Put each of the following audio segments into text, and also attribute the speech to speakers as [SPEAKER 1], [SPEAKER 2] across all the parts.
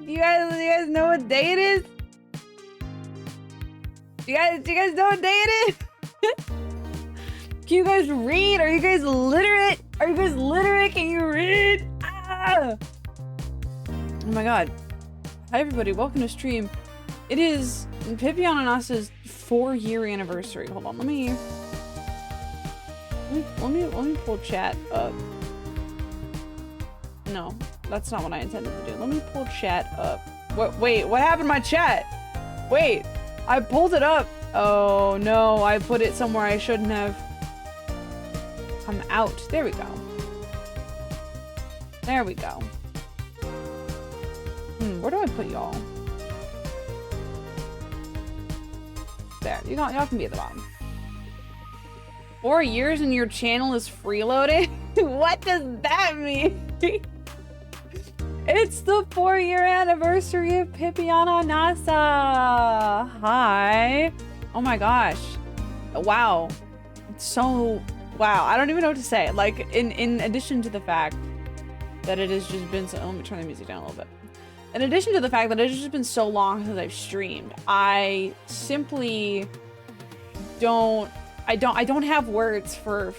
[SPEAKER 1] Do you guys know what day it is? Do you guys know what day it is? Can you guys read? Are you guys literate? Are you guys literate? Can you read? Ah! Oh my god. Hi everybody, welcome to stream. It is Pippi on Anasa's 4-year anniversary. Hold on, let me pull chat up. No, that's not what I intended to do. Let me pull chat up. Wait, what happened to my chat? Wait, I pulled it up. Oh no, I put it somewhere I shouldn't have. Come out. There we go. There we go. Where do I put y'all? There, y'all can be at the bottom. 4 years and your channel is freeloading? What does that mean? It's the 4-year anniversary of Pippi on Anasa. Hi. Oh my gosh. Wow. So, wow. I don't even know what to say. Like, in addition to the fact that it has just been so, let me turn the music down a little bit. In addition to the fact that it's just been so long since I've streamed, I simply don't have words for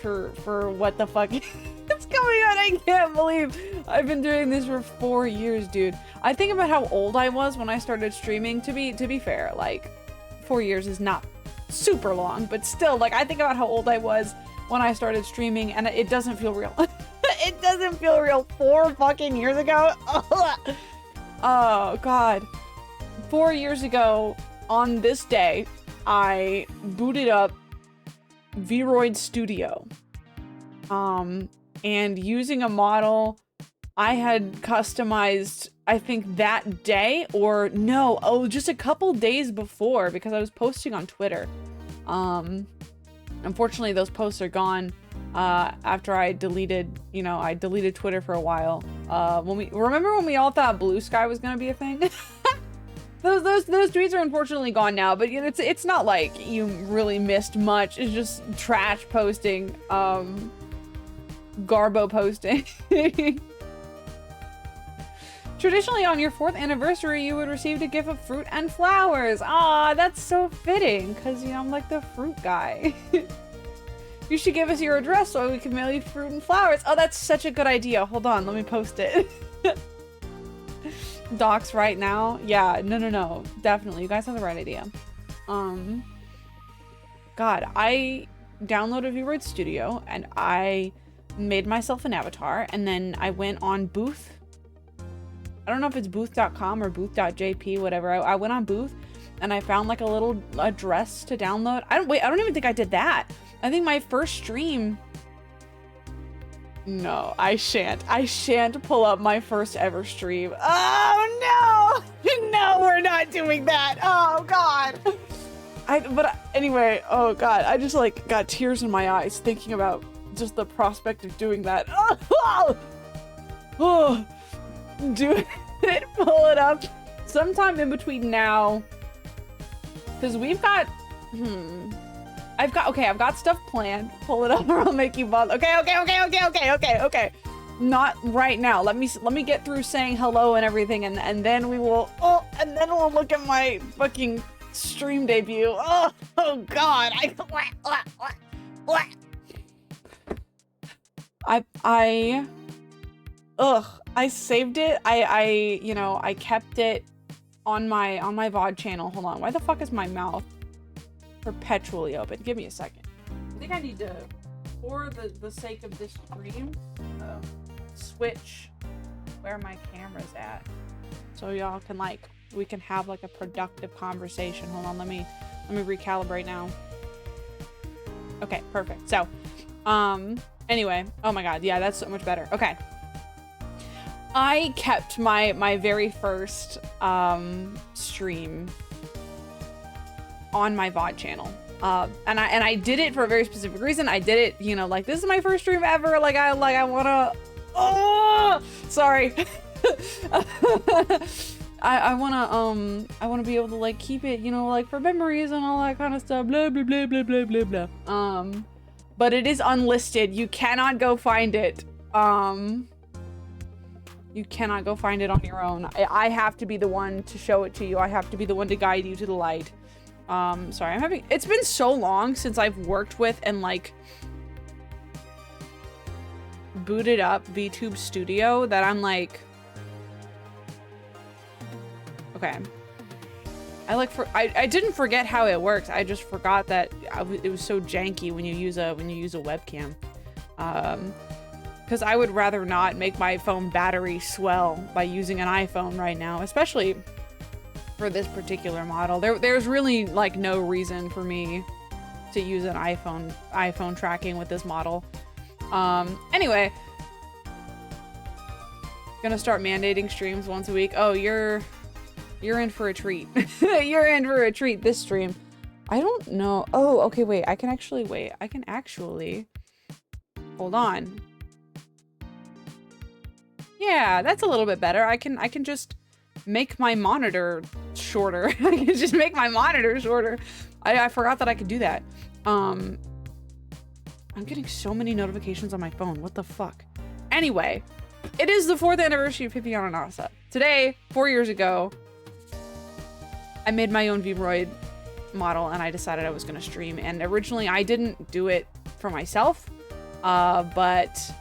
[SPEAKER 1] what the fuck is going on. I can't believe I've been doing this for 4 years, dude. I think about how old I was when I started streaming. To be fair, like 4 years is not super long, but still, like I think about how old I was when I started streaming, and it doesn't feel real. It doesn't feel real. 4 fucking years ago. Oh god. 4 years ago on this day, I booted up Vroid Studio. And using a model I had customized, I think that day, or no, just a couple days before, because I was posting on Twitter. Unfortunately, those posts are gone after I deleted, I deleted Twitter for a while. Remember when we all thought Blue Sky was gonna be a thing? Those tweets are unfortunately gone now, but it's not like you really missed much. It's just trash posting, Garbo posting. Traditionally, on your 4th anniversary, you would receive a gift of fruit and flowers. Ah, that's so fitting, because I'm like the fruit guy. You should give us your address so we can mail you fruit and flowers. Oh, that's such a good idea. Hold on, let me post it. Docs right now? Yeah, no. Definitely, you guys have the right idea. God, I downloaded Vroid Studio and I made myself an avatar, and then I went on Booth. I don't know if it's booth.com or booth.jp, whatever. I went on Booth and I found like a little address to download. I don't even think I did that. I think my first stream. No, I shan't pull up my first ever stream. Oh no! No, we're not doing that. Oh god. Anyway, oh god, I just like got tears in my eyes thinking about just the prospect of doing that. Oh, do it. Pull it up sometime in between now, because we've got I've got stuff planned. Pull it up or I'll make you bother. Okay. Not right now. Let me get through saying hello and everything, and then we will. And then we'll look at my fucking stream debut. Oh god. I saved it. I kept it on my VOD channel. Hold on. Why the fuck is my mouth perpetually open? Give me a second. I think I need to, for the sake of this stream, switch where my camera's at, so y'all can we can have like a productive conversation. Hold on, let me recalibrate now. Okay, perfect. So, anyway, oh my god, yeah, that's so much better. Okay. I kept my very first stream on my VOD channel, and I did it for a very specific reason. I did it, like, this is my first stream ever. I wanna. Oh, sorry. I wanna be able to keep it, for memories and all that kind of stuff. Blah blah blah blah blah blah blah. But it is unlisted. You cannot go find it. You cannot go find it on your own. I have to be the one to show it to you. I have to be the one to guide you to the light. Sorry, it's been so long since I've worked with and like booted up VTube Studio that I'm like, okay. I didn't forget how it works. I just forgot that it was so janky when you use a webcam. Because I would rather not make my phone battery swell by using an iPhone right now, especially for this particular model. There's really like no reason for me to use an iPhone tracking with this model. Anyway, gonna start mandating streams once a week. Oh, you're in for a treat. You're in for a treat this stream. I don't know. Oh, okay, wait. I can actually hold on. Yeah, that's a little bit better. I can just make my monitor shorter. I can just make my monitor shorter. I forgot that I could do that. I'm getting so many notifications on my phone. What the fuck? Anyway, it is the 4th anniversary of Pipiana Nasa. Today, 4 years ago, I made my own VRoid model and I decided I was going to stream. And originally I didn't do it for myself, but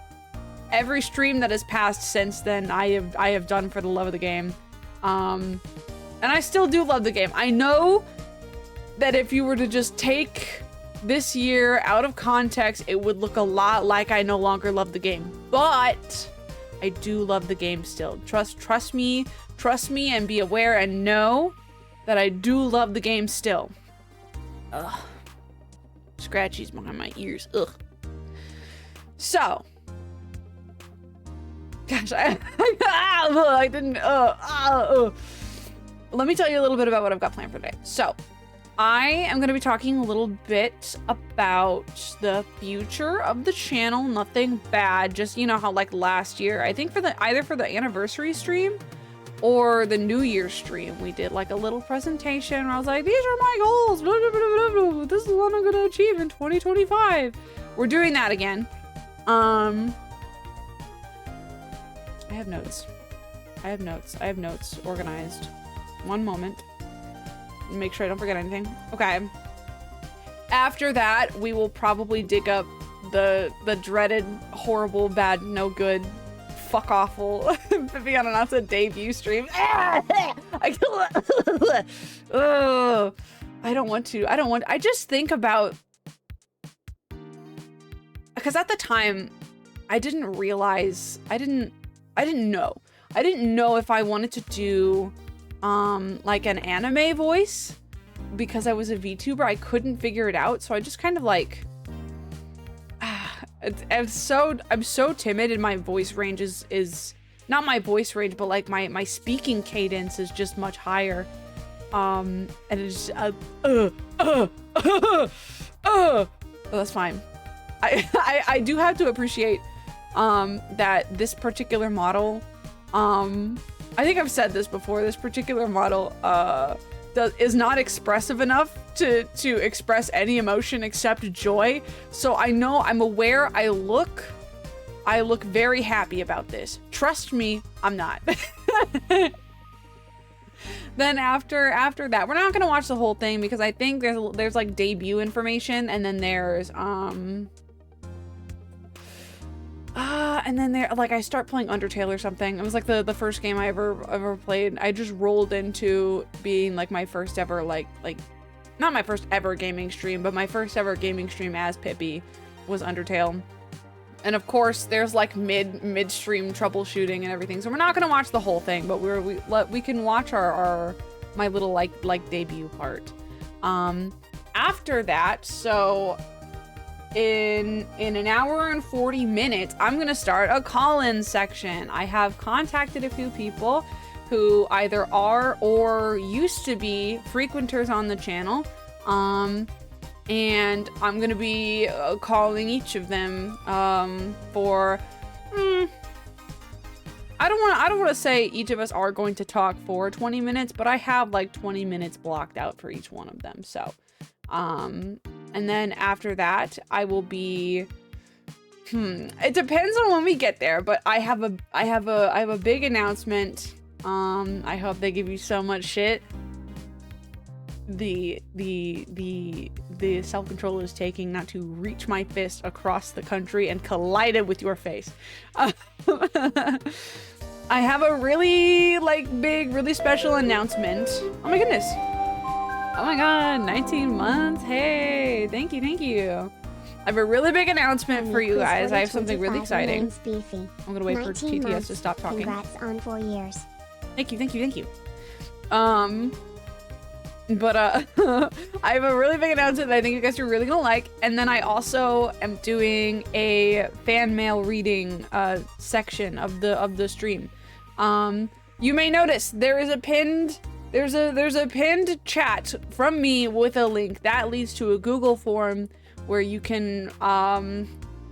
[SPEAKER 1] every stream that has passed since then, I have done for the love of the game. And I still do love the game. I know that if you were to just take this year out of context, it would look a lot like I no longer love the game. But I do love the game still. Trust me and be aware and know that I do love the game still. Ugh. Scratchies behind my ears. Ugh. So. Gosh, I didn't. Let me tell you a little bit about what I've got planned for today. So, I am going to be talking a little bit about the future of the channel. Nothing bad. Just, you know how like last year, I think either for the anniversary stream or the New Year's stream, we did like a little presentation where I was like, these are my goals. Blah, blah, blah, blah, blah. This is what I'm going to achieve in 2025. We're doing that again. I have notes. I have notes organized. One moment. Make sure I don't forget anything. Okay. After that, we will probably dig up the dreaded, horrible, bad, no good, fuck awful Pipiana Nasa debut stream. I don't want to. I just think about, because at the time I didn't realize, I didn't know if I wanted to do like an anime voice because I was a VTuber. I couldn't figure it out, so I just kind of like I'm so timid, and my voice range is not my voice range, but like my speaking cadence is just much higher. And it's but that's fine. I do have to appreciate that this particular model, I think I've said this before, this particular model is not expressive enough to express any emotion except joy. So I'm aware I look very happy about this. Trust me, I'm not. Then after that, we're not gonna watch the whole thing because I think there's like debut information, and then there's and then I start playing Undertale or something. It was like the first game I ever played. I just rolled into being like my first ever like not my first ever gaming stream, but my first ever gaming stream as Pippi was Undertale. And of course, there's like midstream troubleshooting and everything. So we're not gonna watch the whole thing, but we can watch my little like debut part. After that, so in an hour and 40 minutes, I'm gonna start a call-in section. I have contacted a few people who either are or used to be frequenters on the channel, and I'm gonna be calling each of them for I don't want to say each of us are going to talk for 20 minutes, but I have like 20 minutes blocked out for each one of them. So and then after that, I will be It depends on when we get there, but I have a big announcement. I hope they give you so much shit. The self-control is taking not to reach my fist across the country and collide it with your face. I have a really big, really special announcement. Oh my goodness. Oh my god, 19 months. Hey, thank you, thank you. I have a really big announcement for you guys. I have something really exciting. I'm gonna wait for TTS to stop talking.
[SPEAKER 2] Congrats on 4 years.
[SPEAKER 1] Thank you, thank you, thank you. But I have a really big announcement that I think you guys are really gonna like, and then I also am doing a fan mail reading section of the stream. You may notice there is a pinned there's a pinned chat from me with a link that leads to a Google form where you can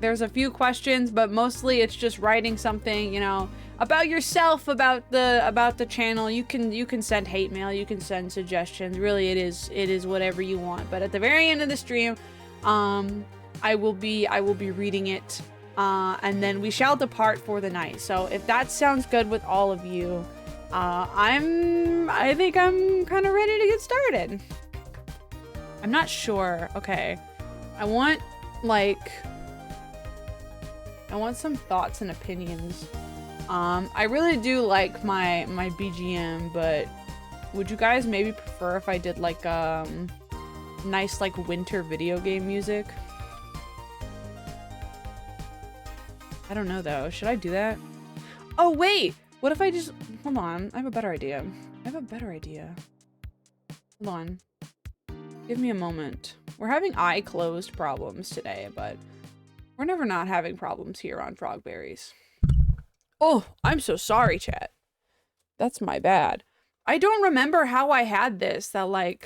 [SPEAKER 1] there's a few questions, but mostly it's just writing something, you know, about yourself, about the channel. You can send hate mail, you can send suggestions. Really, it is whatever you want. But at the very end of the stream, I will be reading it, and then we shall depart for the night. So if that sounds good with all of you, I think I'm kind of ready to get started. I'm not sure. Okay, I want some thoughts and opinions. I really do like my BGM, but would you guys maybe prefer if I did like nice winter video game music? I don't know though. Should I do that? Oh wait, what if I just hold on? I have a better idea. Hold on. Give me a moment. We're having eye closed problems today, but we're never not having problems here on Frogberries. Oh, I'm so sorry, chat. That's my bad. I don't remember how I had this, that I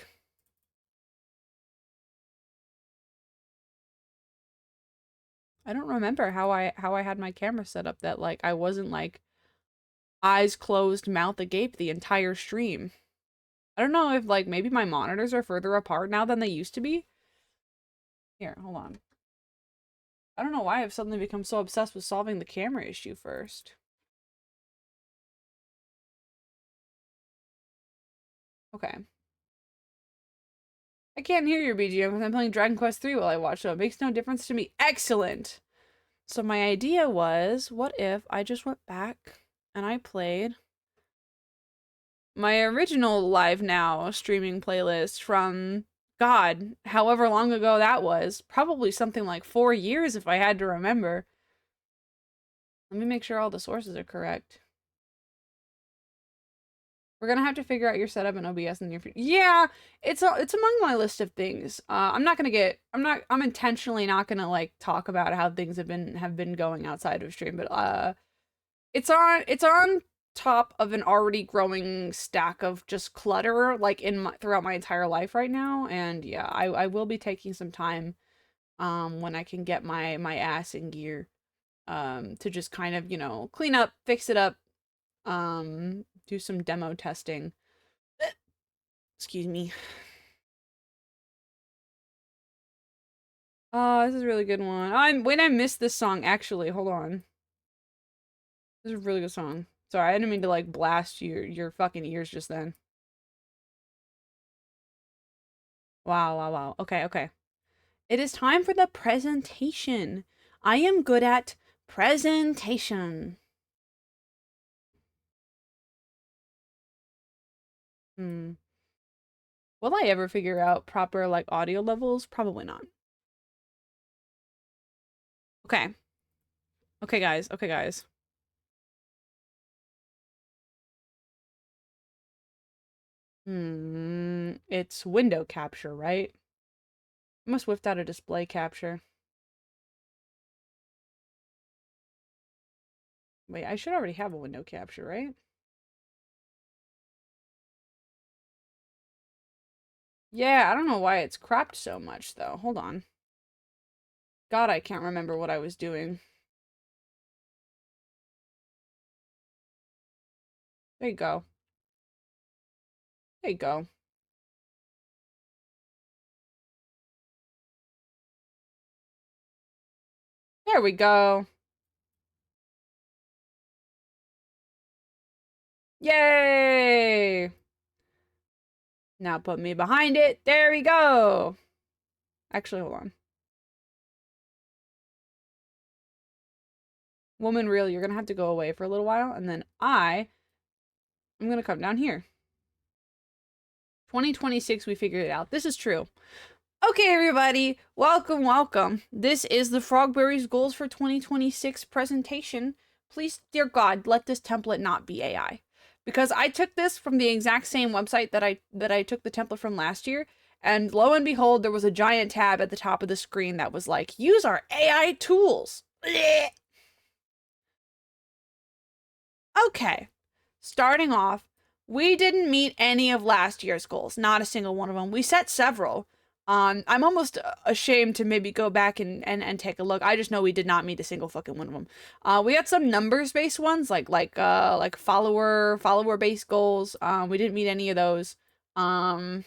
[SPEAKER 1] don't remember how I had my camera set up that I wasn't eyes closed, mouth agape the entire stream. I don't know if maybe my monitors are further apart now than they used to be. Here, hold on. I don't know why I've suddenly become so obsessed with solving the camera issue first. Okay. I can't hear your BGM because I'm playing Dragon Quest III while I watch, so it makes no difference to me. Excellent! So my idea was, what if I just went back and I played my original Live Now streaming playlist from, God, however long ago that was. Probably something like 4 years if I had to remember. Let me make sure all the sources are correct. We're gonna have to figure out your setup in OBS in the near future. Yeah, it's among my list of things. I'm intentionally not gonna talk about how things have been going outside of stream, but it's on top of an already growing stack of just clutter throughout my entire life right now. And yeah, I will be taking some time when I can get my ass in gear to just kind of, you know, clean up, fix it up, do some demo testing. Excuse me. Oh, this is a really good one. I missed this song actually. Hold on. This is a really good song. Sorry, I didn't mean to blast your fucking ears just then. Wow, wow, wow. Okay, okay. It is time for the presentation. I am good at presentation. Will I ever figure out proper audio levels? Probably not. Okay. Okay, guys. Okay, guys. It's window capture, right? I must whiffed out a display capture. Wait, I should already have a window capture, right? Yeah, I don't know why it's cropped so much, though. Hold on. God, I can't remember what I was doing. There you go. There you go. There we go. Yay! Now put me behind it. There we go. Actually, hold on. Woman, really, you're gonna have to go away for a little while, and then I'm gonna come down here. 2026, we figured it out. This is true. Okay, everybody, welcome, welcome. This is the Frogberries Goals for 2026 presentation. Please, dear God, let this template not be AI. Because I took this from the exact same website that I took the template from last year, and lo and behold, there was a giant tab at the top of the screen that was like, use our AI tools. Blech. Okay, starting off, we didn't meet any of last year's goals, not a single one of them. We set several. I'm almost ashamed to maybe go back and take a look. I just know we did not meet a single fucking one of them. We had some numbers-based ones, like follower-based goals. We didn't meet any of those. I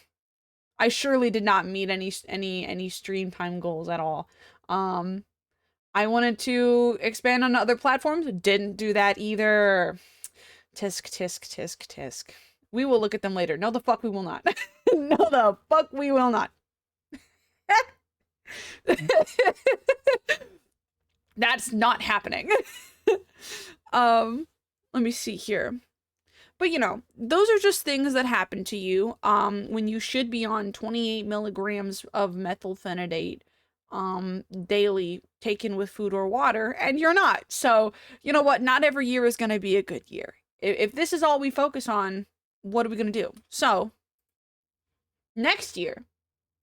[SPEAKER 1] surely did not meet any stream time goals at all. I wanted to expand on other platforms. Didn't do that either. Tisk, tisk, tisk, tisk. We will look at them later. No, the fuck we will not. No, the fuck we will not. That's not happening. Let me see here. But you know, those are just things that happen to you when you should be on 28 milligrams of methylphenidate daily, taken with food or water, and you're not. So you know what, not every year is going to be a good year. If this is all we focus on, what are we going to do? So next year,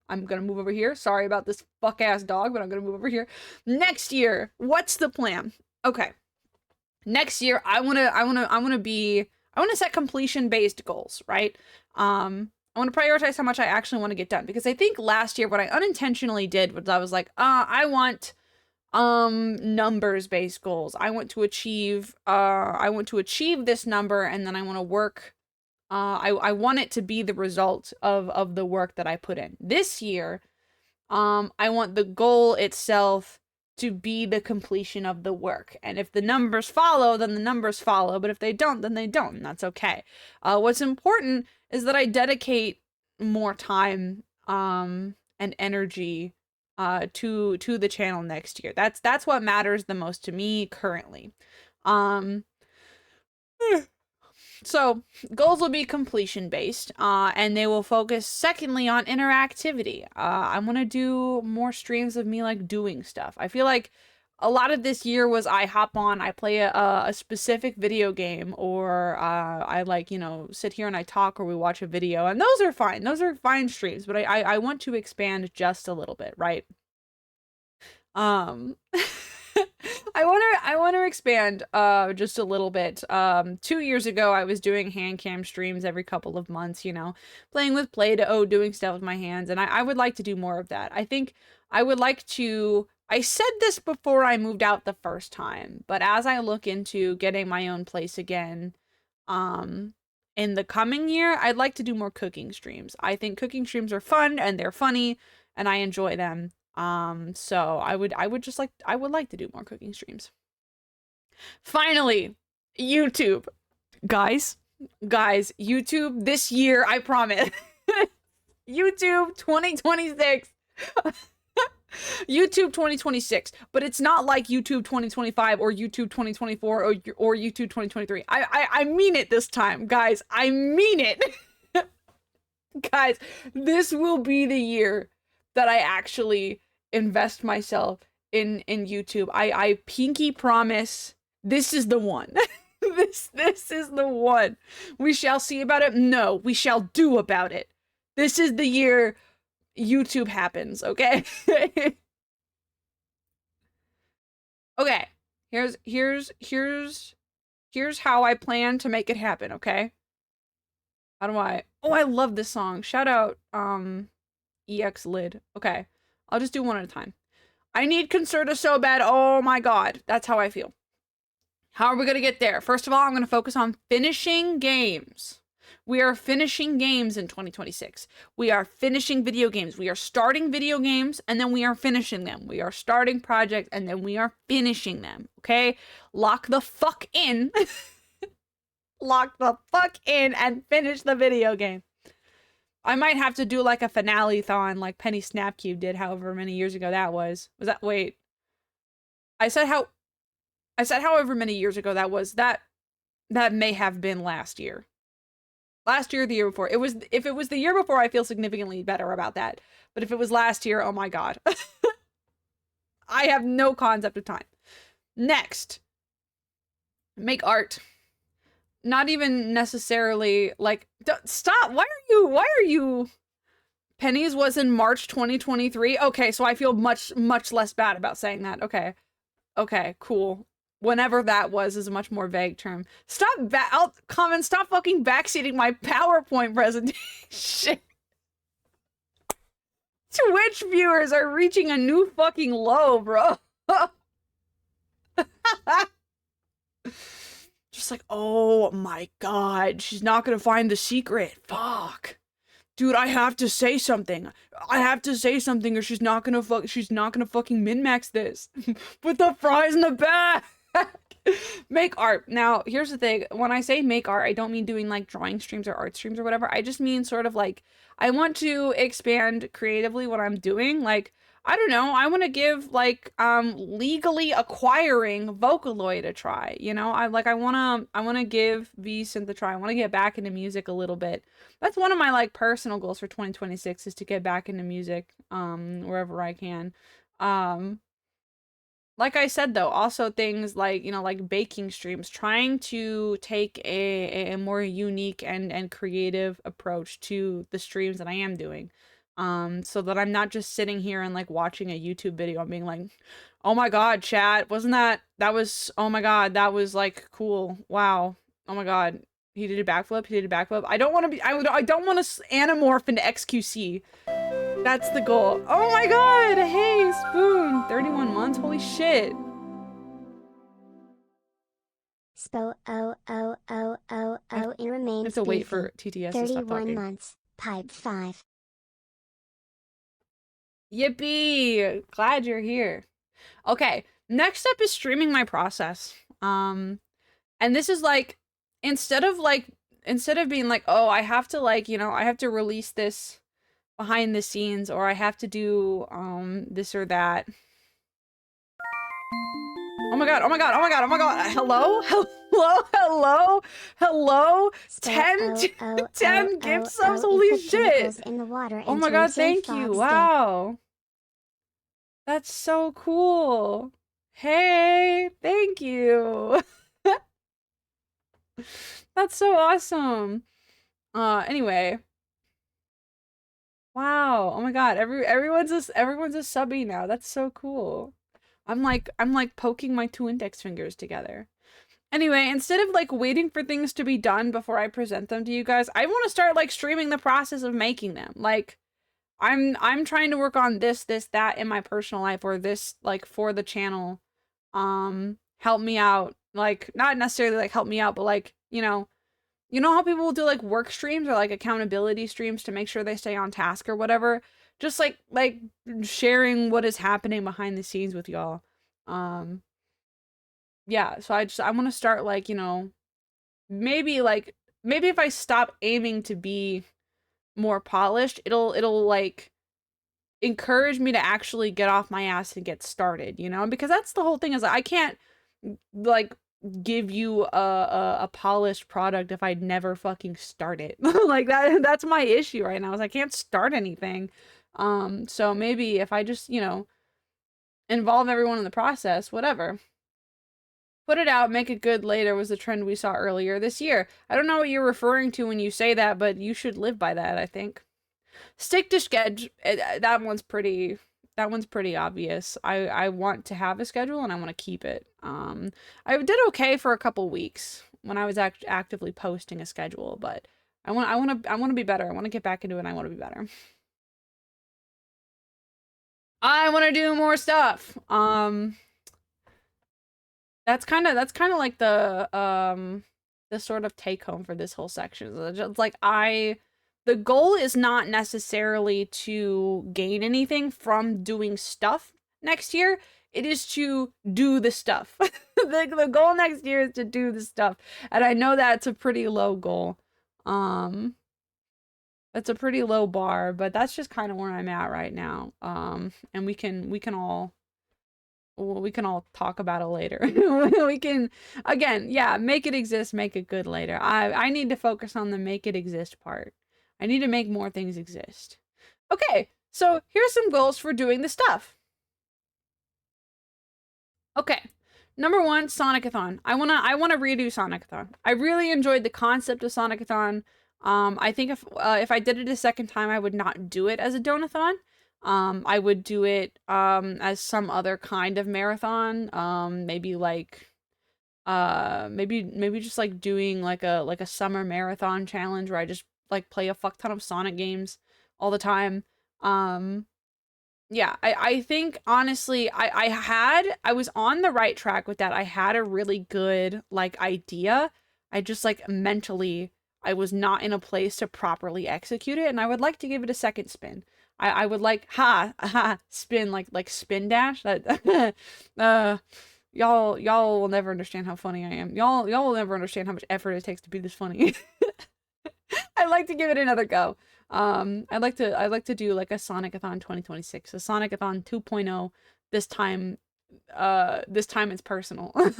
[SPEAKER 1] I'm going to move over here. Sorry about this fuck ass dog, but I'm going to move over here. Next year, what's the plan? Okay. Next year, I want to set completion based goals, right? I want to prioritize how much I actually want to get done, because I think last year what I unintentionally did was I was like, I want numbers based goals. I want to achieve this number, and then I want to work I want it to be the result of the work that I put in. This year, I want the goal itself to be the completion of the work. And if the numbers follow, then the numbers follow. But if they don't, then they don't. And that's okay. What's important is that I dedicate more time and energy to the channel next year. That's what matters the most to me currently. So goals will be completion based, and they will focus secondly on interactivity. I want to do more streams of me like doing stuff. I feel like a lot of this year was I hop on, I play a specific video game, or I like, you know, sit here and I talk, or we watch a video, and those are fine. Those are fine streams, but I want to expand just a little bit, right? I want to expand just a little bit. 2 years ago I was doing hand cam streams every couple of months, you know, playing with Play-Doh, doing stuff with my hands, and I would like to do more of that. I think I would like to, I said this before I moved out the first time, but as I look into getting my own place again, in the coming year, I'd like to do more cooking streams. I think cooking streams are fun and they're funny and I enjoy them. So I would like to do more cooking streams. Finally, YouTube. Guys, YouTube this year, I promise. YouTube 2026. YouTube 2026, but it's not like YouTube 2025 or YouTube 2024 or YouTube 2023. I mean it this time, guys. I mean it. Guys, this will be the year that I actually invest myself in YouTube. I pinky promise this is the one. This is the one. We shall see about it. No, we shall do about it. This is the year YouTube happens, okay? Okay. Here's how I plan to make it happen, okay? How do I? Oh, I love this song. Shout out EX Lid. Okay. I'll just do one at a time. I need Concerta so bad. Oh my god. That's how I feel. How are we going to get there? First of all, I'm going to focus on finishing games. We are finishing games in 2026. We are finishing video games. We are starting video games and then we are finishing them. We are starting projects and then we are finishing them. Okay? Lock the fuck in. Lock the fuck in and finish the video game. I might have to do like a finale-thon like Penny Snapcube did however many years ago that was. Was that, wait. I said however many years ago that was. That may have been last year. Last year or the year before. If it was the year before, I feel significantly better about that. But if it was last year, oh my god. I have no concept of time. Next. Make art. Not even necessarily like stop. Why are you Penny's was in March 2023. Okay, so I feel much less bad about saying that. Okay, cool. Whenever that was is a much more vague term. Stop stop fucking backseating my PowerPoint presentation. Twitch viewers are reaching a new fucking low, bro. Just like, oh my god, she's not gonna find the secret. Fuck. Dude, I have to say something. I have to say something or she's not gonna fucking min-max this. Put the fries in the back. Make art. Now, here's the thing. When I say make art, I don't mean doing like drawing streams or art streams or whatever. I just mean sort of like, I want to expand creatively what I'm doing. Like, I don't know, I want to give like legally acquiring Vocaloid a try, you know? I want to give VSynth a try. I want to get back into music a little bit. That's one of my like personal goals for 2026 is to get back into music wherever I can. Like I said though, also things like, you know, like baking streams, trying to take a more unique and creative approach to the streams that I am doing. So that I'm not just sitting here and like watching a YouTube video and being like, oh my god, chat, wasn't that was, oh my god, that was like cool. Wow. Oh my god. He did a backflip. I don't want to be, I don't want to anamorph into XQC. That's the goal. Oh my god! Hey, Spoon! 31 months? Holy shit.
[SPEAKER 2] Spo it remains.
[SPEAKER 1] I have to wait for TTS to stop talking.
[SPEAKER 2] 31 months. Pipe 5.
[SPEAKER 1] Yippee! Glad you're here. Okay, next up is streaming my process. And this is like, instead of being like, oh, I have to like, you know, I have to release this behind the scenes or I have to do this or that. Oh my god. Hello. 10 gift subs. Holy shit. Oh my god, thank you. Wow. That's so cool. Hey, thank you. That's so awesome. Anyway. Wow. Oh my god. Everyone's a subby now. That's so cool. I'm like poking my 2 index fingers together. Anyway, instead of like waiting for things to be done before I present them to you guys, I want to start like streaming the process of making them. Like I'm trying to work on this, that in my personal life or this like for the channel. Help me out. Like not necessarily like help me out, but like, you know how people will do like work streams or like accountability streams to make sure they stay on task or whatever? Just like sharing what is happening behind the scenes with y'all. Yeah, so I want to start like, you know, maybe if I stop aiming to be more polished, it'll like encourage me to actually get off my ass and get started, you know? Because that's the whole thing is I can't like give you a polished product if I'd never fucking start it. Like that's my issue right now is I can't start anything. So maybe if I just, you know, involve everyone in the process, whatever. Put it out, make it good later was the trend we saw earlier this year. I don't know what you're referring to when you say that, but you should live by that, I think. Stick to schedule. That one's pretty obvious. I want to have a schedule and I want to keep it. I did okay for a couple weeks when I was actively posting a schedule, but I want to be better. I want to get back into it and I want to be better. I want to do more stuff. That's kind of like the the sort of take home for this whole section. It's just like the goal is not necessarily to gain anything from doing stuff next year. It is to do the stuff. The goal next year is to do the stuff. And I know that's a pretty low goal. That's a pretty low bar, but that's just kind of where I'm at right now. And we can all talk about it later. We can, again, yeah, make it exist, make it good later. I need to focus on the make it exist part. I need to make more things exist. Okay, so here's some goals for doing the stuff. Okay, number 1, Sonic-a-thon. I wanna redo Sonic-a-thon. I really enjoyed the concept of Sonic-a-thon. I think if I did it a second time, I would not do it as a donathon. I would do it as some other kind of marathon. Maybe like maybe just like doing like a summer marathon challenge where I just like play a fuck ton of Sonic games all the time. Yeah, I think honestly I was on the right track with that. I had a really good like idea. I just like mentally I was not in a place to properly execute it, and I would like to give it a second spin. I would like spin like spin dash. That y'all will never understand how funny I am. Y'all will never understand how much effort it takes to be this funny. I'd like to give it another go. I'd like to do like a Sonic-a-thon 2026, a Sonic-a-thon 2.0. This time it's personal. A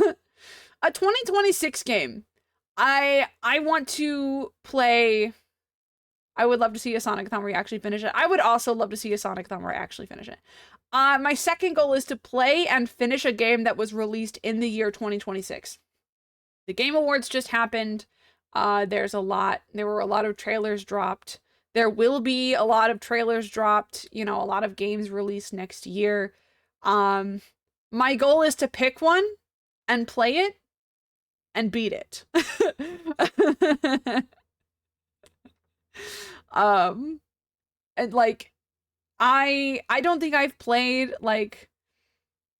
[SPEAKER 1] 2026 game. I want to play. I would love to see a Sonic-a-thon where you actually finish it. I would also love to see a Sonic-a-thon where I actually finish it. My second goal is to play and finish a game that was released in the year 2026. The Game Awards just happened. There were a lot of trailers dropped. There will be a lot of trailers dropped, you know, a lot of games released next year. My goal is to pick one and play it and beat it. And like I don't think I've played like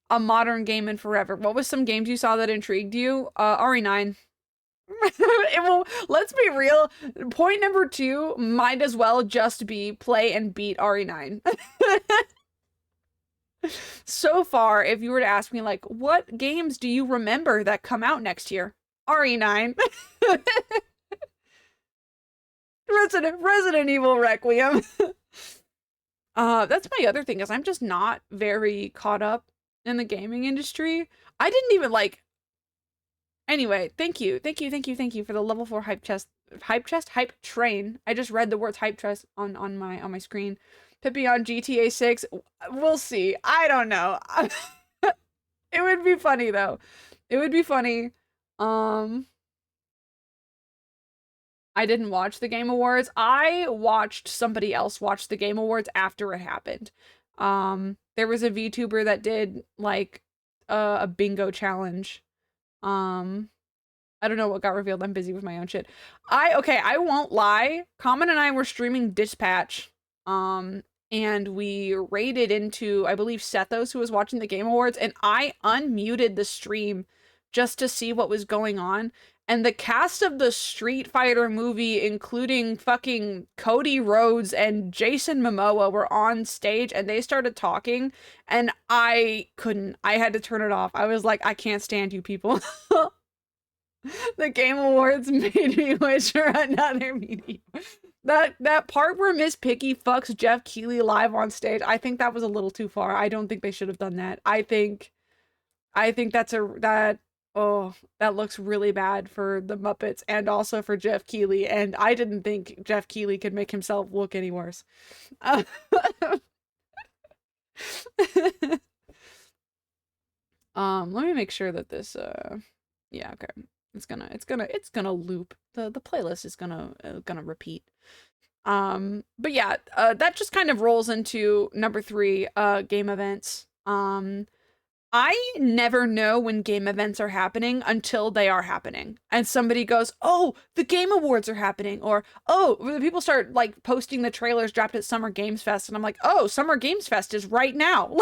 [SPEAKER 1] a modern game in forever. What was some games you saw that intrigued you? RE9. Well, let's be real. Point number 2 might as well just be play and beat RE9. So far, if you were to ask me like, what games do you remember that come out next year? RE9. Resident Evil Requiem. That's my other thing, is I'm just not very caught up in the gaming industry. I didn't even like. Anyway, thank you for the level 4 hype train. I just read the words hype chest on my screen. Pippi on GTA 6. We'll see. I don't know. It would be funny though. It would be funny. I didn't watch the Game Awards. I watched somebody else watch the Game Awards after it happened. There was a VTuber that did like a bingo challenge. I don't know what got revealed. I'm busy with my own shit. I won't lie. Common and I were streaming Dispatch. And we raided into, I believe, Sethos, who was watching the Game Awards, and I unmuted the stream just to see what was going on. And the cast of the Street Fighter movie, including fucking Cody Rhodes and Jason Momoa, were on stage, and they started talking, and I couldn't. I had to turn it off. I was like, I can't stand you people. The Game Awards made me wish for another medium. That part where Miss Piggy fucks Jeff Keighley live on stage, I think that was a little too far. I don't think they should have done that. I think that looks really bad for the Muppets and also for Jeff Keighley, and I didn't think Jeff Keighley could make himself look any worse. Let me make sure that this yeah, okay. It's gonna loop. The playlist is gonna repeat. But yeah, that just kind of rolls into number 3, game events. I never know when game events are happening until they are happening. And somebody goes, oh, the Game Awards are happening. Or, oh, people start like posting the trailers dropped at Summer Games Fest. And I'm like, oh, Summer Games Fest is right now.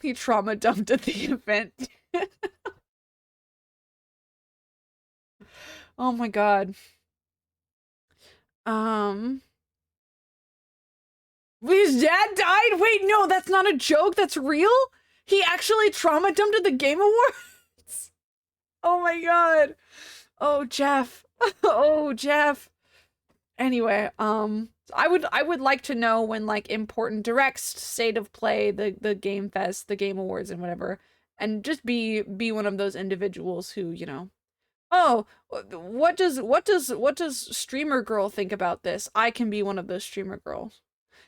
[SPEAKER 1] He trauma dumped at the event. Oh my god. His dad died? Wait, no, that's not a joke. That's real? He actually trauma dumped at the Game Awards? Oh my god. Oh, Jeff. Oh, Jeff. Anyway, I would like to know when like important directs, state of play, the Game Fest, the Game Awards and whatever, and just be one of those individuals who, you know, oh, what does streamer girl think about this? I can be one of those streamer girls.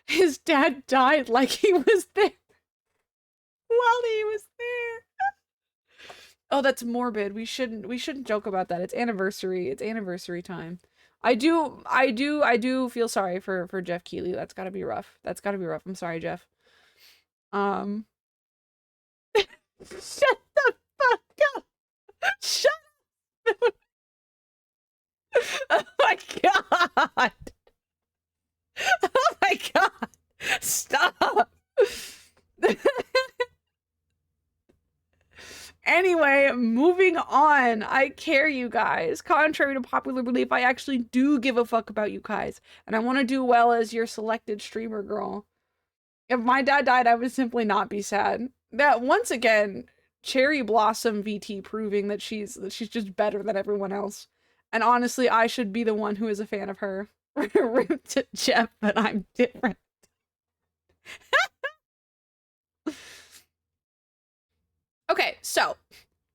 [SPEAKER 1] His dad died like he was there while he was there. Oh, that's morbid. We shouldn't joke about that. It's anniversary. It's anniversary time. I do feel sorry for Jeff Keighley. That's gotta be rough. That's gotta be rough. I'm sorry, Jeff. Shut the fuck up. Shut up. Oh my god. Oh my god. Stop. Anyway, moving on. I care, you guys. Contrary to popular belief, I actually do give a fuck about you guys. And I want to do well as your selected streamer girl. If my dad died, I would simply not be sad. That, once again, Cherry Blossom VT proving that she's just better than everyone else. And honestly, I should be the one who is a fan of her. Rip to Jeff, but I'm different. Okay, so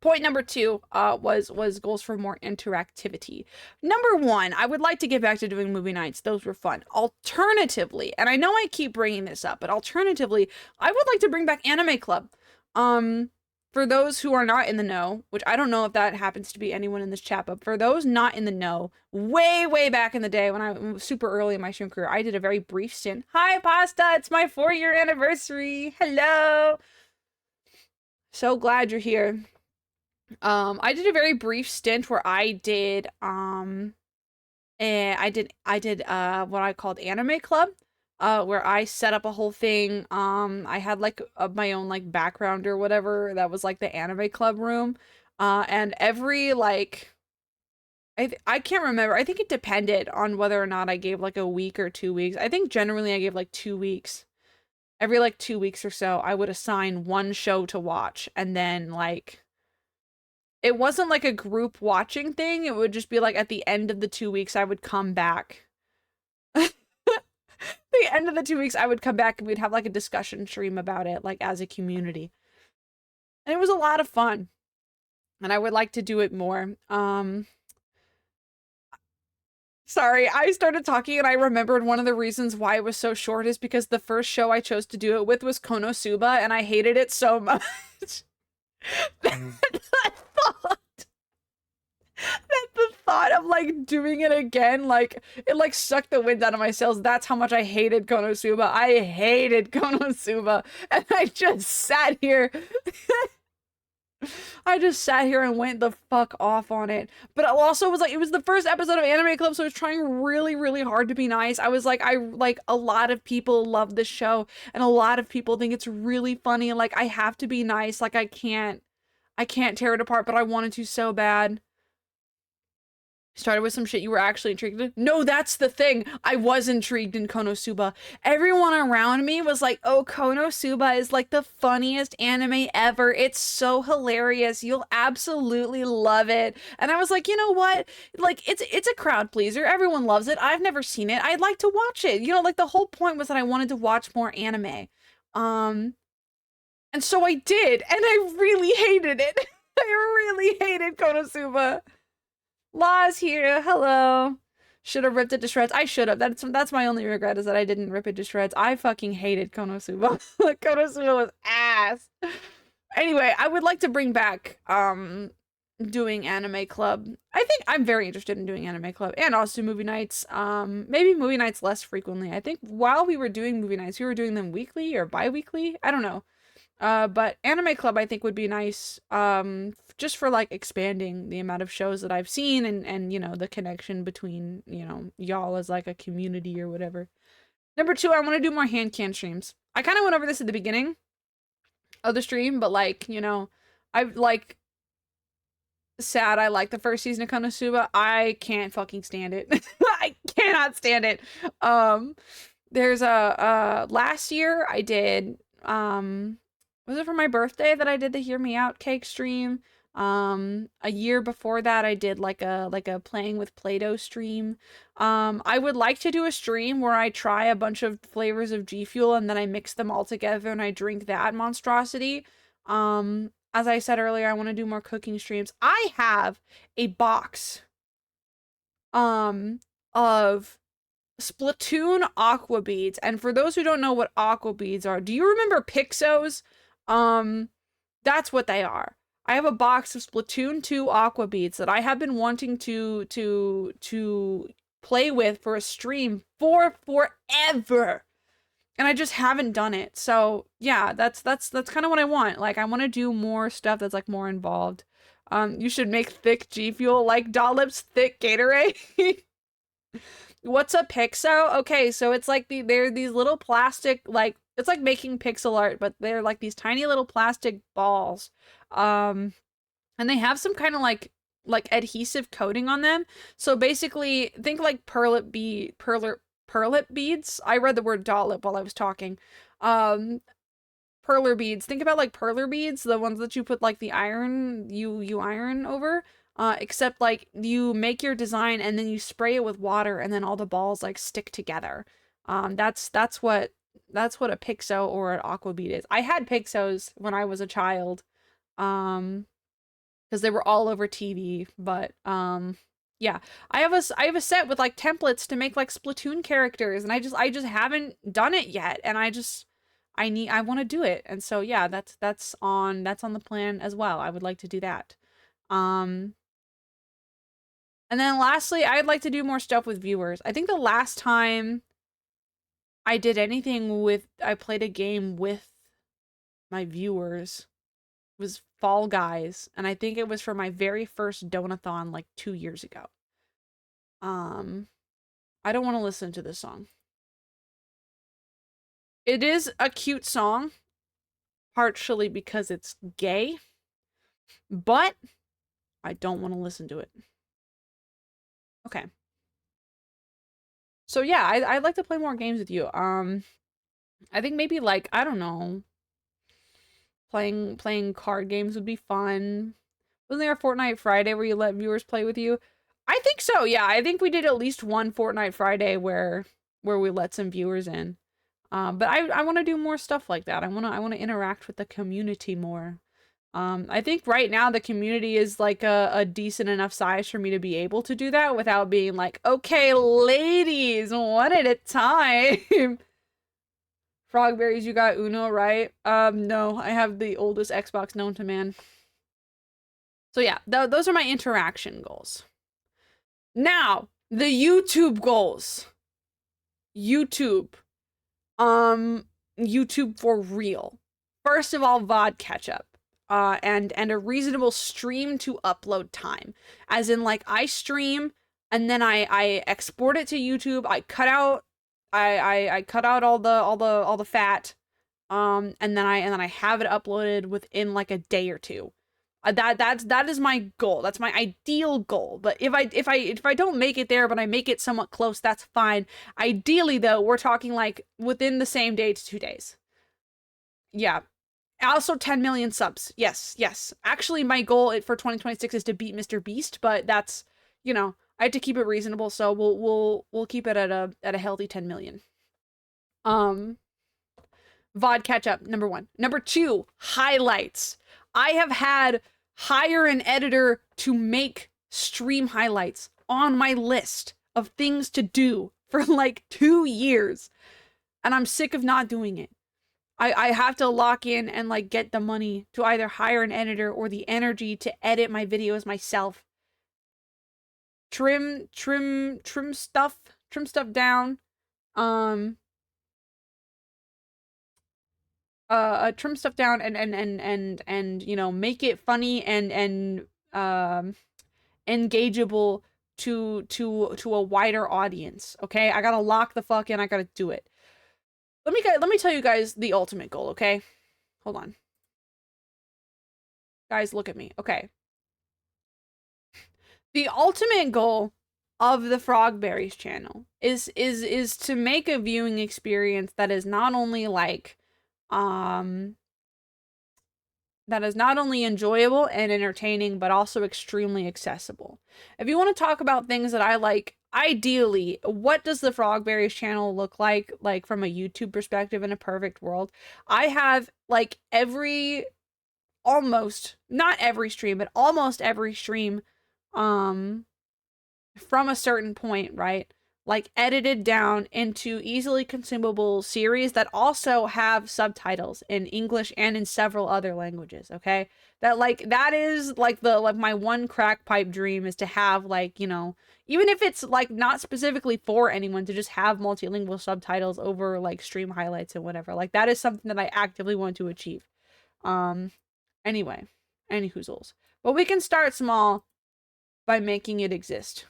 [SPEAKER 1] point number 2 was goals for more interactivity. Number 1, I would like to get back to doing movie nights. Those were fun. Alternatively, and I know I keep bringing this up, but alternatively, I would like to bring back Anime Club. For those who are not in the know, which I don't know if that happens to be anyone in this chat, but for those not in the know, way back in the day when I was super early in my stream career, I did a very brief stint. Hi, Pasta! It's my 4-year anniversary! Hello! So glad you're here. I did a very brief stint where I did what I called Anime Club, where I set up a whole thing. I had like my own like background or whatever that was like the Anime Club room, and every like I can't remember. I think it depended on whether or not I gave like a week or 2 weeks. I think generally I gave like 2 weeks. Every like 2 weeks or so, I would assign one show to watch, and then like it wasn't like a group watching thing. It would just be like at the end of the 2 weeks, I would come back. The end of the 2 weeks, I would come back and we'd have like a discussion stream about it, like as a community. And it was a lot of fun. And I would like to do it more. Sorry, I started talking and I remembered one of the reasons why it was so short is because the first show I chose to do it with was Konosuba, and I hated it so much. that the thought of like doing it again, like it like sucked the wind out of my sails. That's how much I hated Konosuba. I hated Konosuba, and I just sat here. I just sat here and went the fuck off on it. But it also was like, it was the first episode of Anime Club, so I was trying really hard to be nice. I was like, a lot of people love this show, and a lot of people think it's really funny, and like, I have to be nice. Like, I can't tear it apart, but I wanted to so bad. Started with some shit you were actually intrigued in. No, that's the thing. I was intrigued in Konosuba. Everyone around me was like, oh, Konosuba is like the funniest anime ever. It's so hilarious. You'll absolutely love it. And I was like, you know what? Like, it's a crowd pleaser. Everyone loves it. I've never seen it. I'd like to watch it. You know, like the whole point was that I wanted to watch more anime. And so I did, and I really hated it. I really hated Konosuba. Law's here. Hello. Should have ripped it to shreds. I should have. That's my only regret, is that I didn't rip it to shreds. I fucking hated Konosuba. Konosuba was ass. Anyway, I would like to bring back doing Anime Club. I think I'm very interested in doing Anime Club, and also movie nights. Maybe movie nights less frequently. I think while we were doing movie nights, we were doing them weekly or bi-weekly. I don't know. But Anime Club I think would be nice, just for like expanding the amount of shows that I've seen, and you know, the connection between, you know, y'all as like a community or whatever. Number 2, I want to do more hand can streams. I kind of went over this at the beginning of the stream, but like, you know, I've like, sad I like the first season of Konosuba. I can't fucking stand it. I cannot stand it. There's a last year I did was it for my birthday that I did the Hear Me Out cake stream? A year before that I did like a playing with Play-Doh stream. I would like to do a stream where I try a bunch of flavors of G Fuel and then I mix them all together and I drink that monstrosity. As I said earlier, I want to do more cooking streams. I have a box of Splatoon aqua beads, and for those who don't know what aqua beads are, do you remember Pixos? That's what they are. I have a box of Splatoon 2 aqua beads that I have been wanting to play with for a stream for forever. And I just haven't done it. So yeah, that's kind of what I want. Like I want to do more stuff that's like more involved. You should make thick G Fuel like Dollop's thick Gatorade. What's a Pixo? Okay, so it's like they're these little plastic, like it's like making pixel art, but they're like these tiny little plastic balls. And they have some kind of like adhesive coating on them. So basically, think like perlip beads. I read the word dollop while I was talking. Perler beads. Think about like perler beads, the ones that you put like the iron, you iron over. Except like you make your design and then you spray it with water and then all the balls like stick together. That's what a Pixo or an aqua bead is. I had Pixos when I was a child. Because they were all over TV, but yeah, I have a set with like templates to make like Splatoon characters, and I just haven't done it yet, and I want to do it, and so yeah, that's on the plan as well. I would like to do that. And then lastly, I'd like to do more stuff with viewers. I think the last time I did anything I played a game with my viewers was Fall Guys, and I think it was for my very first Donathon like 2 years ago. I don't want to listen to this song. It is a cute song, partially because it's gay, but I don't want to listen to it. Okay. So yeah, I'd like to play more games with you. I think maybe like, I don't know, playing card games would be fun. Wasn't there a Fortnite Friday where you let viewers play with you? I think so, yeah. I think we did at least one Fortnite Friday where we let some viewers in. But I want to do more stuff like that. I want to interact with the community more. I think right now the community is like a decent enough size for me to be able to do that without being like, okay, ladies, one at a time. Frogberries, you got Uno, right? No, I have the oldest Xbox known to man. So yeah, those are my interaction goals. Now, the YouTube goals. YouTube. YouTube for real. First of all, VOD catch-up. And a reasonable stream to upload time. As in, like, I stream, and then I export it to YouTube, I cut out all the fat, and then I have it uploaded within like a day or two. That is my goal. That's my ideal goal. But if I don't make it there, but I make it somewhat close, that's fine. Ideally, though, we're talking like within the same day to 2 days. Yeah. Also 10 million subs. Yes. Actually, my goal for 2026 is to beat Mr. Beast, but that's, you know, I had to keep it reasonable, so we'll keep it at a healthy 10 million. VOD catch up, number 1. Number 2, highlights. I have had hire an editor to make stream highlights on my list of things to do for like 2 years, and I'm sick of not doing it. I have to lock in and like get the money to either hire an editor or the energy to edit my videos myself. Trim stuff down. Trim stuff down and you know, make it funny and engageable to a wider audience. Okay, I gotta lock the fuck in. I gotta do it. Let me tell you guys the ultimate goal. Okay, hold on, guys. Look at me. Okay, The ultimate goal of the Frogberries channel is to make a viewing experience that is not only like that is not only enjoyable and entertaining, but also extremely accessible. If you want to talk about things that I like, ideally, what does the Frogberries channel look like from a YouTube perspective in a perfect world? I have like almost, not every stream, but almost every stream, from a certain point, right? Like edited down into easily consumable series that also have subtitles in English and in several other languages, okay? That is like my one crack pipe dream, is to have, like, you know, even if it's like not specifically for anyone, to just have multilingual subtitles over like stream highlights and whatever. Like, that is something that I actively want to achieve. Anyway, any hoozles. But we can start small by making it exist.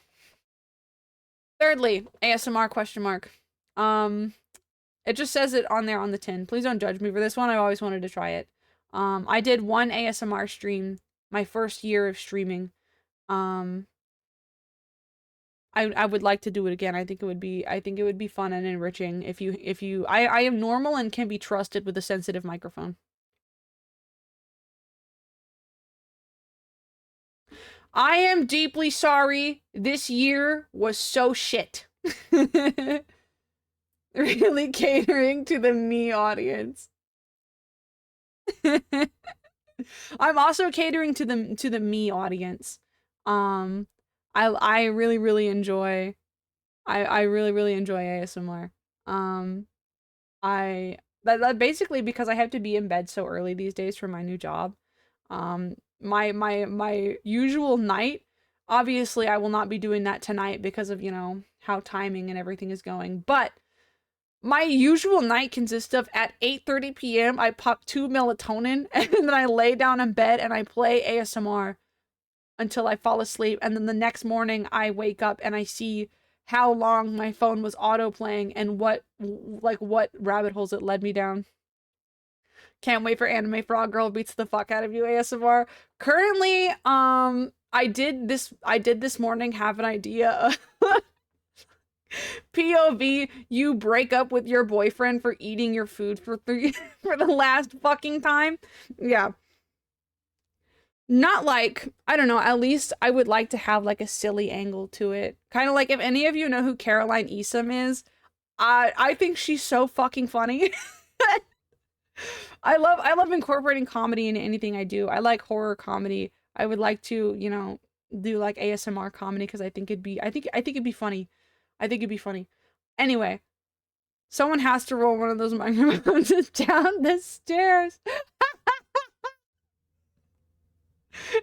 [SPEAKER 1] Thirdly, ASMR question mark. It just says it on there on the tin. Please don't judge me for this one. I always wanted to try it. I did one ASMR stream my first year of streaming. I would like to do it again. I think it would be fun and enriching I am normal and can be trusted with a sensitive microphone. I am deeply sorry. This year was so shit. Really catering to the me audience. I'm also catering to the me audience. I really enjoy I really enjoy ASMR. That basically because I have to be in bed so early these days for my new job. My usual night, obviously I will not be doing that tonight because of, you know, how timing and everything is going, but my usual night consists of, at 8:30 p.m. I pop 2 melatonin and then I lay down in bed and I play ASMR until I fall asleep, and then the next morning I wake up and I see how long my phone was auto playing and what rabbit holes it led me down. Can't wait for Anime Frog Girl beats the fuck out of you ASMR. Currently, I did this morning have an idea. POV, you break up with your boyfriend for eating your food for the last fucking time. Yeah. Not like, I don't know, at least I would like to have like a silly angle to it. Kind of like, if any of you know who Caroline Easom is, I think she's so fucking funny. I love incorporating comedy into anything I do. I like horror comedy. I would like to, you know, do like ASMR comedy because I think it'd be funny. I think it'd be funny. Anyway, someone has to roll one of those microphones down the stairs.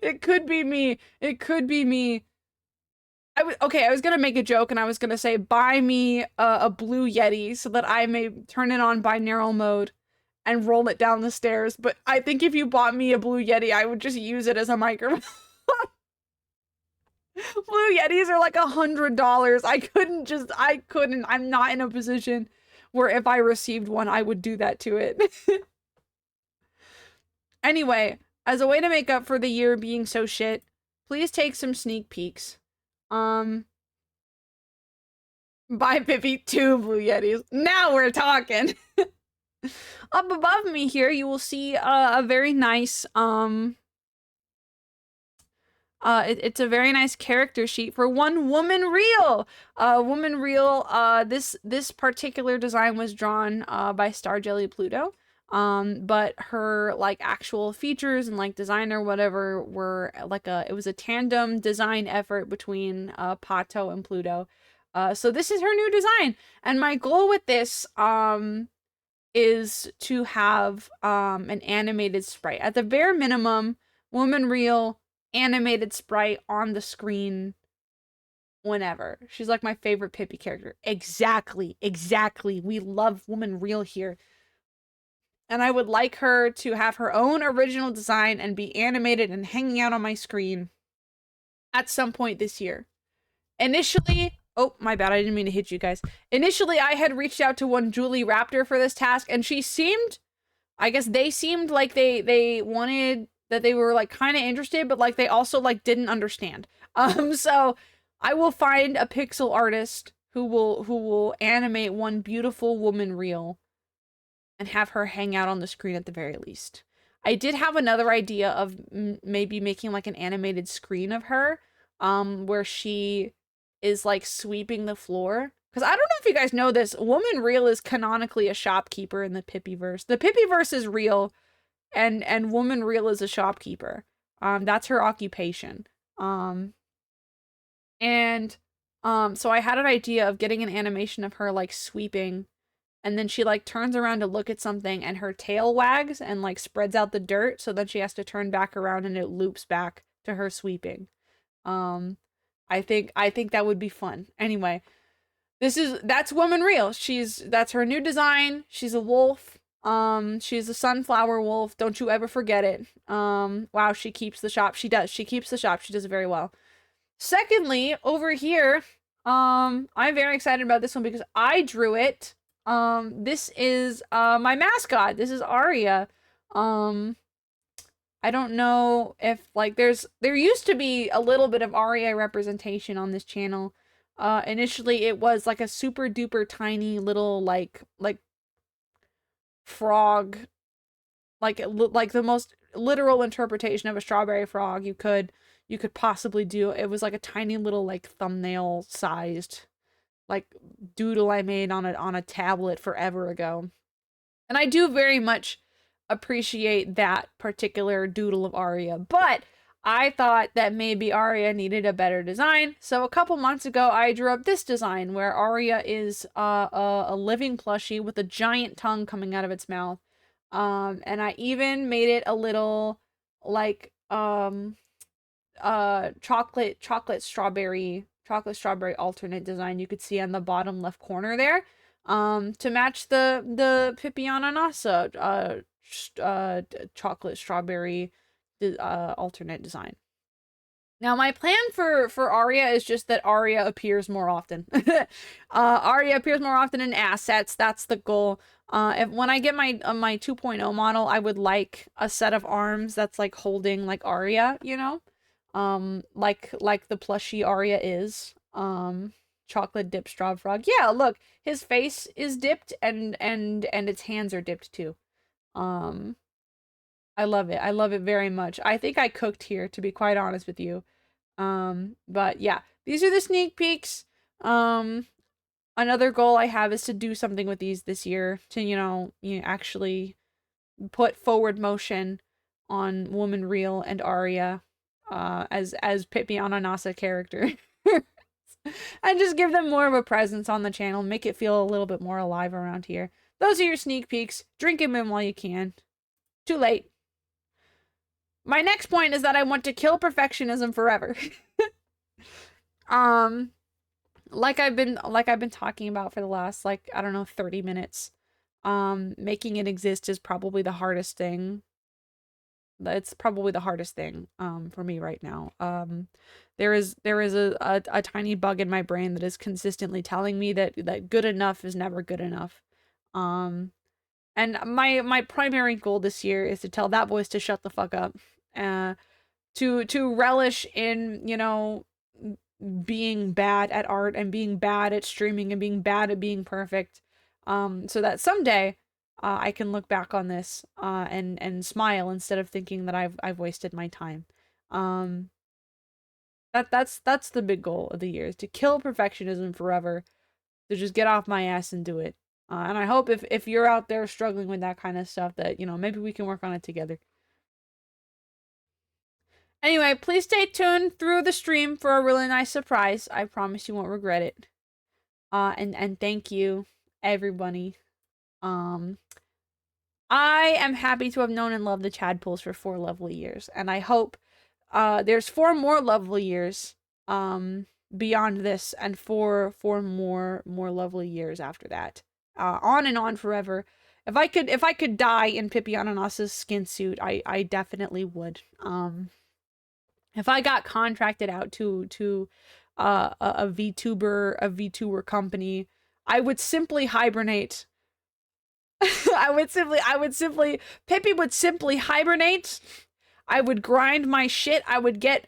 [SPEAKER 1] It could be me. It could be me. I was gonna make a joke and I was gonna say, buy me a blue Yeti so that I may turn it on binaural mode and roll it down the stairs, but I think if you bought me a blue Yeti, I would just use it as a microphone. Blue Yetis are like $100. I couldn't. I'm not in a position where if I received one, I would do that to it. Anyway, as a way to make up for the year being so shit, please take some sneak peeks. Buy Pippi 2 blue Yetis. Now we're talking. Up above me here, you will see a very nice, it's a very nice character sheet for One Woman Real. Woman Real, this particular design was drawn by Star Jelly Pluto. But her like actual features and like design or whatever were like it was a tandem design effort between Pato and Pluto. So this is her new design, and my goal with this is to have an animated sprite. At the bare minimum, Woman Real animated sprite on the screen whenever. She's like my favorite Pippi character. Exactly. We love Woman Real here. And I would like her to have her own original design and be animated and hanging out on my screen at some point this year. Initially, oh, my bad, I didn't mean to hit you guys. Initially, I had reached out to one Julie Raptor for this task, and she seemed, I guess they seemed like they wanted that they were like kind of interested, but like they also like didn't understand. So I will find a pixel artist who will animate one beautiful woman real and have her hang out on the screen at the very least. I did have another idea of maybe making like an animated screen of her, where she is like sweeping the floor. Because I don't know if you guys know this, Woman Real is canonically a shopkeeper in the Pippiverse. The Pippiverse is real, and Woman Real is a shopkeeper. That's her occupation. So I had an idea of getting an animation of her like sweeping, and then she like turns around to look at something and her tail wags and like spreads out the dirt, so then she has to turn back around and it loops back to her sweeping. I think that would be fun. Anyway, that's Woman Real. That's her new design. She's a wolf. She's a sunflower wolf. Don't you ever forget it. Wow, she keeps the shop. She does. She keeps the shop. She does it very well. Secondly, over here, I'm very excited about this one because I drew it. This is my mascot. This is Aria. I don't know if like there used to be a little bit of Aria representation on this channel. Initially it was like a super duper tiny little like frog, like the most literal interpretation of a strawberry frog you could possibly do. It was like a tiny little like thumbnail sized like doodle I made on a tablet forever ago. And I do very much appreciate that particular doodle of Aria, but I thought that maybe Aria needed a better design. So a couple months ago, I drew up this design where Aria is a living plushie with a giant tongue coming out of its mouth. And I even made it a little like chocolate strawberry alternate design you could see on the bottom left corner there, to match the Pipiana Nasa chocolate strawberry alternate design. Now my plan for Aria is just that Aria appears more often. Aria appears more often in assets. That's the goal. When I get my 2.0 model, I would like a set of arms that's like holding like Aria, you know, like the plushie Aria is. Chocolate dipped straw frog. Yeah, look, his face is dipped and its hands are dipped too. I love it. I love it very much. I think I cooked here, to be quite honest with you. But yeah, these are the sneak peeks. Another goal I have is to do something with these this year to, you know, actually put forward motion on Woman Real and Aria, as Pipiana Nasa character. And just give them more of a presence on the channel, make it feel a little bit more alive around here. Those are your sneak peeks. Drink them in while you can. Too late. My next point is that I want to kill perfectionism forever. Like I've been talking about for the last, like, I don't know, 30 minutes. Making it exist is probably the hardest thing. It's probably the hardest thing for me right now. There is a tiny bug in my brain that is consistently telling me that good enough is never good enough. And my primary goal this year is to tell that voice to shut the fuck up. To relish in, you know, being bad at art and being bad at streaming and being bad at being perfect. So that someday I can look back on this and smile instead of thinking that I've wasted my time. That's the big goal of the year, is to kill perfectionism forever, to just get off my ass and do it. And I hope if you're out there struggling with that kind of stuff, that, you know, maybe we can work on it together. Anyway, please stay tuned through the stream for a really nice surprise. I promise you won't regret it. And thank you, everybody. I am happy to have known and loved the Chadpools for 4 lovely years, and I hope there's 4 more lovely years beyond this, and 4 more lovely years after that. On and on forever. If I could die in Pipiana Nasa's skin suit, I definitely would. If I got contracted out to a VTuber company, I would simply hibernate. Pippi would simply hibernate. I would grind my shit. I would get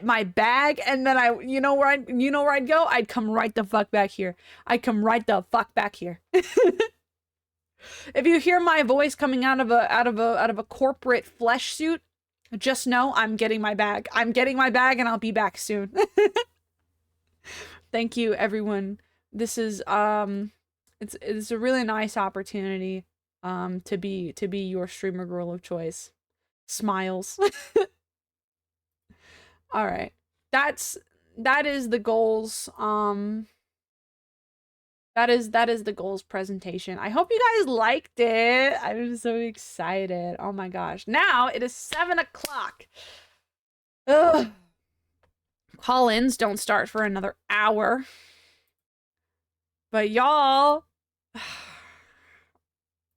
[SPEAKER 1] my bag, and then you know where I'd go? I'd come right the fuck back here. I'd come right the fuck back here. If you hear my voice coming out of a corporate flesh suit, just know I'm getting my bag. I'm getting my bag, and I'll be back soon. Thank you, everyone. This is it's a really nice opportunity to be your streamer girl of choice. Smiles. All right. That is the goals. That is the goals presentation. I hope you guys liked it. I'm so excited. Oh my gosh. Now it is 7 o'clock. Ugh. Call-ins don't start for another hour. But y'all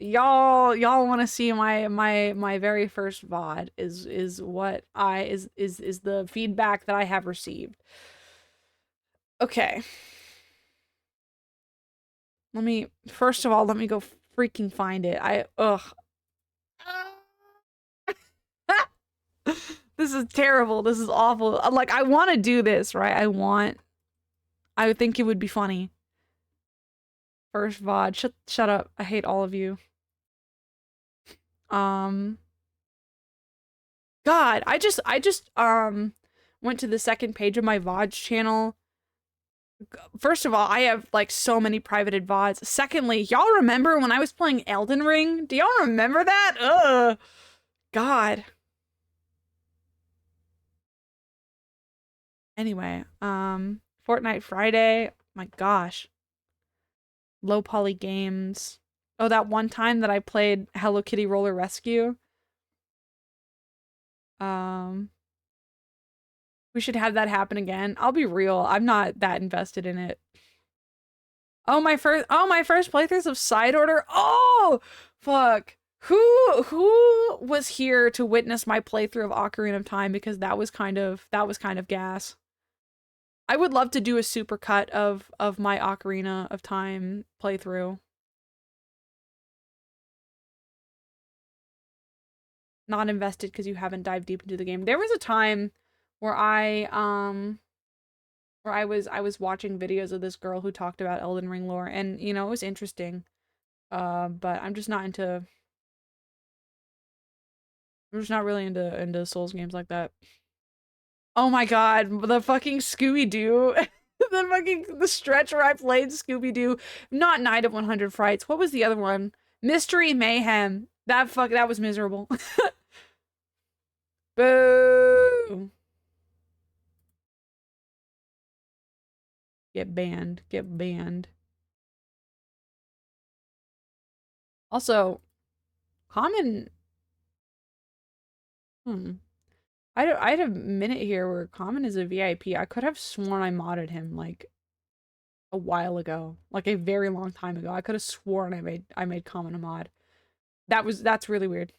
[SPEAKER 1] want to see my very first VOD is what is the feedback that I have received. Okay. First of all, let me go freaking find it. This is terrible. This is awful. Like, I want to do this, right? I would think it would be funny. First VOD. Shut up. I hate all of you. God, I just went to the second page of my VODs channel. First of all, I have like so many privated VODs. Secondly, y'all remember when I was playing Elden Ring? Do y'all remember that? Ugh. God. Anyway, Fortnite Friday. My gosh. Low poly games. Oh, that one time that I played Hello Kitty Roller Rescue. We should have that happen again. I'll be real. I'm not that invested in it. Oh, my first playthroughs of Side Order. Oh, fuck. Who was here to witness my playthrough of Ocarina of Time, because that was kind of gas. I would love to do a supercut of my Ocarina of Time playthrough. Not invested because you haven't dived deep into the game. There was a time where I was watching videos of this girl who talked about Elden Ring lore, and you know, it was interesting. But I'm just not really into Souls games like that. Oh my god, the fucking Scooby-Doo. the stretch where I played Scooby-Doo. Not Night of 100 Frights. What was the other one? Mystery Mayhem. That was miserable. Boo. Get banned. Get banned. Also, Common. I had a minute here where Common is a VIP. I could have sworn I modded him like a while ago, like a very long time ago. I could have sworn I made Common a mod. That's really weird.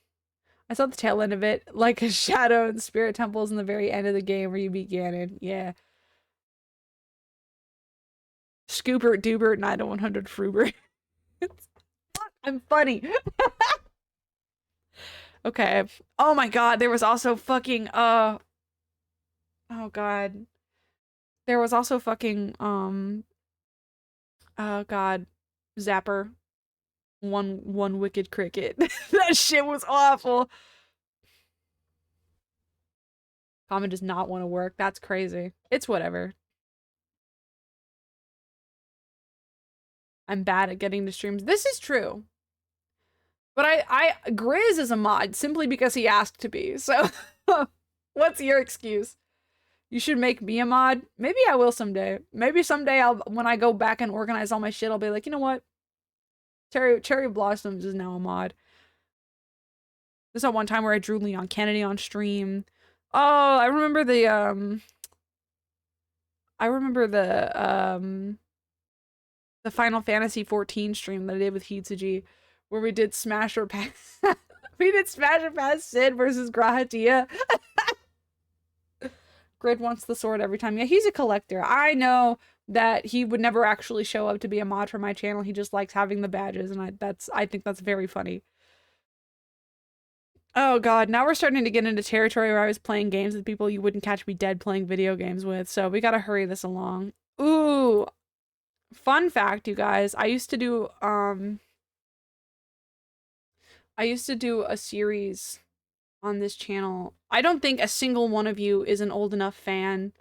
[SPEAKER 1] I saw the tail end of it, like a shadow and spirit temples in the very end of the game where you beat Ganon. Yeah. Scoopert, Doobert, 9 to 100 Frubert. I'm funny. Okay. Oh my god, there was also fucking, oh god. There was also fucking, oh god, Zapper. One wicked cricket. That shit was awful. Common does not want to work. That's crazy. It's whatever. I'm bad at getting to streams. This is true. But Grizz is a mod simply because he asked to be. So what's your excuse? You should make me a mod. Maybe I will someday. Maybe someday when I go back and organize all my shit, I'll be like, you know what? Cherry Blossoms is now a mod. There's that one time where I drew Leon Kennedy on stream. Oh, I remember the Final Fantasy 14 stream that I did with Hitsuji, where we did Smash or Pass. We did Smash or Pass Sid versus Grahatia. Grid wants the sword every time. Yeah, he's a collector. I know that he would never actually show up to be a mod for my channel. He just likes having the badges, and I think that's very funny. Oh god, now we're starting to get into territory where I was playing games with people you wouldn't catch me dead playing video games with, so we gotta hurry this along. Ooh, fun fact, you guys. I used to do a series on this channel. I don't think a single one of you is an old enough fan.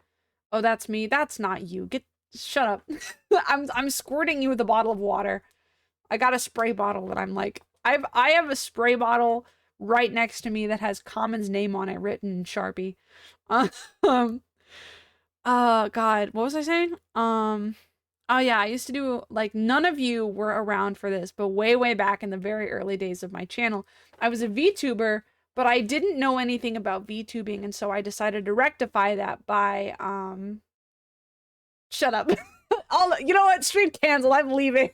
[SPEAKER 1] Oh, that's me. That's not you. Shut up. I'm squirting you with a bottle of water. I got a spray bottle that I'm like, I have a spray bottle right next to me that has Common's name on it written in Sharpie. Um, God, what was I saying? Oh yeah, I used to do, like, none of you were around for this, but way, way back in the very early days of my channel, I was a VTuber, but I didn't know anything about VTubing, and so I decided to rectify that by, shut up. You know what? Stream cancel. I'm leaving.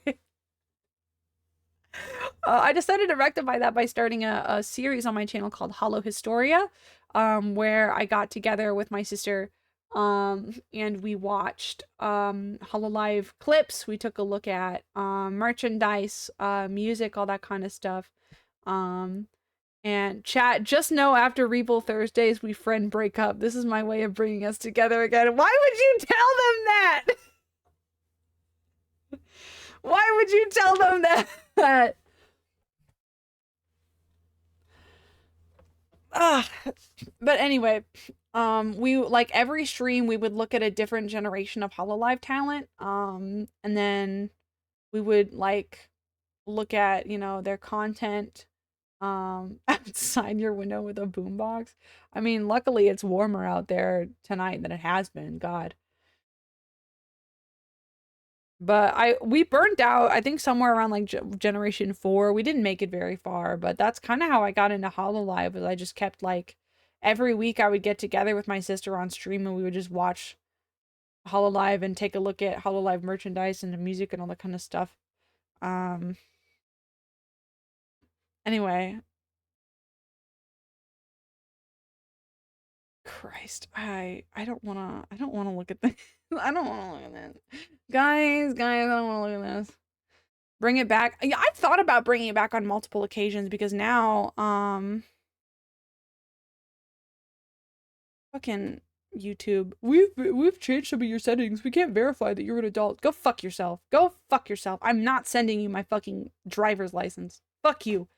[SPEAKER 1] I decided to rectify that by starting a series on my channel called Hollow Historia, where I got together with my sister, and we watched Hololive clips. We took a look at merchandise, music, all that kind of stuff. And chat, just know after Rebull Thursdays, we friend break up. This is my way of bringing us together again. Why would you tell them that? Why would you tell them that? But anyway, we, like, every stream we would look at a different generation of Hololive talent, and then we would, like, look at, you know, their content outside your window with a boombox. I mean, luckily it's warmer out there tonight than it has been. God. But we burnt out, I think, somewhere around like generation 4. We didn't make it very far, but that's kind of how I got into Hololive. Was I just kept, like, every week I would get together with my sister on stream and we would just watch Hololive and take a look at Hololive merchandise and the music and all that kind of stuff. Anyway. Christ, I don't wanna look at this. I don't wanna look at this. Guys, I don't wanna look at this. Bring it back. Yeah, I've thought about bringing it back on multiple occasions because now, fucking YouTube. We've changed some of your settings. We can't verify that you're an adult. Go fuck yourself. Go fuck yourself. I'm not sending you my fucking driver's license. Fuck you.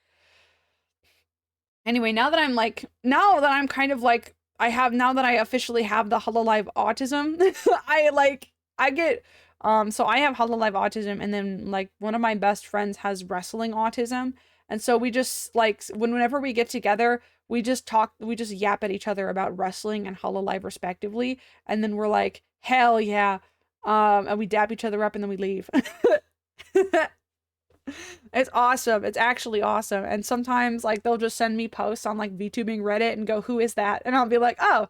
[SPEAKER 1] Anyway, now that I'm kind of like, now that I officially have the Hololive autism, I get, so I have Hololive autism, and then, like, one of my best friends has wrestling autism, and so we just, like, whenever we get together, we just yap at each other about wrestling and Hololive respectively, and then we're like, hell yeah, and we dap each other up, and then we leave. It's awesome. It's actually awesome. And sometimes, like, they'll just send me posts on, like, VTubing Reddit and go, who is that? And I'll be like, oh,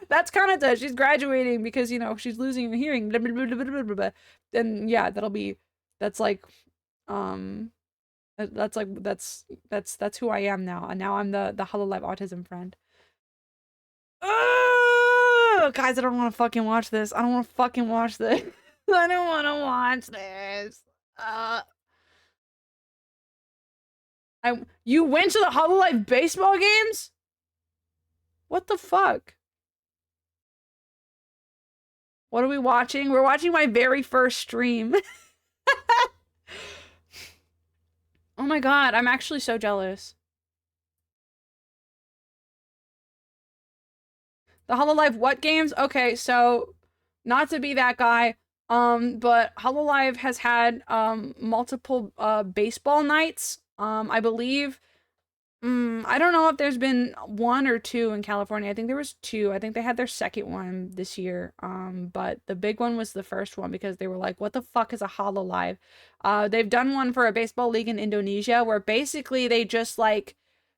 [SPEAKER 1] that's Kanata. She's graduating because, you know, she's losing her hearing. Blah, blah, blah, blah, blah, blah, blah. And yeah, that's who I am now. And now I'm the Hololive autism friend. Oh, guys, I don't want to fucking watch this. I don't want to fucking watch this. I don't want to watch this. You went to the Hololive baseball games? What the fuck? What are we watching? We're watching my very first stream. Oh my god, I'm actually so jealous. The Hololive what games? Okay, so, not to be that guy, but Hololive has had multiple baseball nights. I believe, I don't know if there's been 1 or 2 in California. I think there was 2. I think they had their second one this year. But the big one was the first one because they were like, what the fuck is a Hololive? They've done one for a baseball league in Indonesia where basically they just, like,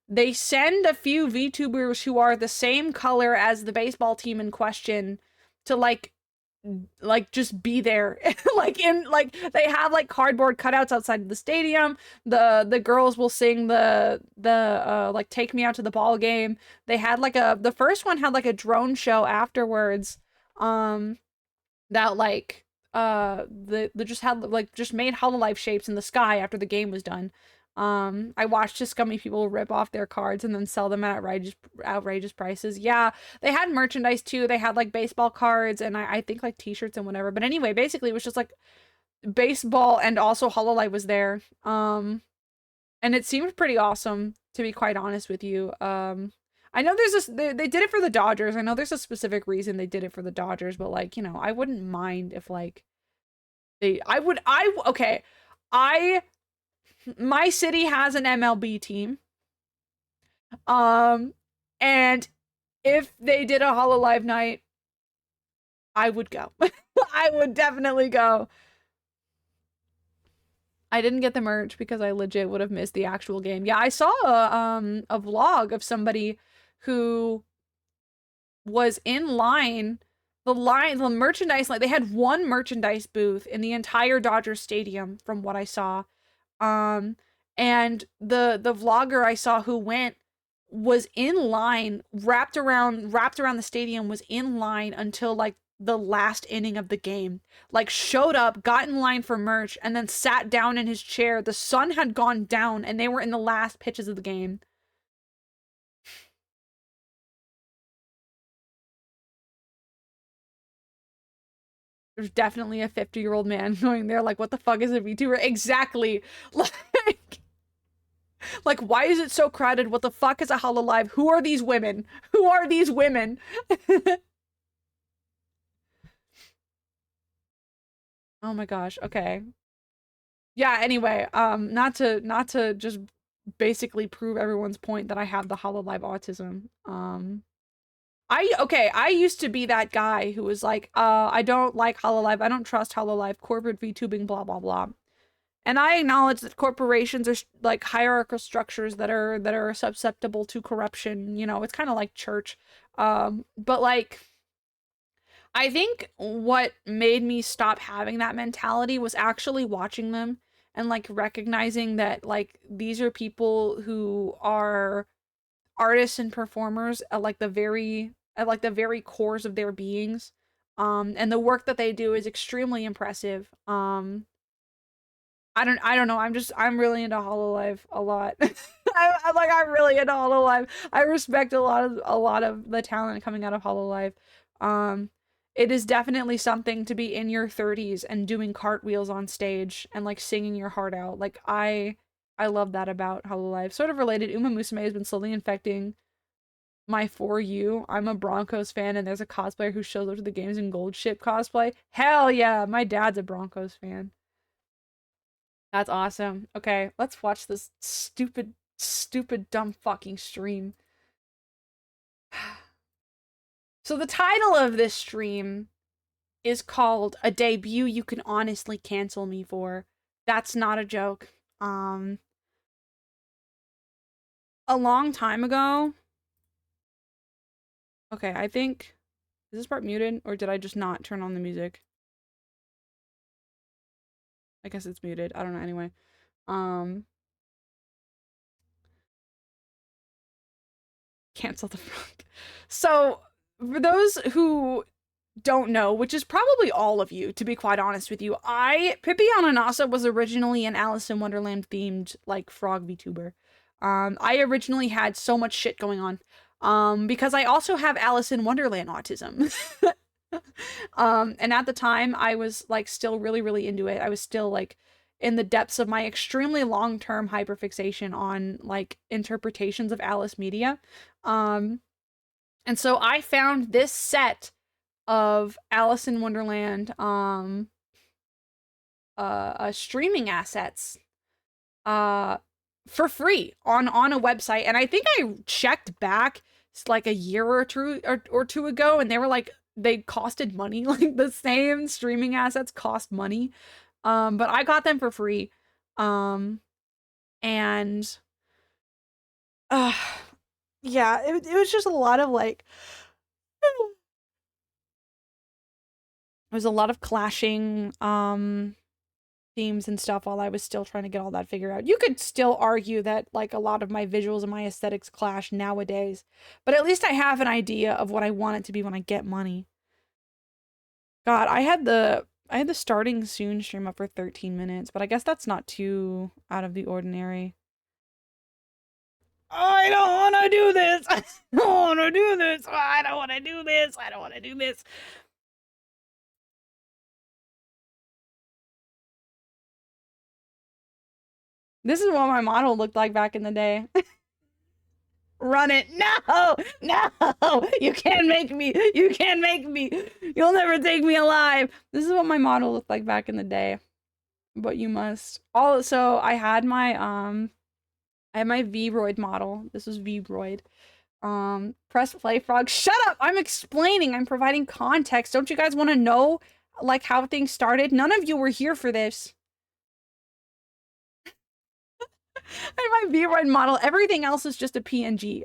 [SPEAKER 1] they send a few VTubers who are the same color as the baseball team in question to, like just be there. They have, like, cardboard cutouts outside of the stadium. The girls will sing the like, take me out to the ball game. They had, like, the first one had, like, a drone show afterwards, that, like, they just had, like, just made Hololive shapes in the sky after the game was done. I watched just scummy people rip off their cards and then sell them at outrageous prices. Yeah, they had merchandise too. They had like baseball cards and I think like t-shirts and whatever. But anyway, basically it was just like baseball and also Hololive was there. And it seemed pretty awesome, to be quite honest with you. I know there's they did it for the Dodgers. I know there's a specific reason they did it for the Dodgers, but like, you know, I wouldn't mind if like okay. My city has an MLB team. And if they did a Hololive night, I would go. I would definitely go. I didn't get the merch because I legit would have missed the actual game. Yeah, I saw a vlog of somebody who was in line. The merchandise, like they had one merchandise booth in the entire Dodger Stadium from what I saw. And the vlogger I saw who went was in line, wrapped around the stadium, was in line until like the last inning of the game. Like showed up, got in line for merch, and then sat down in his chair. The sun had gone down and they were in the last pitches of the game. There's definitely a 50-year-old man going there like, what the fuck is a VTuber? Exactly. Like, why is it so crowded? What the fuck is a Hololive? Who are these women? Who are these women? Oh my gosh. Okay. Yeah, anyway, not to just basically prove everyone's point that I have the Hololive autism. I used to be that guy who was like, I don't like Hololive, I don't trust Hololive, corporate VTubing, blah blah blah. And I acknowledge that corporations are like hierarchical structures that are susceptible to corruption. You know, it's kind of like church. But like, I think what made me stop having that mentality was actually watching them and like recognizing that like these are people who are artists and performers at like the very cores of their beings. And the work that they do is extremely impressive. I don't know. I'm really into Hololive a lot. I'm really into Hololive. I respect a lot of the talent coming out of Hololive. It is definitely something to be in your 30s and doing cartwheels on stage and like singing your heart out. Like I love that about Hololive. Sort of related, Uma Musume has been slowly infecting my For You. I'm a Broncos fan and there's a cosplayer who shows up to the games in gold ship cosplay. Hell yeah, my dad's a Broncos fan. That's awesome. Okay, let's watch this stupid, dumb fucking stream. So the title of this stream is called A Debut You Can Honestly Cancel Me For. That's not a joke. A long time ago. Okay, I think... Is this part muted? Or did I just not turn on the music? I guess it's muted. I don't know. Anyway. Cancel the front. So, for those who don't know, which is probably all of you, to be quite honest with you, Pipiana Nasa was originally an Alice in Wonderland themed, like, frog VTuber. I originally had so much shit going on. Because I also have Alice in Wonderland autism. And at the time, I was, like, still really, really into it. I was still, like, in the depths of my extremely long-term hyperfixation on, like, interpretations of Alice media. And so I found this set of Alice in Wonderland, streaming assets, for free on a website. And I think I checked back like a year or two ago, and they were like, they costed money. Like the same streaming assets cost money. But I got them for free. And yeah, it was just a lot of like, it was a lot of clashing themes and stuff while I was still trying to get all that figured out. You could still argue that like a lot of my visuals and my aesthetics clash nowadays, but at least I have an idea of what I want it to be when I get money. God, I had the starting soon stream up for 13 minutes, but I guess that's not too out of the ordinary. I don't want to do this. I don't want to do this. I don't want to do this. I don't want to do this. This is what my model looked like back in the day. Run it. No, no, you can't make me. You can't make me. You'll never take me alive. This is what my model looked like back in the day. But you must. Also, I had my Vroid model. This was Vroid. Press play, frog. Shut up! I'm explaining. I'm providing context. Don't you guys want to know, like, how things started? None of you were here for this. And my Vroid model, everything else is just a PNG.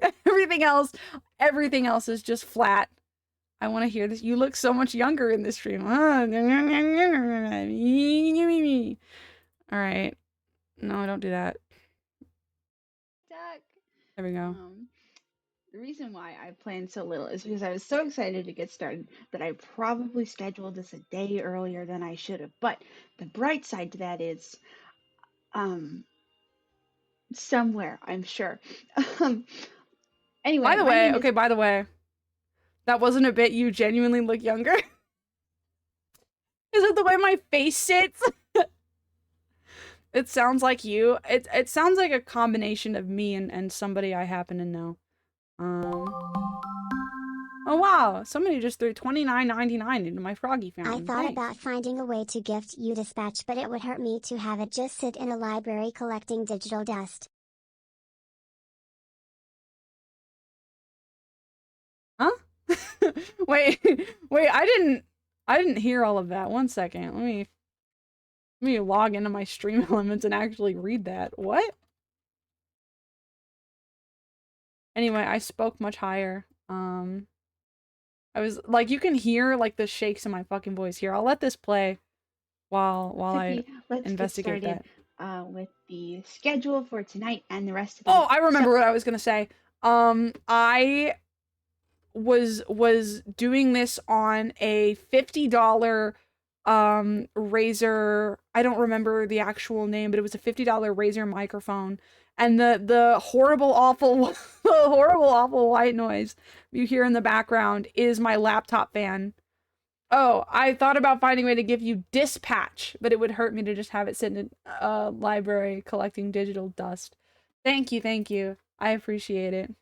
[SPEAKER 1] Everything else is just flat. I want to hear this. You look so much younger in this stream. All right. No, don't do that.
[SPEAKER 3] Duck.
[SPEAKER 1] There we go.
[SPEAKER 3] The reason why I planned so little is because I was so excited to get started that I probably scheduled this a day earlier than I should have. But the bright side to that is, somewhere, I'm sure. Anyway,
[SPEAKER 1] By the way, okay, by the way, that wasn't a bit. You genuinely look younger. Is it the way my face sits? It sounds like you. It sounds like a combination of me and somebody I happen to know. Oh wow, somebody just threw $29.99 into my Froggy fountain.
[SPEAKER 2] I thought about finding a way to gift you Dispatch, but it would hurt me to have it just sit in a library collecting digital dust.
[SPEAKER 1] Huh? wait, I didn't hear all of that. One second. Let me log into my Stream Elements and actually read that. What? Anyway, I spoke much higher. I was like, you can hear like the shakes in my fucking voice here. I'll let this play while I investigate that.
[SPEAKER 3] With the schedule for tonight and the rest of the
[SPEAKER 1] I remember what I was gonna say. I was doing this on a $50 Razer. I don't remember the actual name, but it was a $50 Razer microphone. And the horrible, awful, white noise you hear in the background is my laptop fan. Oh, I thought about finding a way to give you Dispatch, but it would hurt me to just have it sit in a library collecting digital dust. Thank you. I appreciate it.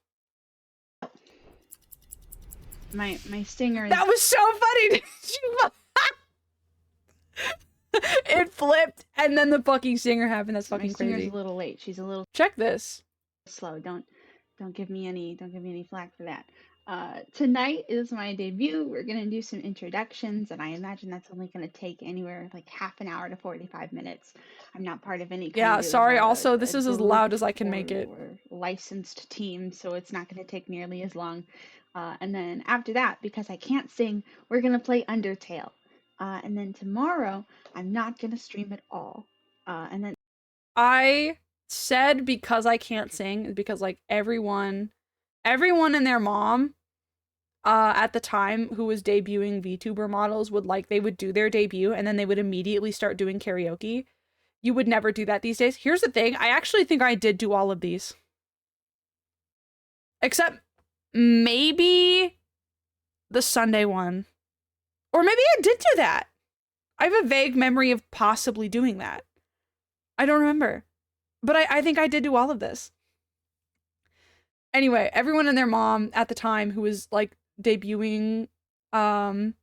[SPEAKER 3] My stinger.
[SPEAKER 1] That was so funny. It flipped, and then the fucking stinger happened. That's fucking crazy.
[SPEAKER 3] My stinger's a little late. She's a little.
[SPEAKER 1] Check this.
[SPEAKER 3] Slow. Don't give me any flack for that. Tonight is my debut. We're gonna do some introductions, and I imagine that's only gonna take anywhere like half an hour to 45 minutes. I'm not part of any.
[SPEAKER 1] Yeah, sorry. Also, this is as loud as I can make it.
[SPEAKER 3] Or licensed team, so it's not gonna take nearly as long. And then after that, because I can't sing, we're gonna play Undertale. And then tomorrow, I'm not gonna stream at all. And then
[SPEAKER 1] I said because I can't sing, because like everyone and their mom at the time who was debuting VTuber models they would do their debut and then they would immediately start doing karaoke. You would never do that these days. Here's the thing, I actually think I did do all of these. Except maybe the Sunday one. Or maybe I did do that. I have a vague memory of possibly doing that. I don't remember. But I think I did do all of this. Anyway, everyone and their mom at the time who was like debuting VTuber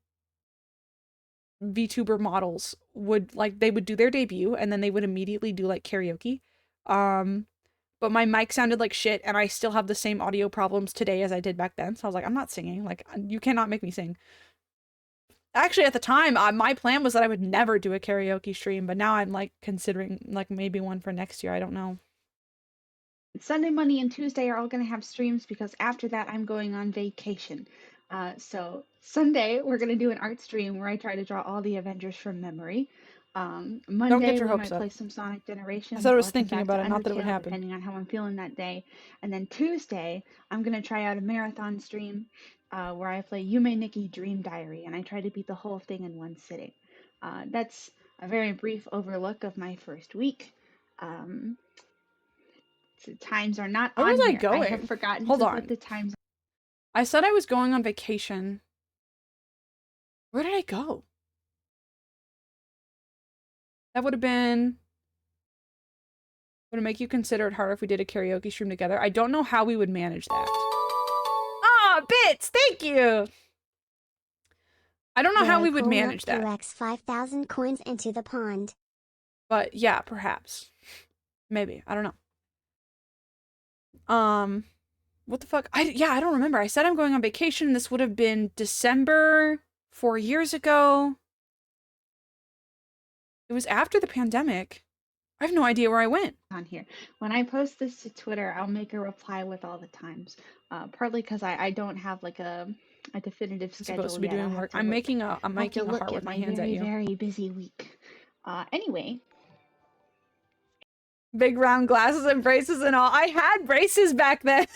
[SPEAKER 1] models they would do their debut and then they would immediately do like karaoke. But my mic sounded like shit and I still have the same audio problems today as I did back then. So I was like, I'm not singing. Like, you cannot make me sing. Actually, at the time, my plan was that I would never do a karaoke stream, but now I'm like considering like maybe one for next year. I don't know.
[SPEAKER 3] Sunday, Monday, and Tuesday are all going to have streams because after that I'm going on vacation. So Sunday we're going to do an art stream where I try to draw all the Avengers from memory. Monday
[SPEAKER 1] don't get your
[SPEAKER 3] we
[SPEAKER 1] hopes
[SPEAKER 3] might
[SPEAKER 1] up.
[SPEAKER 3] play some Sonic Generations.
[SPEAKER 1] I thought I was thinking about it, not that it would happen.
[SPEAKER 3] Depending on how I'm feeling that day. And then Tuesday I'm going to try out a marathon stream where I play Yume Nikki Dream Diary and I try to beat the whole thing in one sitting. That's a very brief overlook of my first week. The times are not
[SPEAKER 1] Where
[SPEAKER 3] on
[SPEAKER 1] was I
[SPEAKER 3] here. I have
[SPEAKER 1] going?
[SPEAKER 3] forgotten
[SPEAKER 1] Hold
[SPEAKER 3] to put
[SPEAKER 1] on.
[SPEAKER 3] the times.
[SPEAKER 1] I said I was going on vacation. Where did I go? That would it make you consider it harder if we did a karaoke stream together? I don't know how we would manage that. Ah, bits! Thank you! I don't know how
[SPEAKER 2] Very
[SPEAKER 1] we would
[SPEAKER 2] cool.
[SPEAKER 1] manage
[SPEAKER 2] Milk
[SPEAKER 1] that.
[SPEAKER 2] QX 5,000 coins into the pond.
[SPEAKER 1] But yeah, perhaps. Maybe. I don't know. What the fuck? I don't remember. I said I'm going on vacation. This would have been December 4 years ago. It was after the pandemic. I have no idea where I went.
[SPEAKER 3] On here. When I post this to Twitter, I'll make a reply with all the times. Partly because I don't have like a definitive
[SPEAKER 1] I'm supposed
[SPEAKER 3] schedule
[SPEAKER 1] to be
[SPEAKER 3] yet. I'll
[SPEAKER 1] doing
[SPEAKER 3] have
[SPEAKER 1] work.
[SPEAKER 3] to
[SPEAKER 1] I'm
[SPEAKER 3] look.
[SPEAKER 1] making a
[SPEAKER 3] Have to look
[SPEAKER 1] heart
[SPEAKER 3] at
[SPEAKER 1] with my
[SPEAKER 3] my
[SPEAKER 1] hands at
[SPEAKER 3] very,
[SPEAKER 1] you.
[SPEAKER 3] very busy week. Anyway,
[SPEAKER 1] Big round glasses and braces and all. I had braces back then.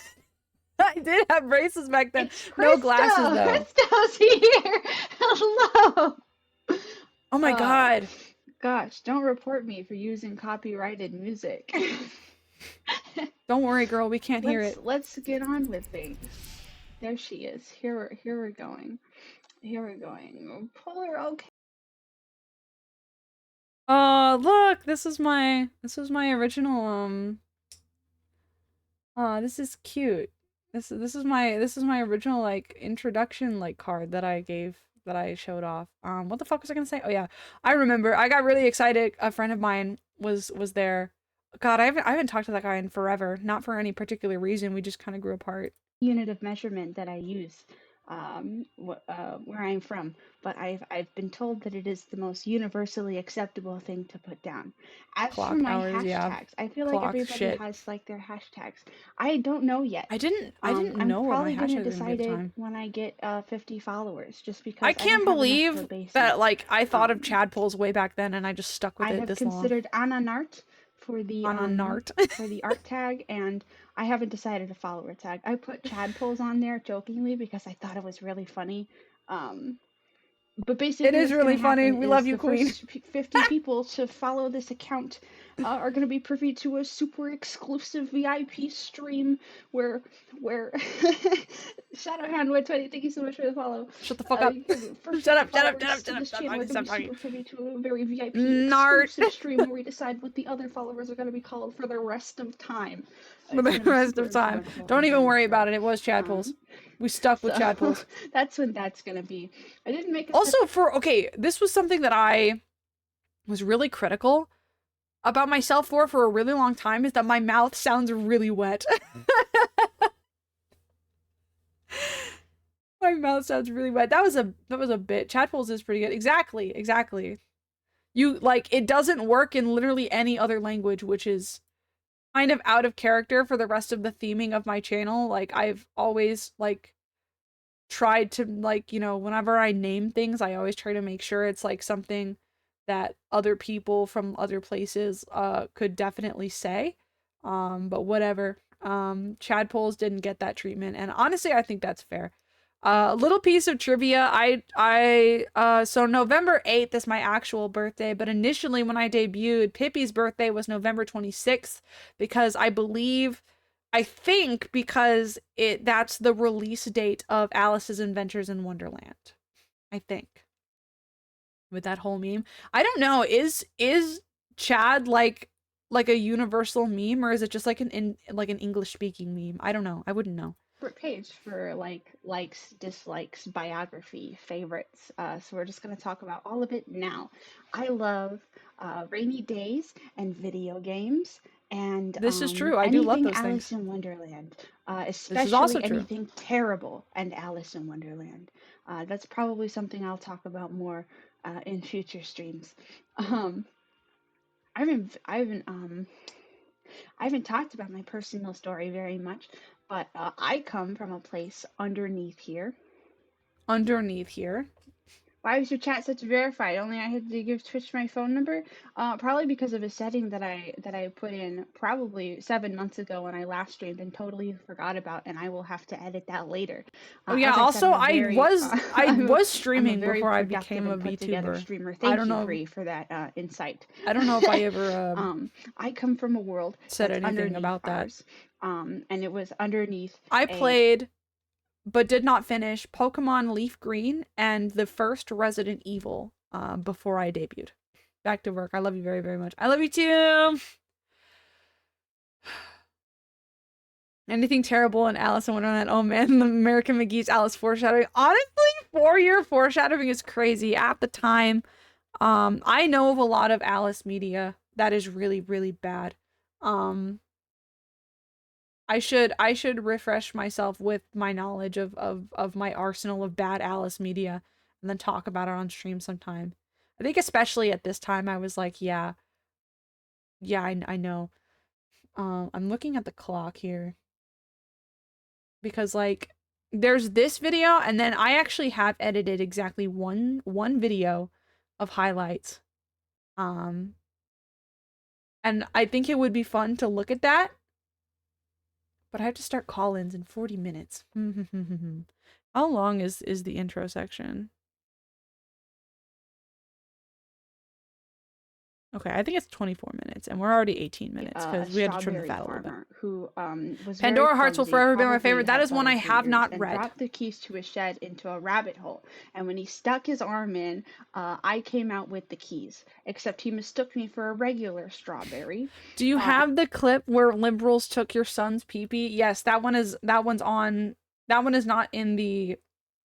[SPEAKER 1] I did have braces back then.
[SPEAKER 3] it's
[SPEAKER 1] No
[SPEAKER 3] Krista.
[SPEAKER 1] glasses though.
[SPEAKER 3] Krista's here. Hello.
[SPEAKER 1] Oh my god.
[SPEAKER 3] Gosh, don't report me for using copyrighted music.
[SPEAKER 1] Don't worry, girl. We can't hear it.
[SPEAKER 3] Let's get on with things. There she is. Here we're going. Here we're going. Polar okay.
[SPEAKER 1] Look, this is my original this is cute. This is my original like introduction like card that I showed off. What the fuck was I gonna say? Oh yeah, I remember. I got really excited. A friend of mine was there. God, I haven't talked to that guy in forever. Not for any particular reason. We just kind of grew apart.
[SPEAKER 3] Unit of measurement that I use where I'm from, but I've been told that it is the most universally acceptable thing to put down. As for
[SPEAKER 1] Clock
[SPEAKER 3] my
[SPEAKER 1] hours, yeah.
[SPEAKER 3] hashtags, I feel like
[SPEAKER 1] Clocks,
[SPEAKER 3] everybody
[SPEAKER 1] shit.
[SPEAKER 3] has like their hashtags. I don't know yet.
[SPEAKER 1] I didn't
[SPEAKER 3] I'm
[SPEAKER 1] know what my
[SPEAKER 3] probably gonna
[SPEAKER 1] hashtags were gonna be at
[SPEAKER 3] decide
[SPEAKER 1] the
[SPEAKER 3] it
[SPEAKER 1] time.
[SPEAKER 3] when I get 50 followers, just because
[SPEAKER 1] I
[SPEAKER 3] I don't
[SPEAKER 1] can't
[SPEAKER 3] have enough of a
[SPEAKER 1] believe
[SPEAKER 3] base
[SPEAKER 1] that
[SPEAKER 3] yet.
[SPEAKER 1] like I thought of
[SPEAKER 3] Um,
[SPEAKER 1] Chadpoles way back then and I just stuck with
[SPEAKER 3] I
[SPEAKER 1] it
[SPEAKER 3] have
[SPEAKER 1] this long.
[SPEAKER 3] considered Anna Nart for the
[SPEAKER 1] On a nart.
[SPEAKER 3] for the art tag, and I haven't decided a follower tag. I put Chadpoles on there jokingly because I thought it was really funny. Um, but
[SPEAKER 1] It
[SPEAKER 3] basically,
[SPEAKER 1] is
[SPEAKER 3] what's going
[SPEAKER 1] really
[SPEAKER 3] to
[SPEAKER 1] funny.
[SPEAKER 3] happen
[SPEAKER 1] We
[SPEAKER 3] is
[SPEAKER 1] love you,
[SPEAKER 3] the
[SPEAKER 1] Queen.
[SPEAKER 3] first 50 people to follow this account are going to be privy to a super exclusive VIP stream where Shadowhound120, thank you so much for the follow.
[SPEAKER 1] Shut the fuck up.
[SPEAKER 3] First
[SPEAKER 1] Shut
[SPEAKER 3] 50
[SPEAKER 1] up, shut up, shut
[SPEAKER 3] followers
[SPEAKER 1] up,
[SPEAKER 3] to
[SPEAKER 1] shut up.
[SPEAKER 3] this
[SPEAKER 1] Stop
[SPEAKER 3] channel are
[SPEAKER 1] talking,
[SPEAKER 3] going to
[SPEAKER 1] stop
[SPEAKER 3] be
[SPEAKER 1] talking.
[SPEAKER 3] super privy to a very VIP
[SPEAKER 1] Nart.
[SPEAKER 3] exclusive stream where we decide what the other followers are going to be called for the rest of time.
[SPEAKER 1] For the rest of time. Don't even worry about it. It was Chadpoles. We stuck with
[SPEAKER 3] So
[SPEAKER 1] Chadpoles.
[SPEAKER 3] that's when that's going to be. I didn't make a
[SPEAKER 1] Also okay, this was something that I was really critical about myself for a really long time, is that my mouth sounds really wet. My mouth sounds really wet. That was a bit. Chadpoles is pretty good. Exactly. You like, it doesn't work in literally any other language, which is kind of out of character for the rest of the theming of my channel. Like, I've always like tried to like, you know, whenever I name things, I always try to make sure it's like something that other people from other places could definitely say. But whatever. Chadpoles didn't get that treatment, and honestly I think that's fair. Little piece of trivia, so November 8th is my actual birthday, but initially when I debuted, Pippi's birthday was November 26th, because I think because that's the release date of Alice's Adventures in Wonderland. I think. With that whole meme. I don't know, is Chad like a universal meme, or is it just like an English speaking meme? I don't know. I wouldn't know.
[SPEAKER 3] page for like likes, dislikes, biography, favorites. So we're just going to talk about all of it now. I love rainy days and video games, and
[SPEAKER 1] This is true. I do love
[SPEAKER 3] anything
[SPEAKER 1] those
[SPEAKER 3] Alice
[SPEAKER 1] things.
[SPEAKER 3] in Wonderland,
[SPEAKER 1] This is
[SPEAKER 3] especially
[SPEAKER 1] also true.
[SPEAKER 3] anything terrible and Alice in Wonderland. That's probably something I'll talk about more in future streams. Um, I haven't talked about my personal story very much, but I come from a place underneath here.
[SPEAKER 1] Underneath here.
[SPEAKER 3] Why was your chat such verified? Only I had to give Twitch my phone number. Probably because of a setting that I put in probably 7 months ago when I last streamed and totally forgot about, and I will have to edit that later.
[SPEAKER 1] Oh yeah,
[SPEAKER 3] As I said,
[SPEAKER 1] also
[SPEAKER 3] I'm a
[SPEAKER 1] I
[SPEAKER 3] very
[SPEAKER 1] was I
[SPEAKER 3] I'm
[SPEAKER 1] was
[SPEAKER 3] a
[SPEAKER 1] streaming
[SPEAKER 3] very
[SPEAKER 1] before I
[SPEAKER 3] productive
[SPEAKER 1] became a
[SPEAKER 3] and put together
[SPEAKER 1] VTuber.
[SPEAKER 3] streamer.
[SPEAKER 1] I
[SPEAKER 3] Thank
[SPEAKER 1] don't
[SPEAKER 3] you,
[SPEAKER 1] know.
[SPEAKER 3] Bree, for that insight.
[SPEAKER 1] I don't know if I ever
[SPEAKER 3] I come from a world
[SPEAKER 1] said
[SPEAKER 3] that's
[SPEAKER 1] anything
[SPEAKER 3] underneath
[SPEAKER 1] about that.
[SPEAKER 3] ours, and it was underneath
[SPEAKER 1] I
[SPEAKER 3] a
[SPEAKER 1] played, but did not finish Pokemon Leaf Green and the first Resident Evil before I debuted. Back to work. I love you very, very much. I love you too. Anything terrible in Alice in Wonderland? Oh man, the American McGee's Alice foreshadowing. Honestly, 4-year foreshadowing is crazy. At the time, I know of a lot of Alice media that is really, really bad. I should refresh myself with my knowledge of my arsenal of bad Alice media and then talk about it on stream sometime. I think especially at this time I was like, yeah, I know. I'm looking at the clock here. Because like there's this video and then I actually have edited exactly one video of highlights. And I think it would be fun to look at that. But I have to start call-ins in 40 minutes. How long is the intro section? Okay, I think it's 24 minutes, and we're already 18 minutes because we had to trim the fat a little bit.
[SPEAKER 3] Who was
[SPEAKER 1] Pandora
[SPEAKER 3] very
[SPEAKER 1] Hearts will
[SPEAKER 3] clumsy,
[SPEAKER 1] forever be my
[SPEAKER 3] probably
[SPEAKER 1] favorite. That
[SPEAKER 3] had
[SPEAKER 1] is one I
[SPEAKER 3] butter
[SPEAKER 1] have not
[SPEAKER 3] fingers,
[SPEAKER 1] read.
[SPEAKER 3] and dropped the keys to his shed into a rabbit hole. And when he stuck his arm in, I came out with the keys. Except he mistook me for a regular strawberry.
[SPEAKER 1] Do you have the clip where liberals took your son's pee-pee? Yes, that one is not in the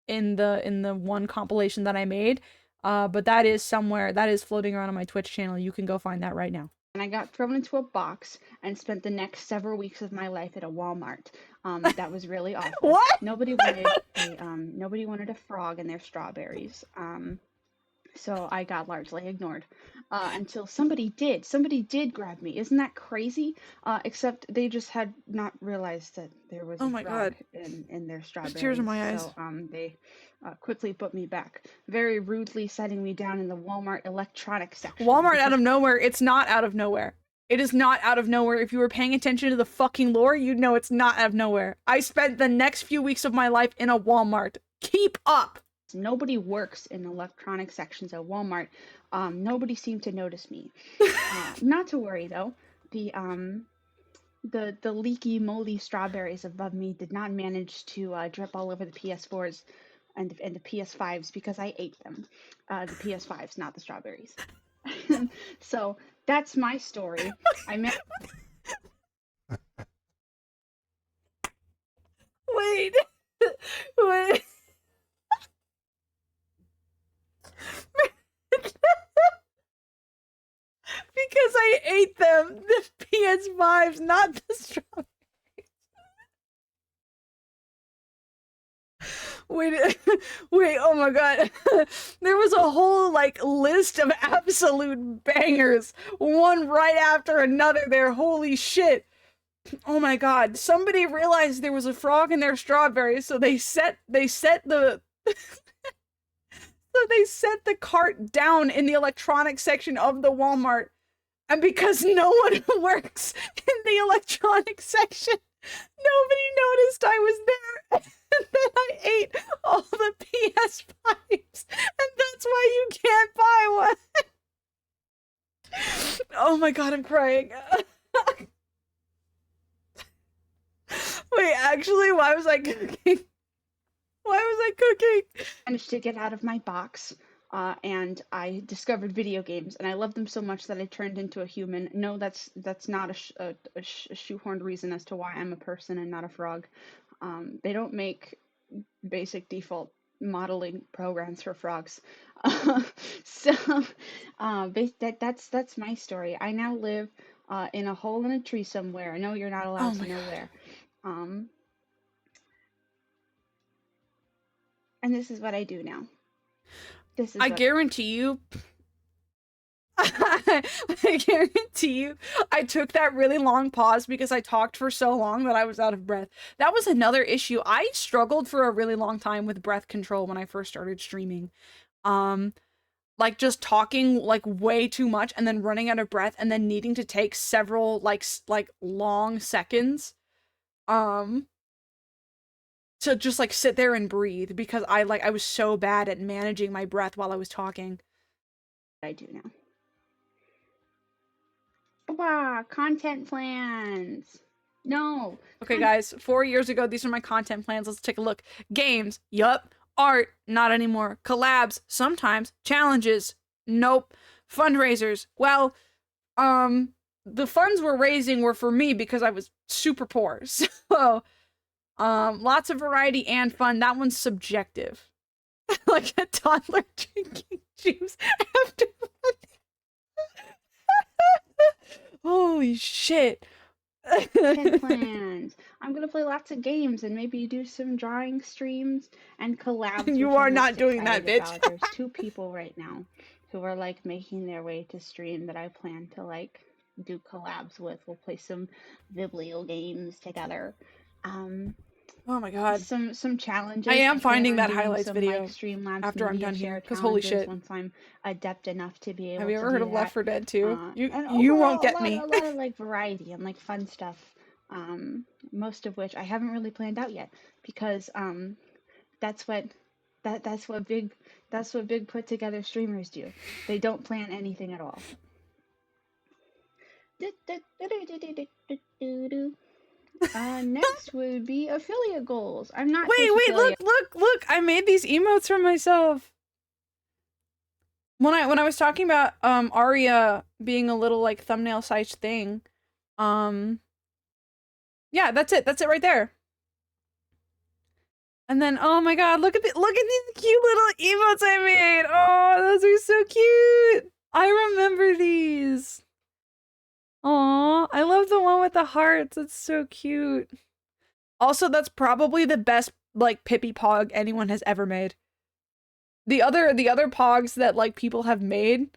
[SPEAKER 1] one compilation that I made. But that is somewhere, that is floating around on my Twitch channel. You can go find that right now.
[SPEAKER 3] And I got thrown into a box and spent the next several weeks of my life at a Walmart. That was really awful.
[SPEAKER 1] What?
[SPEAKER 3] Nobody wanted a frog in their strawberries. So I got largely ignored until somebody did. Somebody did grab me. Isn't that crazy? Except they just had not realized that there was a frog in their strawberries.
[SPEAKER 1] Tears in my eyes.
[SPEAKER 3] So they quickly put me back, very rudely setting me down in the Walmart electronics section.
[SPEAKER 1] Walmart out of nowhere. It's not out of nowhere. It is not out of nowhere. If you were paying attention to the fucking lore, you'd know it's not out of nowhere. I spent the next few weeks of my life in a Walmart. Keep up!
[SPEAKER 3] Nobody works in electronic sections at Walmart. Nobody seemed to notice me. Not to worry though. The leaky, moldy strawberries above me did not manage to drip all over the PS4s and the PS5s because I ate them. The PS5s, not the strawberries. So that's my story.
[SPEAKER 1] Wait. Wait. Because I ate them, the PS5s, not the strawberries. Wait, oh my god. There was a whole, like, list of absolute bangers, one right after another there, holy shit. Oh my god, somebody realized there was a frog in their strawberries, so they set the so they set the cart down in the electronics section of the Walmart. And because no one works in the electronics section, nobody noticed I was there. And then I ate all the PS5s. And that's why you can't buy one. Oh my god, I'm crying. Wait, actually, why was I cooking? Why was I cooking?
[SPEAKER 3] I managed to get out of my box, and I discovered video games, and I loved them so much that I turned into a human. No, that's not a shoehorned reason as to why I'm a person and not a frog. They don't make basic default modeling programs for frogs. So that's my story. I now live in a hole in a tree somewhere. I know you're not allowed to know where. And this is what I do now.
[SPEAKER 1] I guarantee you. I guarantee you, I took that really long pause because I talked for so long that I was out of breath. That was another issue. I struggled for a really long time with breath control when I first started streaming. Like just talking like way too much and then running out of breath and then needing to take several like long seconds to just like sit there and breathe because I was so bad at managing my breath while I was talking.
[SPEAKER 3] I do now. Wow, content plans. No.
[SPEAKER 1] Okay, guys, 4 years ago, these are my content plans. Let's take a look. Games, yup. Art, not anymore. Collabs, sometimes. Challenges, nope. Fundraisers, well, the funds we're raising were for me because I was super poor. So, lots of variety and fun. That one's subjective. Like a toddler drinking juice after Holy shit.
[SPEAKER 3] Content plans. I'm gonna play lots of games and maybe do some drawing streams and collabs.
[SPEAKER 1] You
[SPEAKER 3] which
[SPEAKER 1] are
[SPEAKER 3] I'm
[SPEAKER 1] not
[SPEAKER 3] most
[SPEAKER 1] doing that,
[SPEAKER 3] excited
[SPEAKER 1] bitch.
[SPEAKER 3] about. There's 2 people right now who are like making their way to stream that I plan to like do collabs with. We'll play some Biblio games together.
[SPEAKER 1] Oh my god.
[SPEAKER 3] Some challenges.
[SPEAKER 1] I am finding that
[SPEAKER 3] doing
[SPEAKER 1] highlights
[SPEAKER 3] some,
[SPEAKER 1] video
[SPEAKER 3] like, Streamlabs
[SPEAKER 1] after I'm
[SPEAKER 3] Media
[SPEAKER 1] done
[SPEAKER 3] Share
[SPEAKER 1] here, because holy
[SPEAKER 3] challenges
[SPEAKER 1] shit.
[SPEAKER 3] once I'm adept enough to be able
[SPEAKER 1] Have
[SPEAKER 3] to
[SPEAKER 1] you ever
[SPEAKER 3] do
[SPEAKER 1] heard of
[SPEAKER 3] that.
[SPEAKER 1] Left 4 Dead 2?
[SPEAKER 3] And
[SPEAKER 1] You
[SPEAKER 3] overall,
[SPEAKER 1] won't get me.
[SPEAKER 3] a lot of like variety and like fun stuff. Most of which I haven't really planned out yet because that's what big put together streamers do. They don't plan anything at all. Next would be affiliate goals. I'm not
[SPEAKER 1] Wait, look! I made these emotes for myself. When I was talking about Aria being a little like thumbnail size thing, yeah, that's it right there. And then oh my god, look at these cute little emotes I made. Oh, those are so cute. I remember these. Aw, I love the one with the hearts. It's so cute. Also, that's probably the best like Pippi Pog anyone has ever made. The other Pogs that like people have made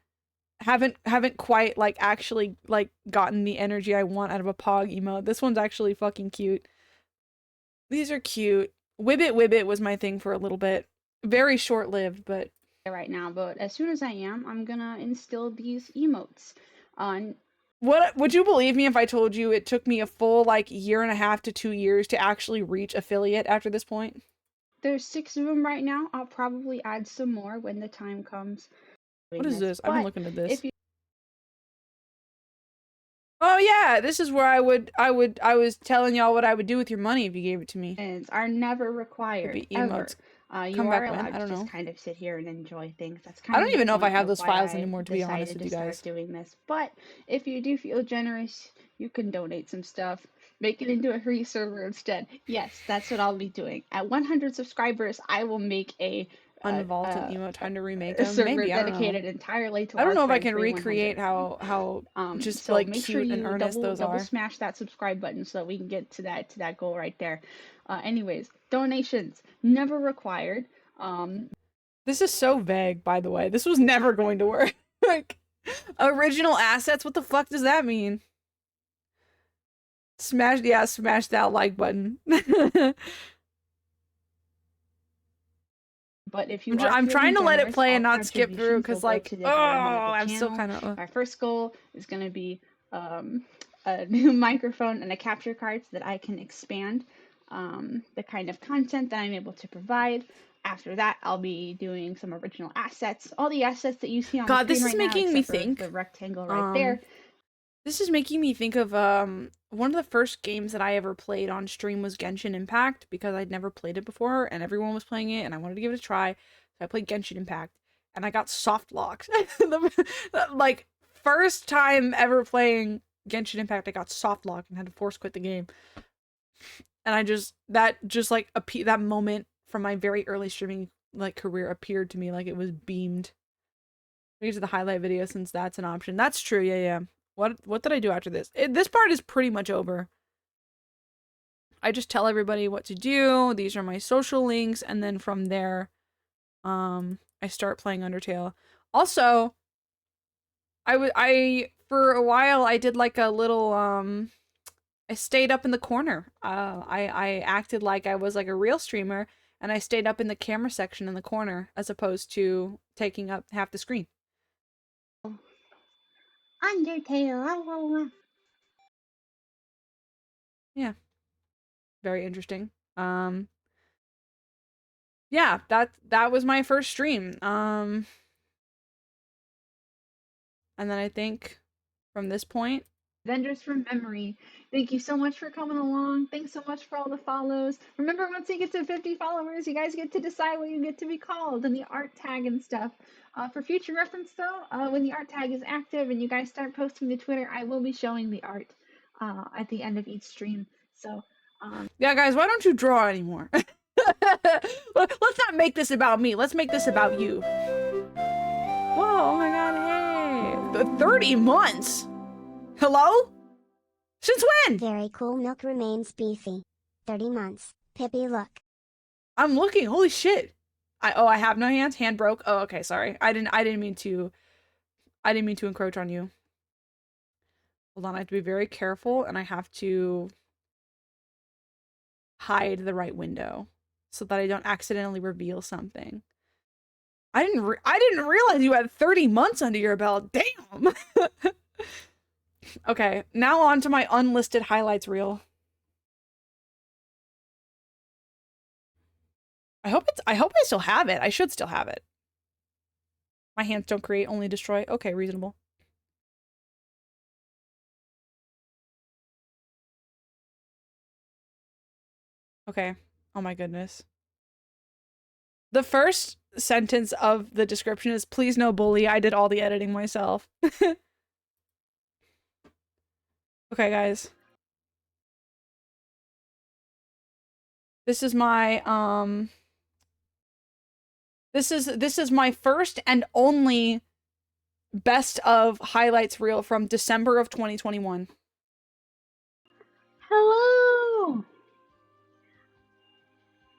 [SPEAKER 1] haven't quite like actually like gotten the energy I want out of a Pog emote. This one's actually fucking cute. These are cute. Wibbit was my thing for a little bit. Very short-lived, but
[SPEAKER 3] right now, but as soon as I'm gonna instill these emotes on.
[SPEAKER 1] What would you believe me if I told you it took me a full like 1.5 to 2 years to actually reach affiliate after this point?
[SPEAKER 3] There's 6 of them right now. I'll probably add some more when the time comes.
[SPEAKER 1] What is this? I've been looking at this. Oh yeah, this is where I was telling y'all what I would do with your money if you gave it to me.
[SPEAKER 3] Are never required ever. You
[SPEAKER 1] Come
[SPEAKER 3] are
[SPEAKER 1] back
[SPEAKER 3] allowed
[SPEAKER 1] I don't
[SPEAKER 3] to
[SPEAKER 1] know.
[SPEAKER 3] just kind of sit here and enjoy things. That's kind
[SPEAKER 1] I
[SPEAKER 3] of
[SPEAKER 1] don't even know if I have those
[SPEAKER 3] why
[SPEAKER 1] files
[SPEAKER 3] I
[SPEAKER 1] anymore, to be honest
[SPEAKER 3] decided
[SPEAKER 1] with you
[SPEAKER 3] to
[SPEAKER 1] guys.
[SPEAKER 3] start doing this. But if you do feel generous, you can donate some stuff. Make it into a free server instead. Yes, that's what I'll be doing. At 100 subscribers, I will make a
[SPEAKER 1] Unvaulted emote, time to remake them.
[SPEAKER 3] server
[SPEAKER 1] Maybe,
[SPEAKER 3] dedicated entirely to
[SPEAKER 1] I don't know if I
[SPEAKER 3] Warframe
[SPEAKER 1] can
[SPEAKER 3] 3
[SPEAKER 1] recreate
[SPEAKER 3] 100.
[SPEAKER 1] how just
[SPEAKER 3] So
[SPEAKER 1] like
[SPEAKER 3] make
[SPEAKER 1] cute
[SPEAKER 3] sure you
[SPEAKER 1] and earnest those
[SPEAKER 3] double
[SPEAKER 1] are.
[SPEAKER 3] smash that subscribe button so that we can get to that goal right there. Anyways, donations never required.
[SPEAKER 1] This is so vague, by the way. This was never going to work. Like, original assets? What the fuck does that mean? Smash that like button.
[SPEAKER 3] But if you
[SPEAKER 1] I'm trying to let it play and not skip through because like, oh, I'm still kind of.
[SPEAKER 3] My first goal is going to be a new microphone and a capture card so that I can expand the kind of content that I'm able to provide. After that, I'll be doing some original assets. All the assets that you see on the screen
[SPEAKER 1] this is
[SPEAKER 3] right
[SPEAKER 1] making
[SPEAKER 3] now,
[SPEAKER 1] me
[SPEAKER 3] except for
[SPEAKER 1] think.
[SPEAKER 3] The rectangle right there.
[SPEAKER 1] This is making me think of one of the first games that I ever played on stream was Genshin Impact because I'd never played it before and everyone was playing it and I wanted to give it a try. So I played Genshin Impact and I got soft locked. Like first time ever playing Genshin Impact, I got soft locked and had to force quit the game. And that moment from my very early streaming like career appeared to me like it was beamed. We get to the highlight video since that's an option. That's true. Yeah. What did I do after this? This part is pretty much over. I just tell everybody what to do. These are my social links, and then from there, I start playing Undertale. Also, I for a while I did like a little I stayed up in the corner. I acted like I was like a real streamer, and I stayed up in the camera section in the corner as opposed to taking up half the screen.
[SPEAKER 3] Undertale.
[SPEAKER 1] Yeah. Very interesting. Yeah, that was my first stream. And then I think from this point,
[SPEAKER 3] Vendors from Memory, thank you so much for coming along. Thanks so much for all the follows. Remember, once you get to 50 followers, you guys get to decide what you get to be called and the art tag and stuff. For future reference, though, when the art tag is active and you guys start posting to Twitter, I will be showing the art at the end of each stream. So,
[SPEAKER 1] yeah, guys, why don't you draw anymore? Let's not make this about me. Let's make this about you. Whoa, oh my god, hey. 30 months? Hello? Since when?
[SPEAKER 2] Very cool. Milk remains beefy. 30 months. Pippi, look.
[SPEAKER 1] I'm looking. Holy shit. I have no hands. Hand broke. Oh, okay, sorry. I didn't mean to encroach on you. Hold on, I have to be very careful and I have to hide the right window so that I don't accidentally reveal something. I didn't realize you had 30 months under your belt. Damn. Okay, now on to my unlisted highlights reel. I hope I still have it. I should still have it. My hands don't create, only destroy. Okay, reasonable. Okay. Oh my goodness. The first sentence of the description is, please no bully. I did all the editing myself. Okay, guys. This is my, this is my first and only best of highlights reel from December of 2021.
[SPEAKER 3] hello!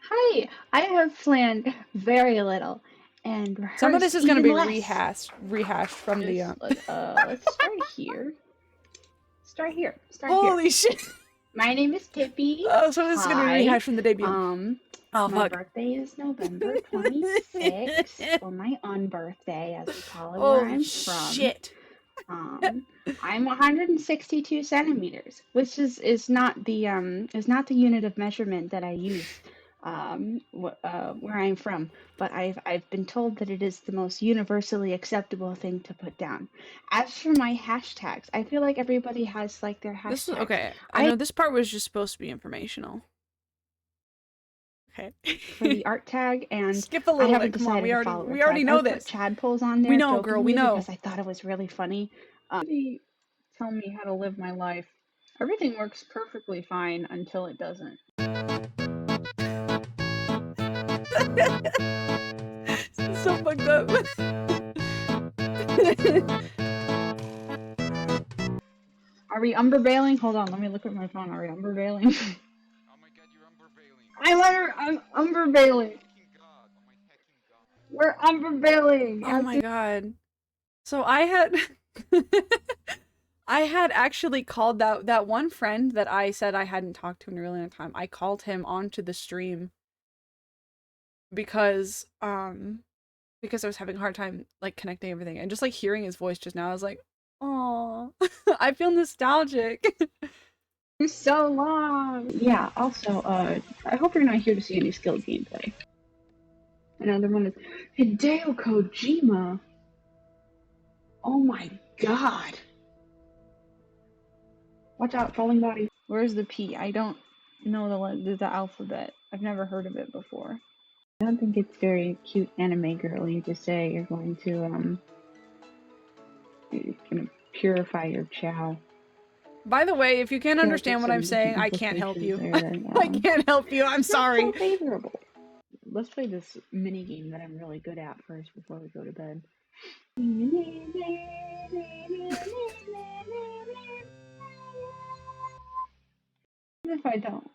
[SPEAKER 3] Hi! I have planned very little and rehearsed
[SPEAKER 1] Some of this is going to be
[SPEAKER 3] even
[SPEAKER 1] rehashed from the,
[SPEAKER 3] Let's start here. Start here.
[SPEAKER 1] Holy shit.
[SPEAKER 3] My name is Pippi.
[SPEAKER 1] Oh, so this is going to be rehashed from the debut. Oh,
[SPEAKER 3] my
[SPEAKER 1] fuck.
[SPEAKER 3] birthday is November 26th, or my unbirthday, as we call it, where
[SPEAKER 1] Oh,
[SPEAKER 3] I'm from.
[SPEAKER 1] shit.
[SPEAKER 3] I'm 162 centimeters, which is not the unit of measurement that I use where I'm from, but I've been told that it is the most universally acceptable thing to put down. As for my hashtags, I feel like everybody has like their hashtags.
[SPEAKER 1] This is okay. I know this part was just supposed to be informational. Okay.
[SPEAKER 3] For the art tag, and
[SPEAKER 1] skip a little.
[SPEAKER 3] I haven't
[SPEAKER 1] Come on,
[SPEAKER 3] decided to follow
[SPEAKER 1] we already know this.
[SPEAKER 3] Chad pulls on there.
[SPEAKER 1] We know, girl. We know.
[SPEAKER 3] Because I thought it was really funny. Tell me how to live my life. Everything works perfectly fine until it doesn't.
[SPEAKER 1] It's so fucked up.
[SPEAKER 3] Are we umber-bailing? Hold on, let me look at my phone. Are we umber-bailing?
[SPEAKER 4] Oh my god, you're umber-bailing.
[SPEAKER 3] I'm umber-bailing. We're umber-bailing.
[SPEAKER 1] Oh my god. So I had I had actually called that one friend that I said I hadn't talked to in a really long time. I called him onto the stream because I was having a hard time like connecting everything, and just like hearing his voice just now, I was like, oh, I feel nostalgic.
[SPEAKER 3] For so long. Yeah, also, I hope you're not here to see any skill gameplay. Another one is Hideo Kojima. Oh my god. Watch out, falling body. Where's the P? I don't know the alphabet. I've never heard of it before. I don't think it's very cute anime girly to say you're going to purify your chow.
[SPEAKER 1] By the way, if you can't understand what I'm saying, I can't help you. I can't help you. I'm sorry.
[SPEAKER 3] Not so favorable. Let's play this mini game that I'm really good at first before we go to bed. If I don't.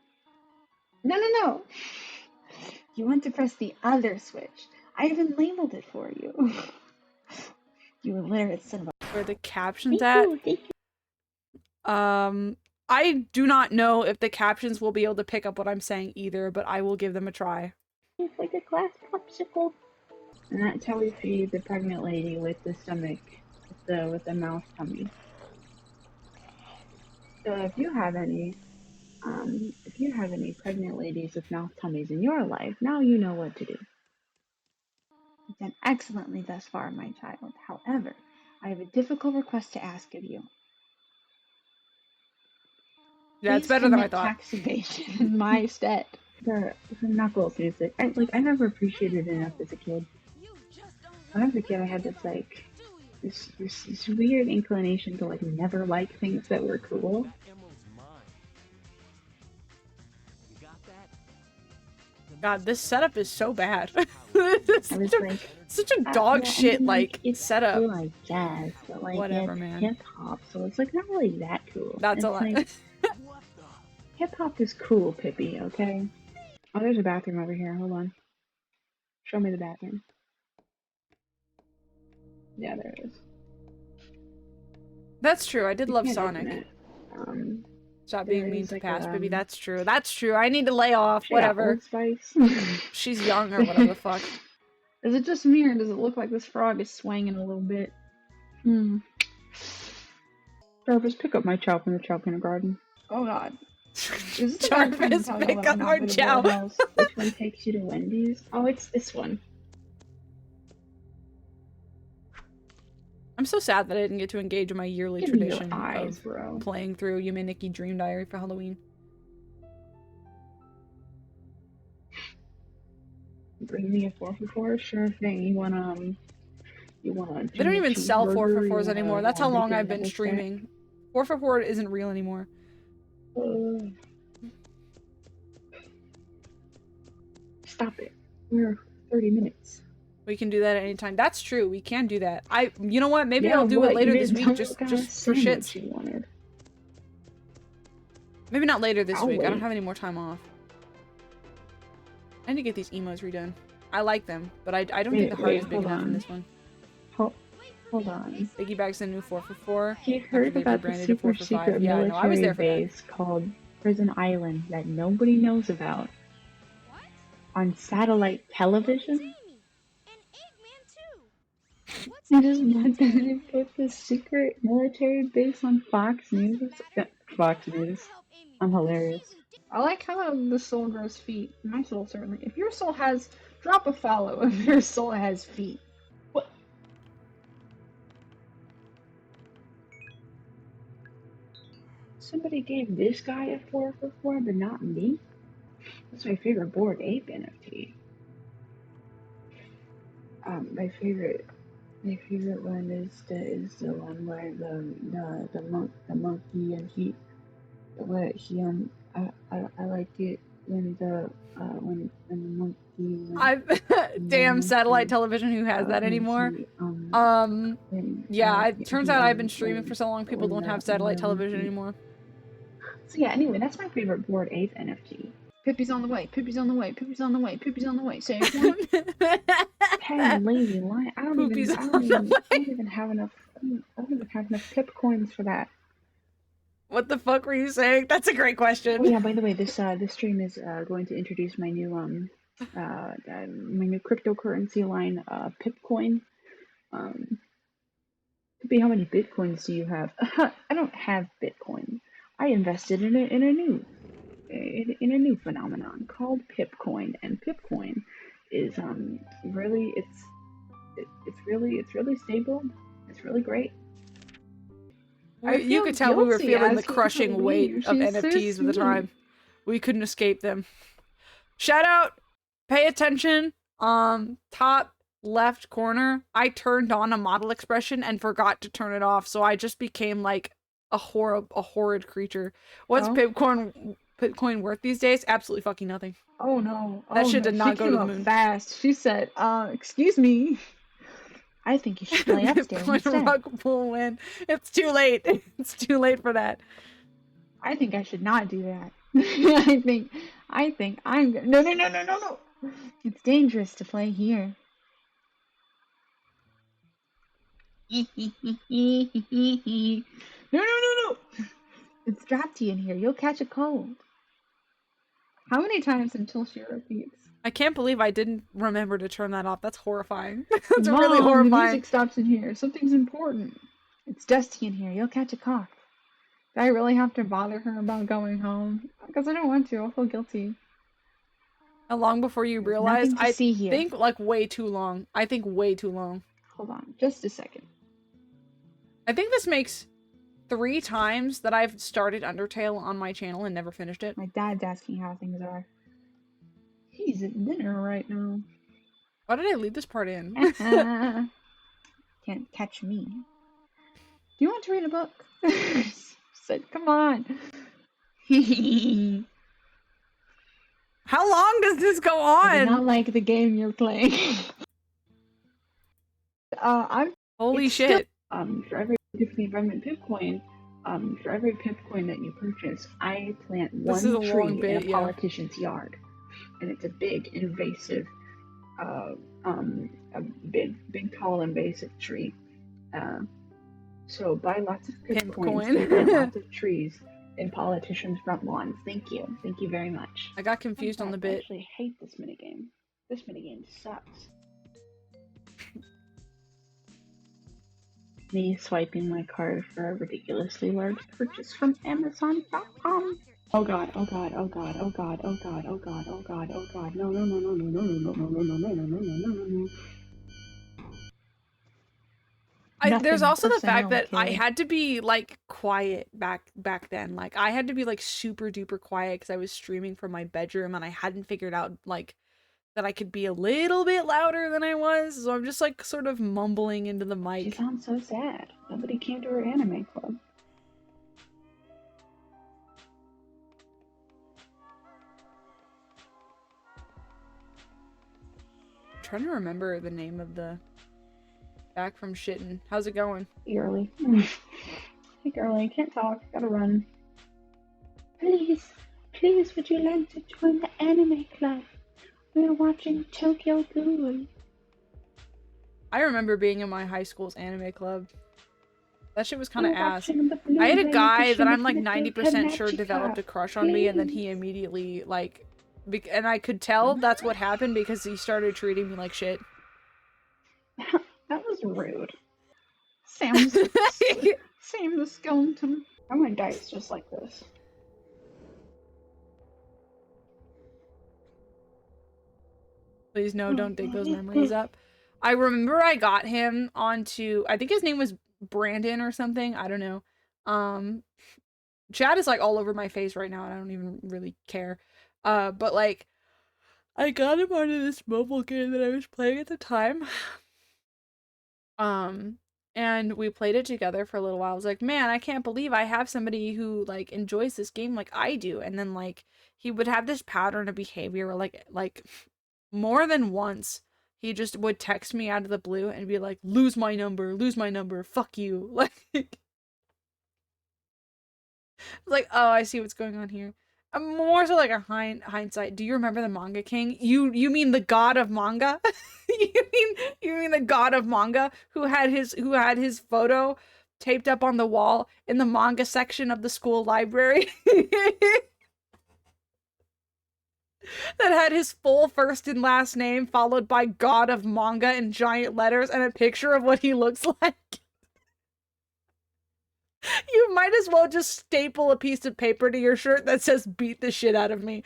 [SPEAKER 3] No. You want to press the other switch. I even labeled it for you. You illiterate son of a...
[SPEAKER 1] Where the captions at? I do not know if the captions will be able to pick up what I'm saying either, but I will give them a try.
[SPEAKER 3] It's like a glass popsicle. And that's how we feed the pregnant lady with the stomach, with the mouth tummy. So if you have any pregnant ladies with mouth tummies in your life, now you know what to do. You've done excellently thus far, my child. However, I have a difficult request to ask of you.
[SPEAKER 1] Yeah, it's
[SPEAKER 3] Please
[SPEAKER 1] better than I
[SPEAKER 3] commit
[SPEAKER 1] thought.
[SPEAKER 3] tax evasion in my stead. The Knuckles music. I never appreciated it enough as a kid. When I was a kid, I had this weird inclination to like never like things that were cool.
[SPEAKER 1] God, this setup is so bad. This
[SPEAKER 3] I
[SPEAKER 1] is
[SPEAKER 3] was
[SPEAKER 1] such,
[SPEAKER 3] like,
[SPEAKER 1] such a dog
[SPEAKER 3] yeah, I
[SPEAKER 1] shit
[SPEAKER 3] mean,
[SPEAKER 1] like
[SPEAKER 3] it's
[SPEAKER 1] setup.
[SPEAKER 3] cool, I guess, but like
[SPEAKER 1] Whatever,
[SPEAKER 3] it's
[SPEAKER 1] man.
[SPEAKER 3] hip hop, so it's like not really that cool.
[SPEAKER 1] That's
[SPEAKER 3] it's
[SPEAKER 1] a lot.
[SPEAKER 3] like hip hop is cool, Pippi. Okay. Oh, there's a bathroom over here. Hold on. Show me the bathroom. Yeah, there it is.
[SPEAKER 1] That's true. I did
[SPEAKER 3] You
[SPEAKER 1] love
[SPEAKER 3] can't open
[SPEAKER 1] Sonic.
[SPEAKER 3] it.
[SPEAKER 1] Stop
[SPEAKER 3] there
[SPEAKER 1] being mean
[SPEAKER 3] is
[SPEAKER 1] to
[SPEAKER 3] like
[SPEAKER 1] Pass, baby.
[SPEAKER 3] a,
[SPEAKER 1] That's true. That's true. I need to lay off.
[SPEAKER 3] she got
[SPEAKER 1] Whatever.
[SPEAKER 3] Old Spice.
[SPEAKER 1] She's young or whatever the fuck.
[SPEAKER 3] Is it just me, or does it look like this frog is swinging a little bit? Jarvis, pick up my chow from the chow kindergarten. Oh god. Is this the guy from
[SPEAKER 1] Jarvis,
[SPEAKER 3] Talk
[SPEAKER 1] pick
[SPEAKER 3] About
[SPEAKER 1] up
[SPEAKER 3] Not
[SPEAKER 1] our
[SPEAKER 3] Good
[SPEAKER 1] chow.
[SPEAKER 3] House? Which one takes you to Wendy's? Oh, it's this one.
[SPEAKER 1] I'm so sad that I didn't get to engage in my yearly
[SPEAKER 3] Give me your
[SPEAKER 1] tradition
[SPEAKER 3] eyes,
[SPEAKER 1] of
[SPEAKER 3] bro.
[SPEAKER 1] playing through Yume Nikki Dream Diary for Halloween.
[SPEAKER 3] Bring me a 4 for 4? Sure thing. You want
[SPEAKER 1] They don't even sell 4 for 4s
[SPEAKER 3] cheeseburger?
[SPEAKER 1] anymore. That's how long I've been
[SPEAKER 3] double stack?
[SPEAKER 1] streaming. 4 for 4 isn't real anymore.
[SPEAKER 3] Stop it. We're 30 minutes.
[SPEAKER 1] We can do that at any time. That's true. We can do that. You know what? Maybe
[SPEAKER 3] Yeah,
[SPEAKER 1] I'll do
[SPEAKER 3] what?
[SPEAKER 1] it later
[SPEAKER 3] You
[SPEAKER 1] this
[SPEAKER 3] didn't
[SPEAKER 1] week,
[SPEAKER 3] tell me
[SPEAKER 1] just
[SPEAKER 3] what kind of
[SPEAKER 1] for
[SPEAKER 3] sandwich
[SPEAKER 1] shits.
[SPEAKER 3] you wanted.
[SPEAKER 1] Maybe not later this
[SPEAKER 3] I'll
[SPEAKER 1] week. I don't
[SPEAKER 3] wait.
[SPEAKER 1] have any more time off. I need to get these emos redone. I like them, but I don't think the heart is big
[SPEAKER 3] hold
[SPEAKER 1] enough in
[SPEAKER 3] on.
[SPEAKER 1] this one.
[SPEAKER 3] Hold on.
[SPEAKER 1] Biggie Bag's the new 4 for 4.
[SPEAKER 3] He
[SPEAKER 1] after
[SPEAKER 3] heard
[SPEAKER 1] they
[SPEAKER 3] about the
[SPEAKER 1] rebranded it 4
[SPEAKER 3] super
[SPEAKER 1] for 5.
[SPEAKER 3] secret
[SPEAKER 1] Yeah, no, I was
[SPEAKER 3] military
[SPEAKER 1] there for that.
[SPEAKER 3] base called Prison Island that nobody knows about on satellite television? You just want them to put this secret military base on Fox News? Fox News. I'm hilarious. I like how the soul grows feet. My soul certainly. If your soul has, drop a follow if your soul has feet. What? Somebody gave this guy a 4 for 4, but not me? That's my favorite Bored Ape NFT. My favorite one is the one where the monkey and I like it when the monkey
[SPEAKER 1] Damn satellite television, who has that anymore? Yeah, it turns out I've been streaming for so long, people don't have satellite television anymore.
[SPEAKER 3] So yeah, anyway, that's my favorite Bored Ape NFT. Pippi's on the way, Pippi's on the way, Pippi's on the way, Pippi's on the way. Say lazy line. I don't even have enough pip coins for that.
[SPEAKER 1] What the fuck were you saying? That's a great question.
[SPEAKER 3] Oh yeah, by the way, this stream is going to introduce my new cryptocurrency line, Pipcoin. Pippi, how many bitcoins do you have? I don't have Bitcoin. I invested in a new phenomenon called Pipcoin, and Pipcoin is really it's really stable. It's really great.
[SPEAKER 1] You could tell we were feeling the crushing weight of NFTs at the time. We couldn't escape them. Shout out, pay attention. Top left corner, I turned on a model expression and forgot to turn it off, so I just became like a horrid creature. What's Pipcoin worth these days? Absolutely fucking nothing.
[SPEAKER 3] Oh no.
[SPEAKER 1] That shit did not go to the moon.
[SPEAKER 3] Fast. She said, excuse me. I think you should play upstairs instead.
[SPEAKER 1] Rug will win. It's too late. It's too late for that.
[SPEAKER 3] I think I should not do that. I think I'm no. It's dangerous to play here. No. It's drafty in here. You'll catch a cold. How many times until she repeats?
[SPEAKER 1] I can't believe I didn't remember to turn that off. That's horrifying. That's really
[SPEAKER 3] Mom, the
[SPEAKER 1] horrifying.
[SPEAKER 3] music stops in here. Something's important. It's dusty in here. You'll catch a cough. Do I really have to bother her about going home? Because I don't want to. I'll feel guilty.
[SPEAKER 1] How long before you
[SPEAKER 3] There's
[SPEAKER 1] realize?
[SPEAKER 3] nothing to see here.
[SPEAKER 1] Think like way too long. I think way too long.
[SPEAKER 3] Hold on, just a second.
[SPEAKER 1] I think this makes 3 times that I've started Undertale on my channel and never finished it.
[SPEAKER 3] My dad's asking how things are. He's at dinner right now.
[SPEAKER 1] Why did I leave this part in?
[SPEAKER 3] Can't catch me. Do you want to read a book? Said, come on.
[SPEAKER 1] How long does this go
[SPEAKER 3] I do
[SPEAKER 1] on?
[SPEAKER 3] not like the game you're playing. I'm
[SPEAKER 1] Holy
[SPEAKER 3] it's
[SPEAKER 1] shit.
[SPEAKER 3] for every Tiffany Environment pip coin, for every pip coin that you purchase, I plant
[SPEAKER 1] This is a
[SPEAKER 3] one
[SPEAKER 1] long
[SPEAKER 3] tree
[SPEAKER 1] bit,
[SPEAKER 3] in a
[SPEAKER 1] yeah.
[SPEAKER 3] politician's yard, and it's a big, invasive, a big, tall, invasive tree. So buy lots of pip
[SPEAKER 1] Pimp
[SPEAKER 3] coins
[SPEAKER 1] coin.
[SPEAKER 3] to plant lots of trees in politicians' front lawns. Thank you you very much.
[SPEAKER 1] I got confused on the
[SPEAKER 3] I
[SPEAKER 1] bit.
[SPEAKER 3] actually hate this minigame. This minigame sucks. Me swiping my card for a ridiculously large purchase from Amazon.com. Oh god, oh god, oh god, oh god, oh god, oh god, oh god, oh god, no, no, no, no, no, no, no, no, no, no, no, no, no, no, no, no.
[SPEAKER 1] There's also the fact
[SPEAKER 3] Personnel
[SPEAKER 1] that I
[SPEAKER 3] killed.
[SPEAKER 1] had to be like quiet back then. Like I had to be like super duper quiet because I was streaming from my bedroom and I hadn't figured out like that I could be a little bit louder than I was. So I'm just like sort of mumbling into the
[SPEAKER 3] She
[SPEAKER 1] mic.
[SPEAKER 3] sounds so sad. Nobody came to her anime club.
[SPEAKER 1] I'm trying to remember the name of the back from shitting. How's it going?
[SPEAKER 3] Early. Hey girlie, can't talk, gotta run. Please, would you like to join the anime club? We're watching Tokyo Ghoul.
[SPEAKER 1] I remember being in my high school's anime club. That shit was kind of
[SPEAKER 3] We're
[SPEAKER 1] ass.
[SPEAKER 3] watching the
[SPEAKER 1] I had a
[SPEAKER 3] Blu-ray
[SPEAKER 1] guy that
[SPEAKER 3] edition
[SPEAKER 1] I'm like
[SPEAKER 3] of
[SPEAKER 1] 90% sure
[SPEAKER 3] Magica.
[SPEAKER 1] developed a crush on me, and then he immediately like, and I could tell that's what happened because he started treating me like shit.
[SPEAKER 3] That was rude. Sam the skeleton. I want dice just like this.
[SPEAKER 1] Please no, don't dig those memories up. I remember I got him onto, I think his name was Brandon or something. I don't know. Chat is like all over my face right now and I don't even really care. But like, I got him onto this mobile game that I was playing at the time. And we played it together for a little while. I was like, man, I can't believe I have somebody who like enjoys this game like I do. And then like he would have this pattern of behavior like more than once he just would text me out of the blue and be like, lose my number, fuck you. Like, oh, I see what's going on here. More so like a hindsight. Do you remember the Manga King? You mean the god of manga? you mean the god of manga who had his photo taped up on the wall in the manga section of the school library? That had his full first and last name followed by God of Manga in giant letters and a picture of what he looks like. You might as well just staple a piece of paper to your shirt that says beat the shit out of me.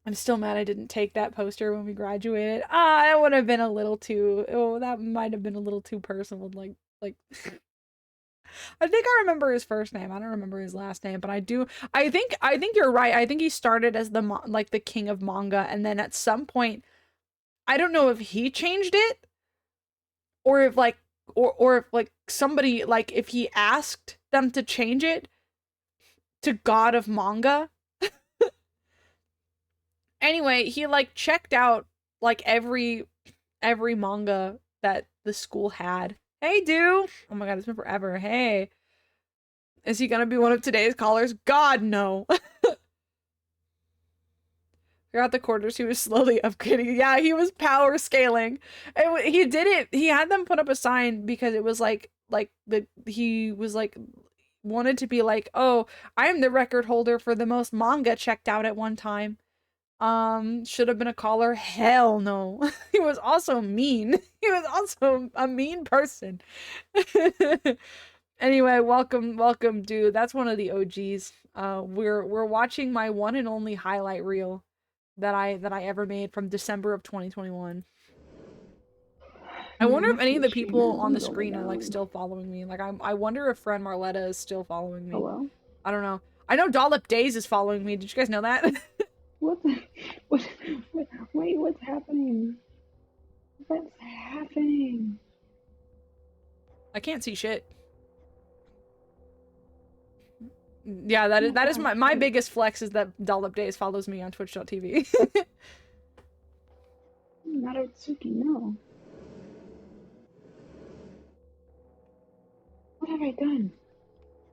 [SPEAKER 1] I'm still mad I didn't take that poster when we graduated. That would have been a little too, that might have been a little too personal. Like I think I remember his first name. I don't remember his last name, but I think you're right. I think he started as the king of manga, and then at some point, I don't know if he changed it, or if or if like somebody like if he asked them to change it to God of Manga. Anyway, he like checked out like every manga that the school had. Hey, dude. Oh my god, it's been forever. Hey. Is he gonna be one of today's callers? God, no. Throughout the quarters, he was slowly upgrading. Yeah, he was power scaling. He did it. He had them put up a sign because it was he was like wanted to be like, oh, I am the record holder for the most manga checked out at one time. Should have been a caller. Hell no. He was also mean. He was also a mean person. Anyway, welcome, dude. That's one of the OGs. We're watching my one and only highlight reel that I ever made from December of 2021. I wonder if any of the people on the screen are like still following me. Like I wonder if friend Marletta is still following me.
[SPEAKER 3] Hello?
[SPEAKER 1] I don't know. I know Dollop Days is following me. Did you guys know that?
[SPEAKER 3] What? Wait, what's happening? What's happening?
[SPEAKER 1] I can't see shit. Yeah, that is my biggest flex is that Dollop Days follows me on Twitch.tv.
[SPEAKER 3] Narutsuki, no. What have I done?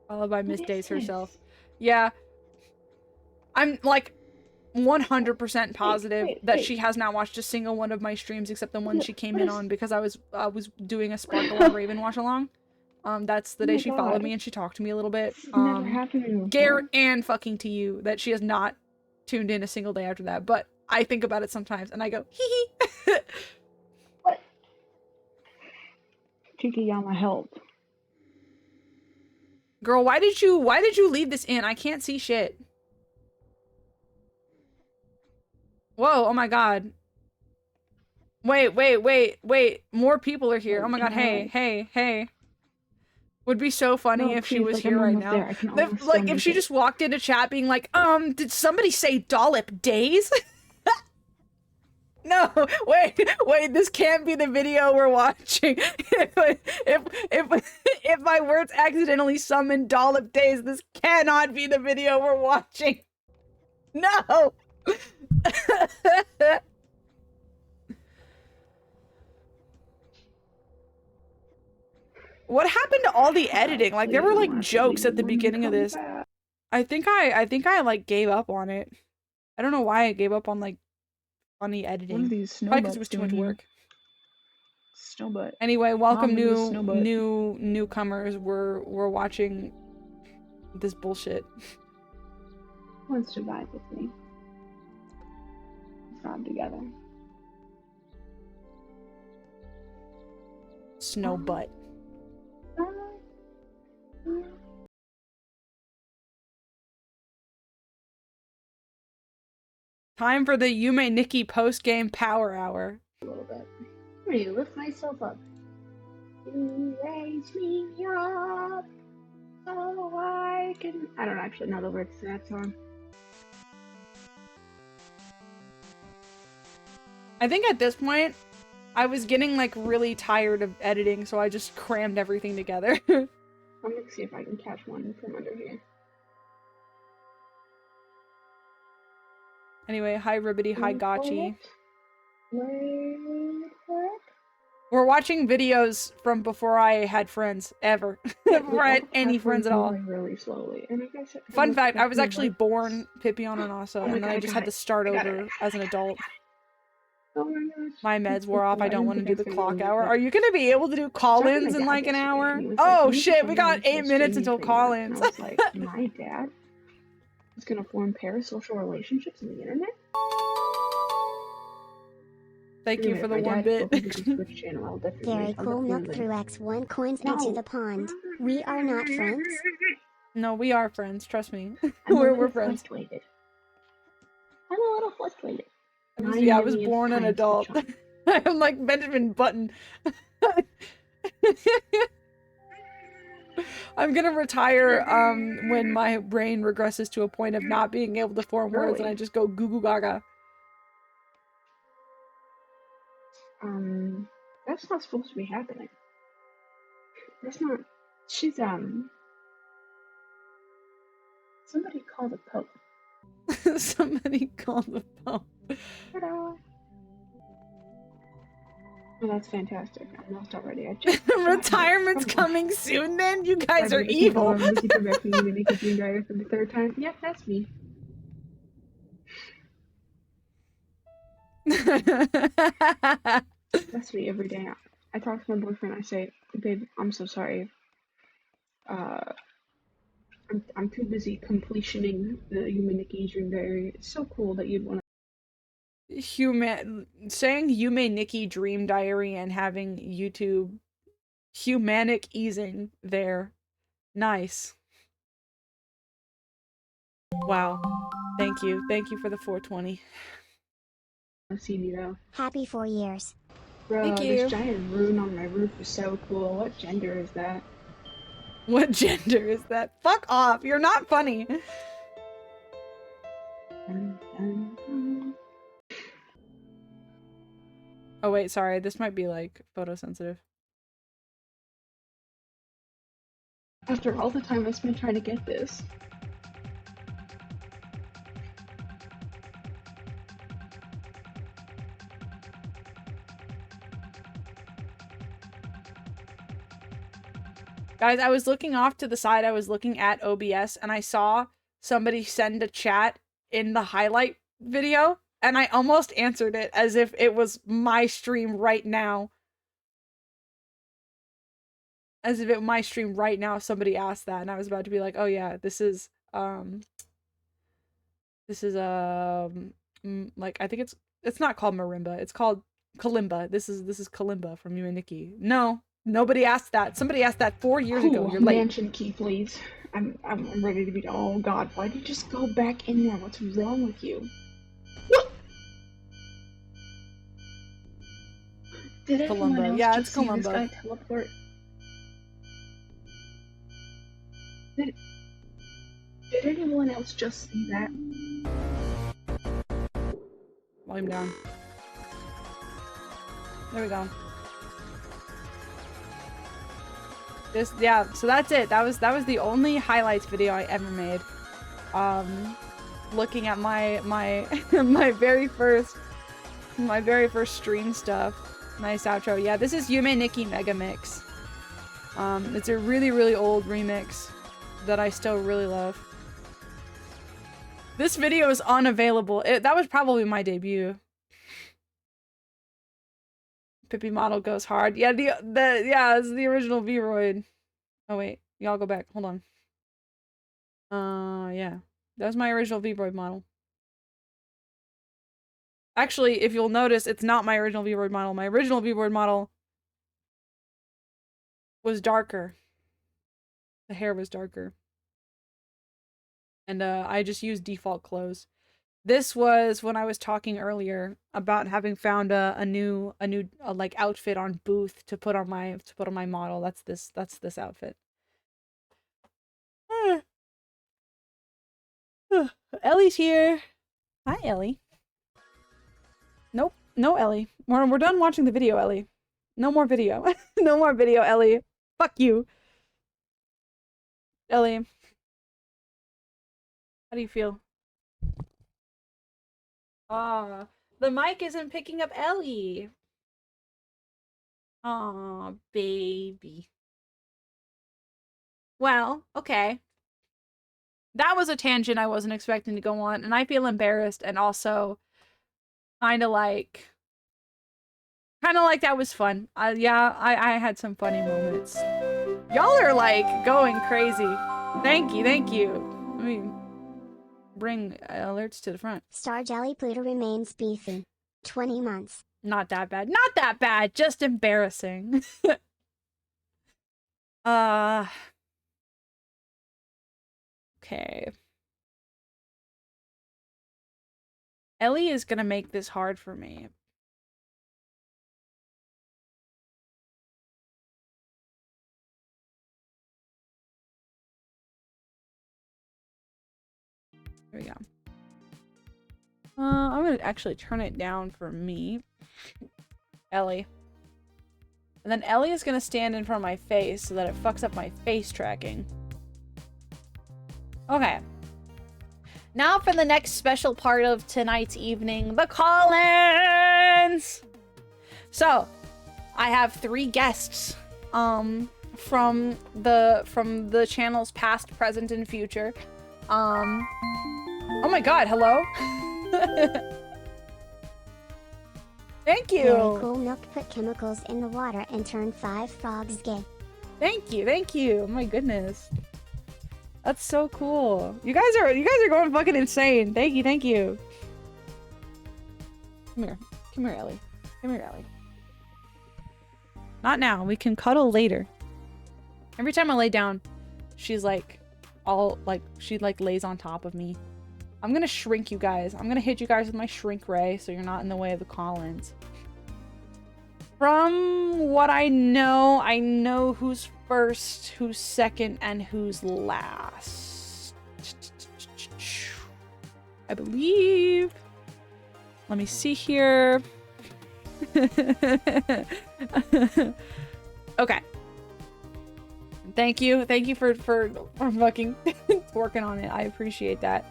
[SPEAKER 1] Followed by Miss
[SPEAKER 3] What is
[SPEAKER 1] Days
[SPEAKER 3] this?
[SPEAKER 1] herself. Yeah. I'm like 100% positive that she has not watched a single one of my streams except the one she came in on because I was doing a Sparkle and Raven watch along. That's the
[SPEAKER 3] Oh
[SPEAKER 1] day
[SPEAKER 3] my
[SPEAKER 1] she followed
[SPEAKER 3] God.
[SPEAKER 1] me and she talked to me a little bit.
[SPEAKER 3] This never happened to me before.
[SPEAKER 1] Garrett and fucking to you that she has not tuned in a single day after that. But I think about it sometimes and I go, hee hee.
[SPEAKER 3] What? Kikiyama, help.
[SPEAKER 1] Girl, why did you leave this in? I can't see shit. Whoa, oh my god. Wait. More people are here. Oh my god, hey. Would be so funny
[SPEAKER 3] No,
[SPEAKER 1] if she
[SPEAKER 3] please,
[SPEAKER 1] was
[SPEAKER 3] like,
[SPEAKER 1] here
[SPEAKER 3] I'm
[SPEAKER 1] right
[SPEAKER 3] almost
[SPEAKER 1] now.
[SPEAKER 3] there. I can
[SPEAKER 1] If,
[SPEAKER 3] almost
[SPEAKER 1] like,
[SPEAKER 3] still
[SPEAKER 1] if she
[SPEAKER 3] make it.
[SPEAKER 1] just walked into chat being like, did somebody say Dollop Days? No, wait, this can't be the video we're watching. If my words accidentally summon Dollop Days, this cannot be the video we're watching. No! What happened to all the editing? Like there were like jokes at the beginning of this. I think I like gave up on it. I don't know why I gave up on like funny
[SPEAKER 3] What are
[SPEAKER 1] editing.
[SPEAKER 3] these
[SPEAKER 1] Probably because
[SPEAKER 3] snowbutts
[SPEAKER 1] it was too
[SPEAKER 3] doing
[SPEAKER 1] much
[SPEAKER 3] here?
[SPEAKER 1] work.
[SPEAKER 3] Snowbutt.
[SPEAKER 1] Anyway, welcome
[SPEAKER 3] Mom, look at this snowbutt.
[SPEAKER 1] newcomers. We're watching this bullshit.
[SPEAKER 3] Who wants to vibe with me? Let's vibe together.
[SPEAKER 1] Snow butt. Time for the Yume Nikki post-game power hour.
[SPEAKER 3] A little bit. Let me lift myself up. You raise me up so I can. I don't actually know the words to that song.
[SPEAKER 1] I think at this point, I was getting like really tired of editing, so I just crammed everything together.
[SPEAKER 3] I'm gonna see if I can catch one from under here.
[SPEAKER 1] Anyway, hi Ribbity, hi
[SPEAKER 3] Wait for
[SPEAKER 1] Gotchi.
[SPEAKER 3] it. Wait for it.
[SPEAKER 1] We're watching videos from before I had friends, ever. Before I had any friends at all.
[SPEAKER 3] Really slowly. And I guess
[SPEAKER 1] Fun fact, I was actually born Pippiana Nasa,
[SPEAKER 3] Oh my
[SPEAKER 1] and then
[SPEAKER 3] God,
[SPEAKER 1] I
[SPEAKER 3] I
[SPEAKER 1] just
[SPEAKER 3] got
[SPEAKER 1] had to
[SPEAKER 3] it.
[SPEAKER 1] start
[SPEAKER 3] I got it.
[SPEAKER 1] over as an adult.
[SPEAKER 3] Oh my gosh.
[SPEAKER 1] My meds wore off, I don't want to do the clock hour.
[SPEAKER 3] Are
[SPEAKER 1] Are you gonna be able to do call-ins in like an hour? Oh shit, we got 8 minutes until call-ins.
[SPEAKER 3] I was like, my dad is gonna form parasocial relationships on the internet?
[SPEAKER 1] Thank you for the
[SPEAKER 3] Anyway, my
[SPEAKER 1] one
[SPEAKER 3] dad
[SPEAKER 1] bit.
[SPEAKER 3] opens his Twitch channel all different
[SPEAKER 2] Very
[SPEAKER 3] ways. I'll
[SPEAKER 2] cool. Milk
[SPEAKER 3] definitely-
[SPEAKER 2] threw X1 coins
[SPEAKER 3] No.
[SPEAKER 2] into the pond. We are not friends.
[SPEAKER 1] No, we are friends, trust me.
[SPEAKER 3] I'm a
[SPEAKER 1] we're
[SPEAKER 3] little
[SPEAKER 1] friends.
[SPEAKER 3] frustrated. I'm a little frustrated.
[SPEAKER 1] I was born an adult. I'm like Benjamin Button. I'm gonna retire when my brain regresses to a point of not being able to form words and I just go goo goo gaga.
[SPEAKER 3] That's not supposed to be happening. That's not. She's Somebody called the Pope.
[SPEAKER 1] Somebody called the Pope.
[SPEAKER 3] Ta-da! Oh, that's fantastic. I'm not already. I just
[SPEAKER 1] Retirement's coming soon then? You guys are evil.
[SPEAKER 3] For the third time. Yep, that's me. That's me every day. I talk to my boyfriend. I say, "Babe, I'm so sorry. I'm too busy completioning the Human Nikki Dream Diary. It's so cool that you'd want
[SPEAKER 1] Saying Yume Nikki Dream Diary and having YouTube humanic easing there. Nice. Wow. Thank you. Thank you for the 420.
[SPEAKER 3] to see me though.
[SPEAKER 2] Happy 4 years.
[SPEAKER 3] Bro,
[SPEAKER 1] Thank you.
[SPEAKER 3] this giant rune on my roof is so cool. What gender is that?
[SPEAKER 1] What gender is that? Fuck off. You're not funny. Oh wait, sorry. This might be like photosensitive.
[SPEAKER 3] After all the time I spent trying to get this.
[SPEAKER 1] Guys, I was looking off to the side. I was looking at OBS and I saw somebody send a chat in the highlight video and I almost answered it as if it was my stream right now. As if it my stream right now somebody asked that and I was about to be like, "Oh yeah, this is like I think it's not called marimba. It's called kalimba. This is kalimba from you and Nikki." No. Nobody asked that. Somebody asked that 4 years ago. You're late.
[SPEAKER 3] Mansion key, please. I'm ready to be. Oh God, why did you just go back in there? What's wrong with you? What? Did anyone else
[SPEAKER 1] Yeah,
[SPEAKER 3] just
[SPEAKER 1] it's
[SPEAKER 3] see this
[SPEAKER 1] Columba.
[SPEAKER 3] guy teleport? Did anyone else just see that?
[SPEAKER 1] Volume down. There we go. Yeah, so that's it. That was the only highlights video I ever made. Looking at my my very first stream stuff. Nice outro. Yeah, this is Yume Nikki Mega Mix. It's a really old remix that I still really love. This video is unavailable. That was probably my debut. Pippi model goes hard. Yeah, it's the original Vroid. Oh wait, y'all go back. Hold on. Yeah. That was my original Vroid model. Actually, if you'll notice, it's not my original Vroid model. My original Vroid model was darker. The hair was darker. And I just used default clothes. This was when I was talking earlier about having found a new like outfit on Booth to put on my model. That's this outfit. Ellie's here. Hi, Ellie. Nope, no Ellie. We're done watching the video, Ellie. No more video. No more video, Ellie. Fuck you. Ellie. How do you feel? Ah, the mic isn't picking up Ellie. Aw, baby. Well, okay. That was a tangent I wasn't expecting to go on, and I feel embarrassed and also kind of like that was fun. Yeah, I had some funny moments. Y'all are like going crazy. Thank you. I mean, bring alerts to the front.
[SPEAKER 2] Star Jelly Pluto remains beefy. 20 months.
[SPEAKER 1] Not that bad. Not that bad. Just embarrassing. Okay. Ellie is gonna make this hard for me. There we go. I'm gonna actually turn it down for me. Ellie. And then Ellie is gonna stand in front of my face so that it fucks up my face tracking. Okay. Now for the next special part of tonight's evening, the call-ins! So, I have 3 guests from the channel's past, present, and future. Oh my god, hello? Thank you!
[SPEAKER 2] Very cool milk put chemicals in the water and turned 5 frogs gay.
[SPEAKER 1] Thank you, thank you. Oh my goodness. That's so cool. You guys are going fucking insane. Thank you. Come here, Ellie. Come here, Ellie. Not now. We can cuddle later. Every time I lay down, she's like, she lays on top of me. I'm gonna shrink you guys. I'm gonna hit you guys with my shrink ray so you're not in the way of the Collins. From what I know who's first, who's second, and who's last. I believe. Let me see here. Okay. Thank you for fucking working on it. I appreciate that.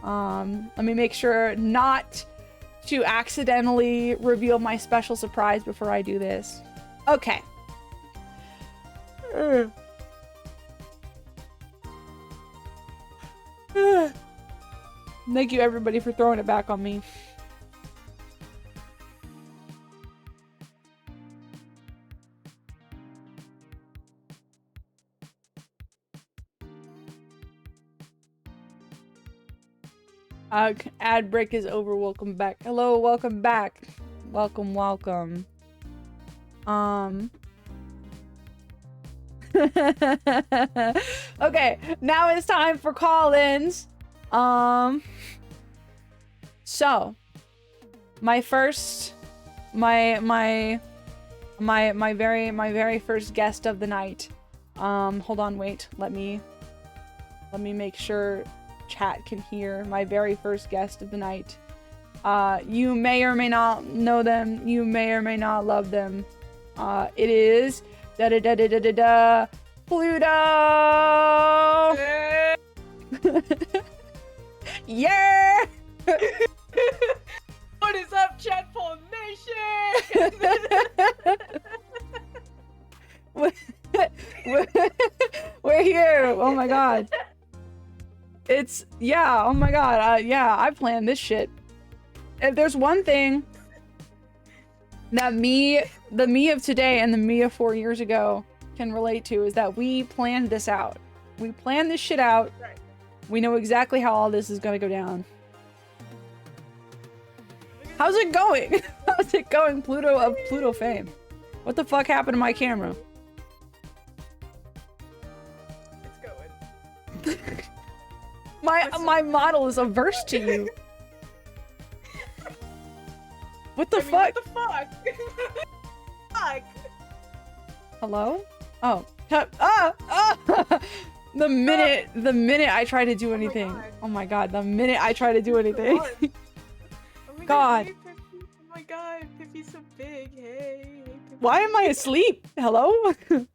[SPEAKER 1] Let me make sure not to accidentally reveal my special surprise before I do this. Okay. Thank you everybody for throwing it back on me. Ad break is over. Welcome back. Hello, welcome back. Welcome. Okay, now it's time for call-ins. So my very first guest of the night. Hold on, wait. Let me make sure chat can hear my very first guest of the night. You may or may not know them. You may or may not love them. It is Pluto. Yeah.
[SPEAKER 5] What is up, Chatful Nation?
[SPEAKER 1] We're here. Oh my god. It's, yeah, oh my god, yeah, I planned this shit. If there's one thing that the me of today and the me of 4 years ago can relate to is that we planned this out. We planned this shit out.
[SPEAKER 5] Right.
[SPEAKER 1] We know exactly how all this is gonna go down. How's it going? How's it going, Pluto of Pluto fame? What the fuck happened to my camera?
[SPEAKER 5] It's going.
[SPEAKER 1] My model is averse to you. What the fuck?
[SPEAKER 5] What the fuck? Fuck.
[SPEAKER 1] Hello? Oh. The minute I try to do anything. Oh my god, the minute I try to do anything.
[SPEAKER 5] Oh my
[SPEAKER 1] God.
[SPEAKER 5] Hey, Pippi. Oh my god, Pippi's so big. Hey, Pippi.
[SPEAKER 1] Why am I asleep? Hello? Okay,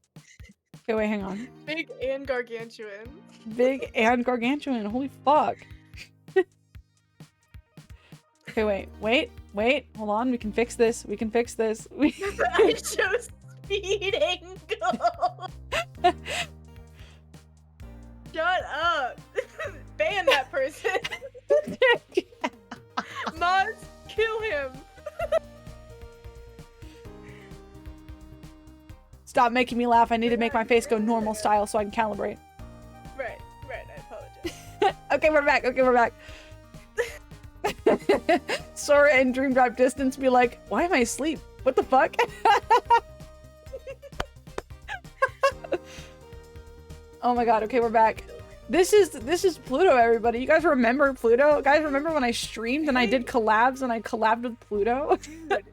[SPEAKER 1] wait, hang on.
[SPEAKER 5] Big and gargantuan.
[SPEAKER 1] Big and gargantuan. Holy fuck. Okay, wait. Hold on. We can fix this.
[SPEAKER 5] I chose speed angle. Shut up. Ban that person. Must kill him.
[SPEAKER 1] Stop making me laugh. I need to make my face go normal style so I can calibrate.
[SPEAKER 5] Right, I apologize.
[SPEAKER 1] Okay, we're back. Sora and Dream Drop Distance be like, why am I asleep? What the fuck? Oh my god, okay, we're back. This is Pluto, everybody. You guys remember Pluto? Guys, remember when I streamed and I did collabs and I collabed with Pluto?
[SPEAKER 5] Dude,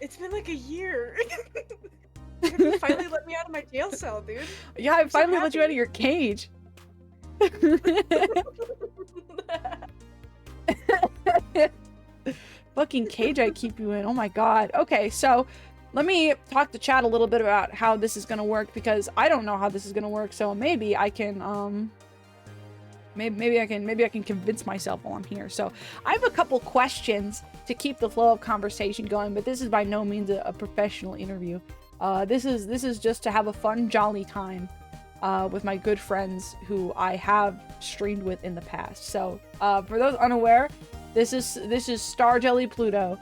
[SPEAKER 5] it's been like a year. You finally let me out of my jail cell, dude.
[SPEAKER 1] Yeah, I finally let you out of your cage. Fucking cage I keep you in. Oh my god. Okay, so let me talk to chat a little bit about how this is gonna work because I don't know how this is gonna work. So maybe I can maybe I can convince myself while I'm here. So I have a couple questions to keep the flow of conversation going, but this is by no means a professional interview. This is just to have a fun, jolly time with my good friends who I have streamed with in the past. So for those unaware, this is Star Jelly Pluto.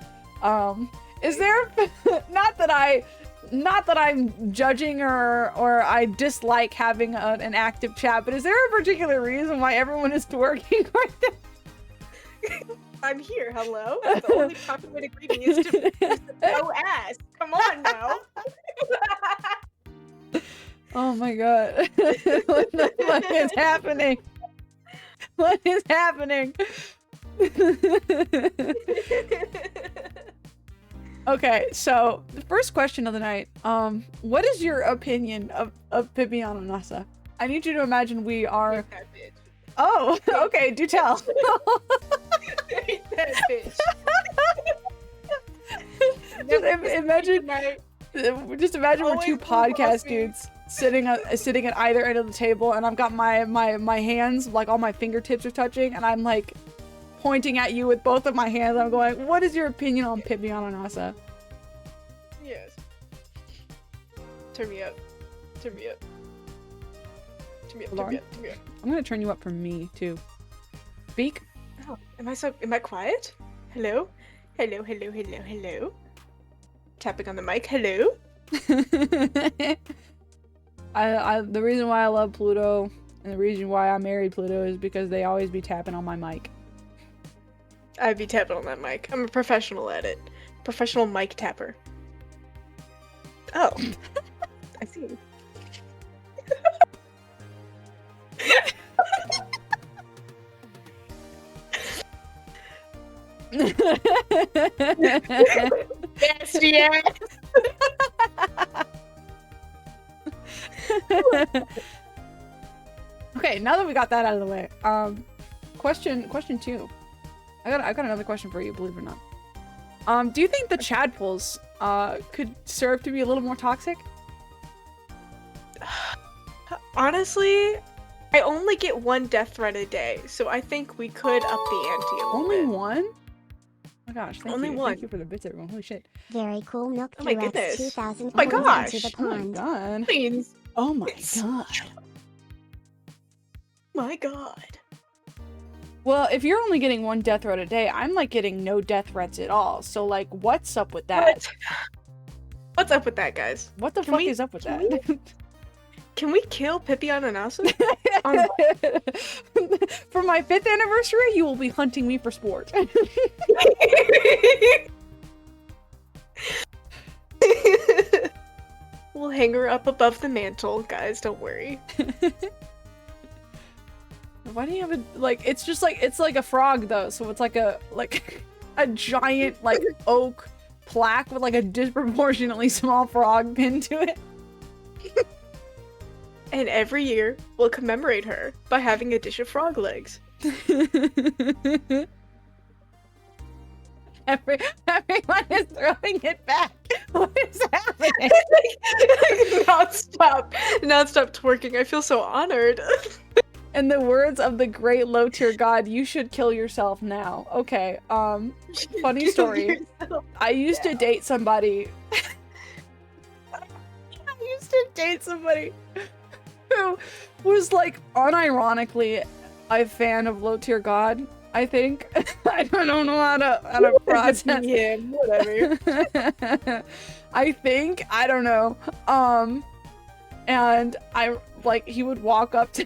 [SPEAKER 1] Is there not that not that I'm judging or I dislike having an active chat, but is there a particular reason why everyone is twerking right now?
[SPEAKER 5] I'm here. Hello. The only popular greeting is to no ass. Come on now.
[SPEAKER 1] Oh my god. What is happening? What is happening? Okay, so the first question of the night, what is your opinion of Pipiana Nasa? I need you to imagine we are...
[SPEAKER 5] Hate that bitch.
[SPEAKER 1] Oh, okay, do tell.
[SPEAKER 5] Hate that bitch.
[SPEAKER 1] Just imagine we're two
[SPEAKER 5] Always
[SPEAKER 1] podcast
[SPEAKER 5] me.
[SPEAKER 1] dudes sitting at either end of the table, and I've got my hands, like all my fingertips are touching, and I'm like pointing at you with both of my hands. I'm going, what is your opinion on Pipiana Nasa?
[SPEAKER 5] Yes. Turn me up. Turn me up. Turn me up. Turn me up. Turn me up.
[SPEAKER 1] I'm gonna turn you up for me too. Speak.
[SPEAKER 5] Oh, am I quiet? Hello? Hello, hello, hello, hello. Tapping on the mic. Hello?
[SPEAKER 1] The reason why I love Pluto and the reason why I married Pluto is because they always be tapping on my mic.
[SPEAKER 5] I'd be tapping on that mic. I'm a professional at it. Professional mic tapper. Oh. I see. Yes, yeah.
[SPEAKER 1] Okay, now that we got that out of the way, question 2. I got another question for you, believe it or not. Do you think the Chadpoles could serve to be a little more toxic?
[SPEAKER 5] Honestly, I only get one death threat a day, so I think we could up the ante a little
[SPEAKER 1] Only
[SPEAKER 5] bit.
[SPEAKER 1] one? Oh my gosh,
[SPEAKER 5] Only one.
[SPEAKER 1] Thank you for the bits, everyone. Holy shit.
[SPEAKER 2] Very cool milk
[SPEAKER 5] Oh my
[SPEAKER 2] 3x
[SPEAKER 5] goodness.
[SPEAKER 2] 2000
[SPEAKER 5] Oh my
[SPEAKER 2] coins
[SPEAKER 5] gosh.
[SPEAKER 2] into the
[SPEAKER 1] Oh my
[SPEAKER 2] pond.
[SPEAKER 1] god.
[SPEAKER 5] Please.
[SPEAKER 1] Oh my
[SPEAKER 5] It's
[SPEAKER 1] god.
[SPEAKER 5] My god.
[SPEAKER 1] Well, if you're only getting one death threat a day, I'm like getting no death threats at all. So like, what's up with that?
[SPEAKER 5] What's up with that, guys?
[SPEAKER 1] What the
[SPEAKER 5] Can
[SPEAKER 1] fuck
[SPEAKER 5] we-
[SPEAKER 1] is up with
[SPEAKER 5] can
[SPEAKER 1] that?
[SPEAKER 5] Can we kill Pipiana Nasa? On
[SPEAKER 1] For my 5th anniversary, you will be hunting me for sport.
[SPEAKER 5] We'll hang her up above the mantle, guys. Don't worry.
[SPEAKER 1] Why do you have a it's just like it's like a frog though, so it's like a giant like oak plaque with like a disproportionately small frog pinned to it.
[SPEAKER 5] And every year, we'll commemorate her by having a dish of frog legs.
[SPEAKER 1] Everyone is throwing it back. What is happening?
[SPEAKER 5] Non-stop twerking. I feel so honored.
[SPEAKER 1] In the words of the great low-tier god, you should kill yourself now. Okay, funny story. I used to date somebody. Who was like unironically a fan of low-tier god, I think. I don't know how to process.
[SPEAKER 5] Yeah, whatever.
[SPEAKER 1] I think, I don't know. And I like he would walk up to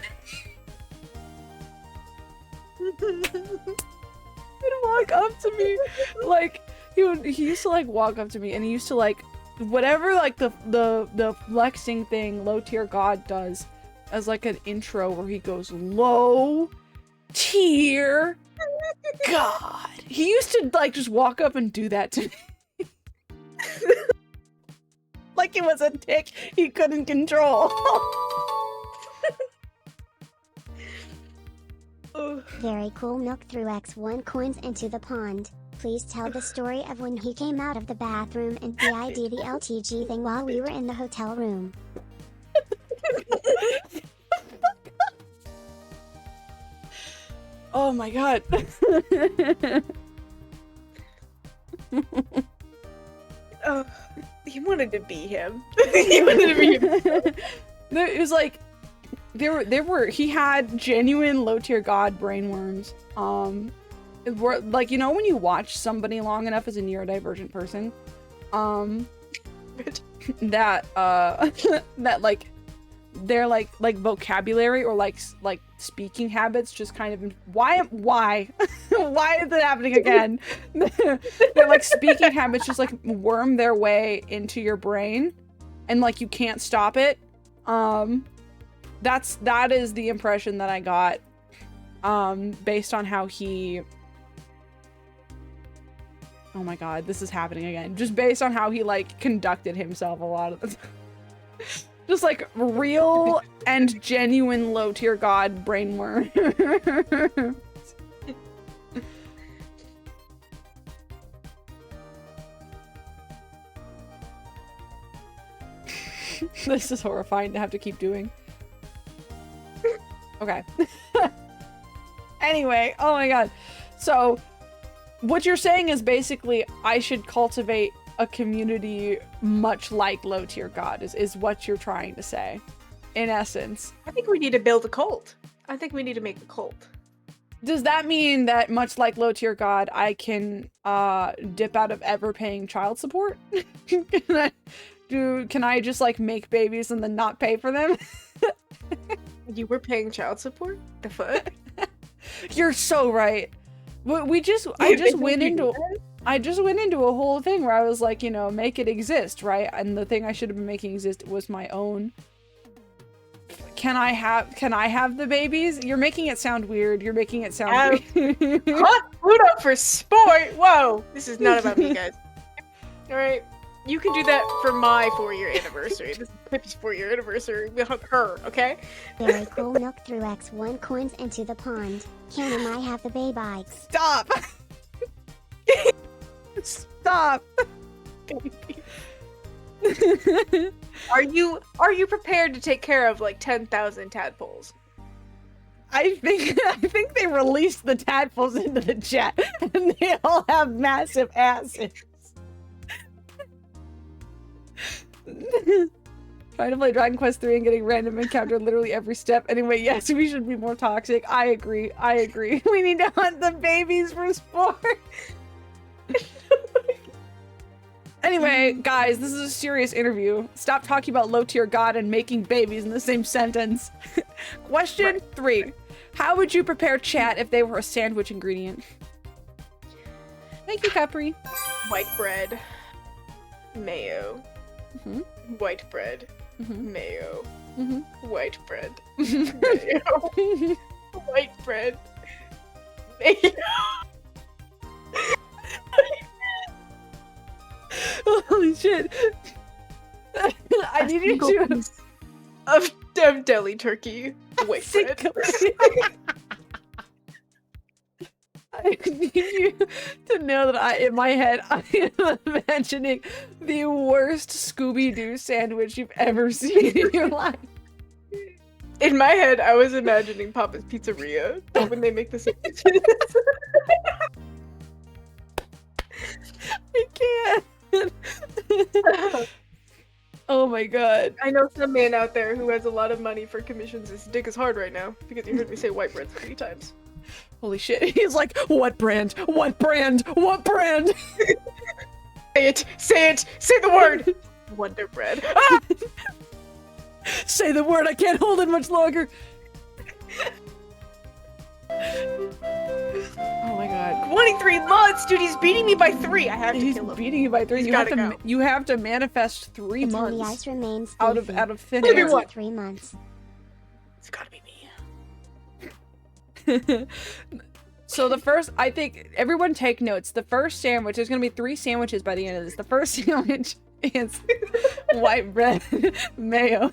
[SPEAKER 1] he'd walk up to me like he used to like walk up to me and he used to like whatever like the flexing thing low tier god does as like an intro where he goes low tier god. He used to like just walk up and do that to me. Like it was a tick he couldn't control.
[SPEAKER 2] Very cool milk threw X1 coins into the pond. Please tell the story of when he came out of the bathroom and PID the LTG thing while we were in the hotel room.
[SPEAKER 1] Oh my god.
[SPEAKER 5] He wanted to be him. He wanted to be him.
[SPEAKER 1] It was like he had genuine low tier god brainworms. Like, you know when you watch somebody long enough as a neurodivergent person, that that like their like vocabulary or like speaking habits just kind of why why is it happening again? Their like speaking habits just like worm their way into your brain and like you can't stop it. That is the impression that I got based on how he, oh my god, this is happening again, just based on how he like conducted himself a lot of the time. Just like real and genuine low tier god brainworm. This is horrifying to have to keep doing. Okay. Anyway, oh my god. So, what you're saying is basically I should cultivate a community much like low tier god is what you're trying to say, in essence.
[SPEAKER 5] I think we need to build a cult. I think we need to make a cult.
[SPEAKER 1] Does that mean that much like low tier god, I can dip out of ever paying child support? Can I just like make babies and then not pay for them?
[SPEAKER 5] You were paying child support? The fuck?
[SPEAKER 1] You're so right. I just went into a whole thing where I was like, you know, make it exist, right? And the thing I should have been making exist was my own. Can I have the babies? You're making it sound weird. You're making it sound weird.
[SPEAKER 5] Hot food up for sport! Whoa! This is not about me, guys. Alright. You can do that for my 4-year anniversary. This is Pippi's 4-year anniversary with her, okay?
[SPEAKER 2] Very cool. Nook threw X1 coins into the pond. Can and I have the baby?
[SPEAKER 1] Stop! Stop!
[SPEAKER 5] Are you prepared to take care of like 10,000 tadpoles?
[SPEAKER 1] I think they released the tadpoles into the chat and they all have massive asses. Trying to play Dragon Quest 3 and getting random encounter literally every step. Anyway, yes, we should be more toxic. I agree. We need to hunt the babies for sport. Anyway, guys, this is a serious interview. Stop talking about low tier god and making babies in the same sentence. Question 3. How would you prepare chat if they were a sandwich ingredient? Thank you, Capri.
[SPEAKER 5] White bread. Mayo.
[SPEAKER 1] Mhm.
[SPEAKER 5] White bread.
[SPEAKER 1] Mhm.
[SPEAKER 5] Mayo.
[SPEAKER 1] Mhm.
[SPEAKER 5] White bread. Mayo. White bread. Mayo.
[SPEAKER 1] Holy shit. I need you to
[SPEAKER 5] of deli turkey. White bread.
[SPEAKER 1] I need you to know that in my head, I am imagining the worst Scooby-Doo sandwich you've ever seen in your life.
[SPEAKER 5] In my head, I was imagining Papa's Pizzeria when they make the sandwiches.
[SPEAKER 1] I can't. Oh my god.
[SPEAKER 5] I know some man out there who has a lot of money for commissions. His dick is hard right now because he heard me say white bread so many times.
[SPEAKER 1] Holy shit. He's like, what brand? What brand? What brand?
[SPEAKER 5] Say it! Say it! Say the word! Wonder Bread. Ah!
[SPEAKER 1] Say the word, I can't hold it much longer. Oh my god.
[SPEAKER 5] 23 months! Dude, he's beating me by 3! I have to
[SPEAKER 1] He's
[SPEAKER 5] kill him.
[SPEAKER 1] beating you by 3. You have to manifest 3
[SPEAKER 2] It's only
[SPEAKER 1] months
[SPEAKER 2] ice remains
[SPEAKER 1] out of
[SPEAKER 2] Stacy.
[SPEAKER 1] thin
[SPEAKER 5] Give me
[SPEAKER 1] air.
[SPEAKER 5] one.
[SPEAKER 2] 3 months.
[SPEAKER 5] It's gotta be me.
[SPEAKER 1] So the first, I think everyone take notes. The first sandwich, there's gonna be 3 sandwiches by the end of this. The first sandwich is white bread, mayo,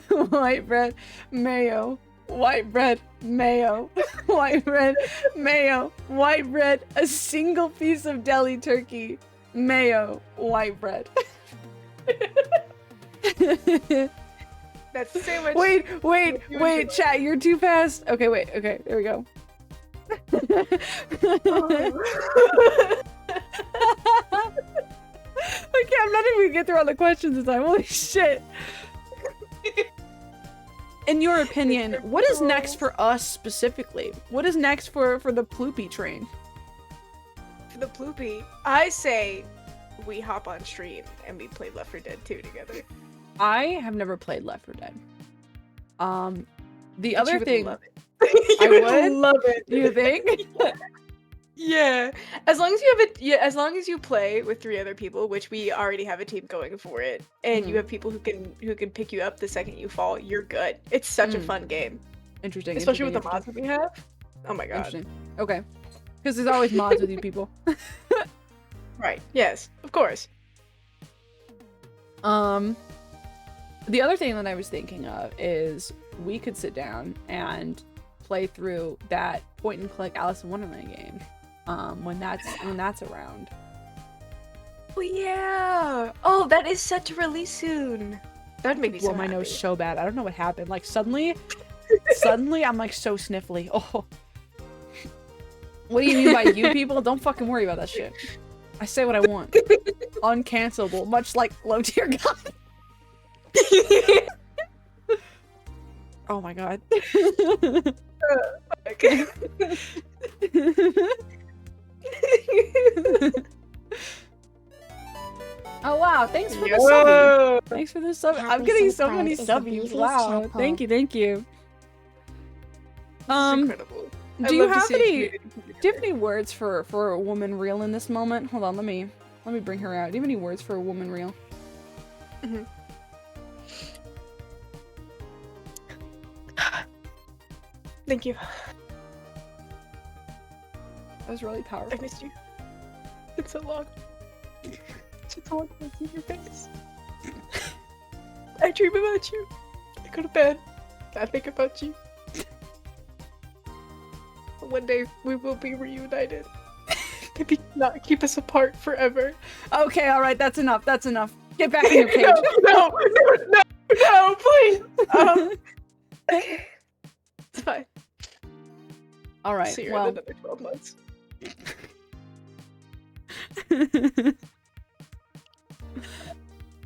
[SPEAKER 1] white bread, mayo, white bread, mayo, white bread, mayo, white bread, a single piece of deli turkey, mayo, white bread.
[SPEAKER 5] That's the sandwich.
[SPEAKER 1] Wait, chat, you're too fast. Okay, wait, okay, there we go. Okay, I'm not even gonna get through all the questions this time. Holy shit. In your opinion, what is next for us specifically? What is next for the Ploopy train?
[SPEAKER 5] For the Ploopy, I say we hop on stream and we play Left 4 Dead 2 together.
[SPEAKER 1] I have never played Left 4 Dead. The
[SPEAKER 5] But
[SPEAKER 1] other
[SPEAKER 5] you would
[SPEAKER 1] thing
[SPEAKER 5] love it.
[SPEAKER 1] I
[SPEAKER 5] You would
[SPEAKER 1] would?
[SPEAKER 5] love it.
[SPEAKER 1] you think?
[SPEAKER 5] Yeah, as long as you have it, yeah, as long as you play with 3 other people, which we already have a team going for it, and you
[SPEAKER 1] Mhm.
[SPEAKER 5] have people who can pick you up the second you fall, you're good. It's such a
[SPEAKER 1] Mm.
[SPEAKER 5] fun game,
[SPEAKER 1] Interesting.
[SPEAKER 5] especially with the
[SPEAKER 1] interesting,
[SPEAKER 5] mods that we have. Oh my god!
[SPEAKER 1] Interesting. Okay. Because there's always mods with you people.
[SPEAKER 5] Right? Yes, of course.
[SPEAKER 1] The other thing that I was thinking of is we could sit down and play through that point and click Alice in Wonderland game. When that's around.
[SPEAKER 5] Oh yeah! Oh, that is set to release soon. That'd make me
[SPEAKER 1] Blow
[SPEAKER 5] so
[SPEAKER 1] my
[SPEAKER 5] happy.
[SPEAKER 1] nose so bad. I don't know what happened. Like suddenly I'm like so sniffly. Oh. What do you mean by you people? Don't fucking worry about that shit. I say what I want. Uncancelable, much like low tier god. Oh my god.
[SPEAKER 5] Okay.
[SPEAKER 1] Oh wow, thanks for the sub.
[SPEAKER 5] Yo!
[SPEAKER 1] Thanks for the sub. I'm
[SPEAKER 2] Happy
[SPEAKER 1] getting so
[SPEAKER 2] Subscribe
[SPEAKER 1] many
[SPEAKER 2] is the
[SPEAKER 1] subbies.
[SPEAKER 2] easiest
[SPEAKER 1] Wow.
[SPEAKER 2] chat
[SPEAKER 1] Thank you, thank you.
[SPEAKER 5] Incredible. I
[SPEAKER 1] Do you
[SPEAKER 5] love to
[SPEAKER 1] have
[SPEAKER 5] see
[SPEAKER 1] any
[SPEAKER 5] community come
[SPEAKER 1] do you have
[SPEAKER 5] together.
[SPEAKER 1] any words for a woman real in this moment? Hold on, let me bring her out. Do you have any words for a woman real?
[SPEAKER 5] Thank you.
[SPEAKER 1] That was really
[SPEAKER 5] I
[SPEAKER 1] powerful.
[SPEAKER 5] missed you. It's so long. It's so long to see your face. I dream about you. I go to bed. I think about you. One day we will be reunited. Maybe not keep us apart forever.
[SPEAKER 1] Okay, alright, that's enough. That's enough. Get back in your cage.
[SPEAKER 5] No, please. It's fine.
[SPEAKER 1] Alright,
[SPEAKER 5] See you in
[SPEAKER 1] well.
[SPEAKER 5] another 12 months.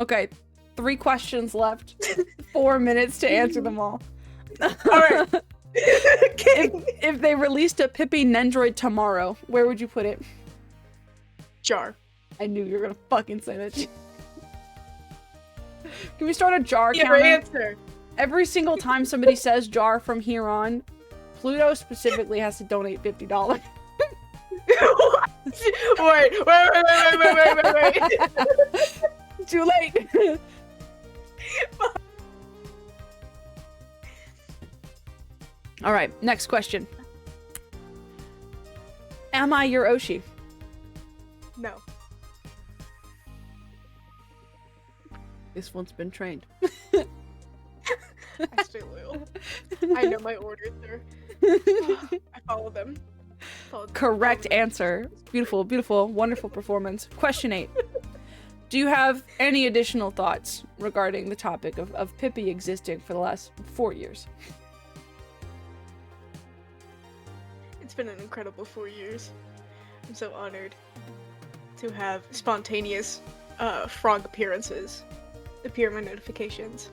[SPEAKER 1] Okay, 3 questions left. 4 minutes to answer them all.
[SPEAKER 5] Alright.
[SPEAKER 1] If they released a Pippi Nendroid tomorrow, where would you put it?
[SPEAKER 5] Jar.
[SPEAKER 1] I knew you were gonna fucking say that shit. Can we start a jar
[SPEAKER 5] Your
[SPEAKER 1] counter?
[SPEAKER 5] answer.
[SPEAKER 1] Every single time somebody says jar from here on, Pluto specifically has to donate $50.
[SPEAKER 5] wait.
[SPEAKER 1] Too late. All right, next question. Am I your Oshi?
[SPEAKER 5] No.
[SPEAKER 1] This one's been trained.
[SPEAKER 5] I stay loyal. I know my orders, sir. I follow them.
[SPEAKER 1] Correct answer. Beautiful, beautiful, wonderful performance. Question 8. Do you have any additional thoughts regarding the topic of Pippi existing for the last 4 years?
[SPEAKER 5] It's been an incredible 4 years. I'm so honored to have spontaneous frog appearances appear in my notifications.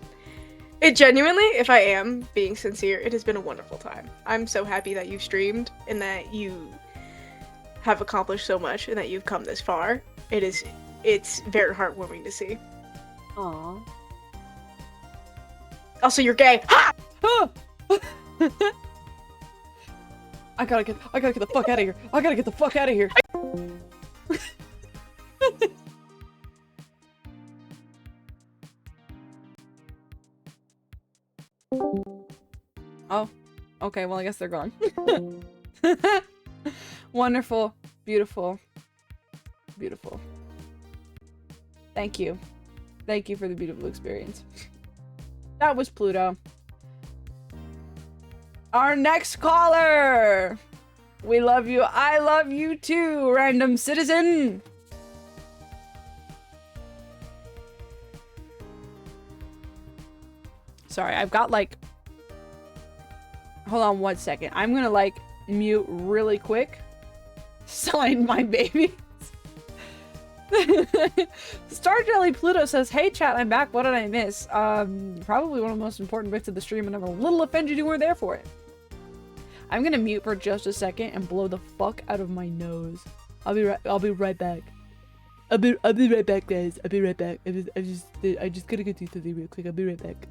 [SPEAKER 5] It genuinely, if I am being sincere, it has been a wonderful time. I'm so happy that you've streamed and that you have accomplished so much and that you've come this far. It's very heartwarming to see.
[SPEAKER 1] Aww.
[SPEAKER 5] Also, you're gay. Ha!
[SPEAKER 1] I gotta get the fuck out of here. I gotta get the fuck out of here. Oh, okay, well I guess they're gone. Wonderful, beautiful, beautiful. Thank you. Thank you for the beautiful experience. That was Pluto. Our next caller! We love you. I love you too, random citizen! Sorry, I've got like... Hold on 1 second. I'm gonna like mute really quick. Sign my babies. Star Jelly Pluto says, "Hey chat, I'm back. What did I miss? Probably one of the most important bits of the stream, and I'm a little offended you weren't there for it." I'm gonna mute for just a second and blow the fuck out of my nose. I'll be right back. I'll be right back, guys. I'll be right back. I just gotta go do something real quick. I'll be right back.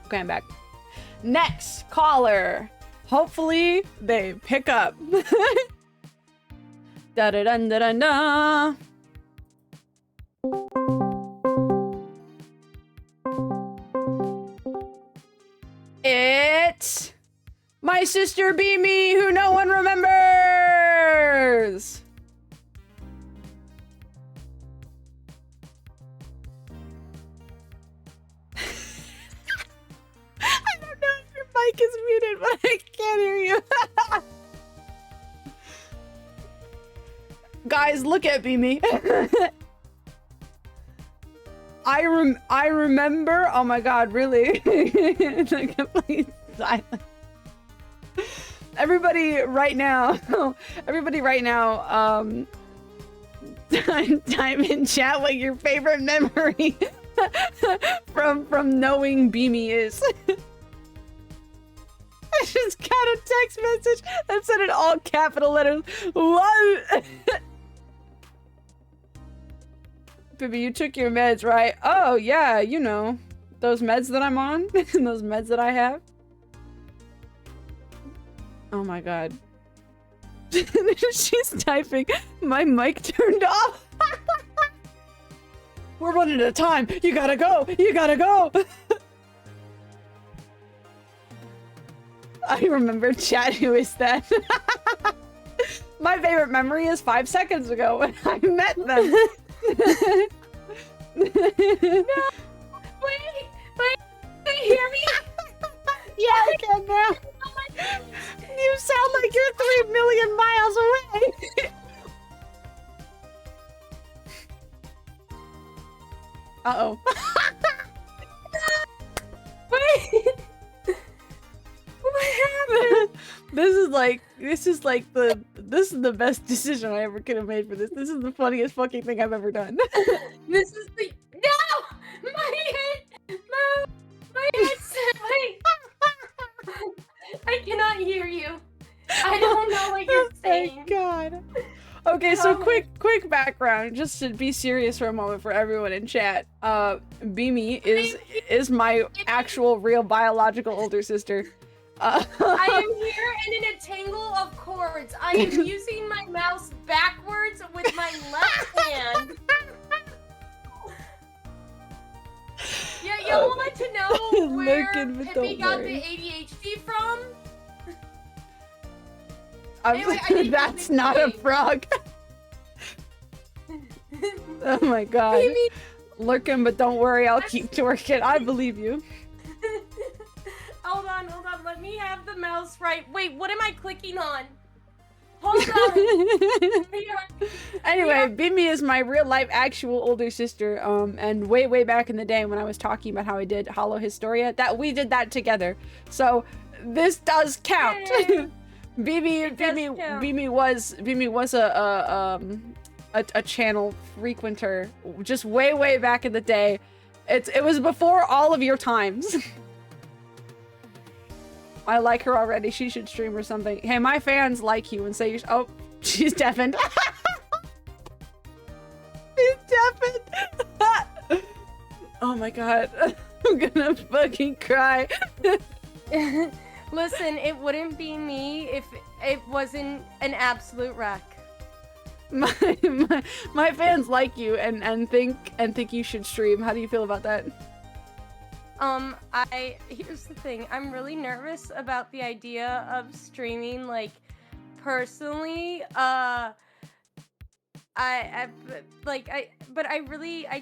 [SPEAKER 1] Okay, I'm back. Next caller. Hopefully they pick up. Da da da da da da. It's my sister Beamy, who no one remembers. Mic is muted, but I can't hear you. Guys, look at Beamy. I remember. Oh my god, really? The complete silence. Everybody right now. Time in chat what your favorite memory from knowing Beamy is. I just got a text message that said in all capital letters, "What?" Baby, you took your meds, right? Oh, yeah, you know. Those meds that I'm on? Those meds that I have? Oh my god. She's typing. My mic turned off. We're running out of time. You gotta go. You gotta go. I remember chat. Who is that? My favorite memory is 5 seconds ago when I met them.
[SPEAKER 6] No! Wait! Can you hear me?
[SPEAKER 1] Yeah, I can now. You sound like you're 3 million miles away. Uh-oh.
[SPEAKER 6] Wait! What happened?
[SPEAKER 1] This is the best decision I ever could have made for this. This is the funniest fucking thing I've ever done.
[SPEAKER 6] This is the no! My headset. Wait. I cannot hear you. I don't know what you're saying.
[SPEAKER 1] Oh my god. Okay, so quick background, just to be serious for a moment for everyone in chat. Beamy is my actual real biological older sister.
[SPEAKER 6] I am here and in a tangle of cords. I am using my mouse backwards with my left hand. Yeah, y'all wanted to know where Pippi got the ADHD from? Anyway,
[SPEAKER 1] that's not a frog. Oh my god.
[SPEAKER 6] Baby.
[SPEAKER 1] Lurking, but don't worry, I'll keep twerking. I believe you.
[SPEAKER 6] Hold on. Let me have the mouse right. Wait, what am I clicking on? Hold on.
[SPEAKER 1] Anyway, Beamy is my real life actual older sister. And way back in the day when I was talking about how I did Hollow Historia, that we did that together. So this does count. Beamy was a channel frequenter just way back in the day. It was before all of your times. I like her already. She should stream or something. Hey, my fans like you and say you oh, she's deafened. She's deafened. Oh my god. I'm gonna fucking cry.
[SPEAKER 6] Listen, it wouldn't be me if it wasn't an absolute wreck.
[SPEAKER 1] My fans like you and think you should stream. How do you feel about that?
[SPEAKER 6] Here's the thing. I'm really nervous about the idea of streaming like personally, but I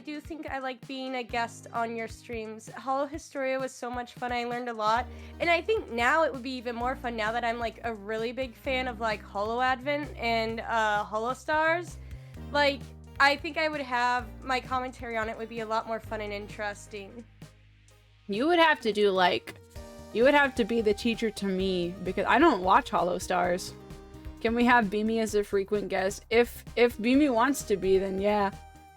[SPEAKER 6] do think I like being a guest on your streams. Hollow Historia was so much fun. I learned a lot, and I think now it would be even more fun now that I'm like a really big fan of like Hollow Advent and Hollow Stars. Like, I think I would have my commentary on it would be a lot more fun and interesting.
[SPEAKER 1] You would have to do like, you would have to be the teacher to me because I don't watch Hollow Stars. Can we have Beamy as a frequent guest? If Beamy wants to be, then yeah.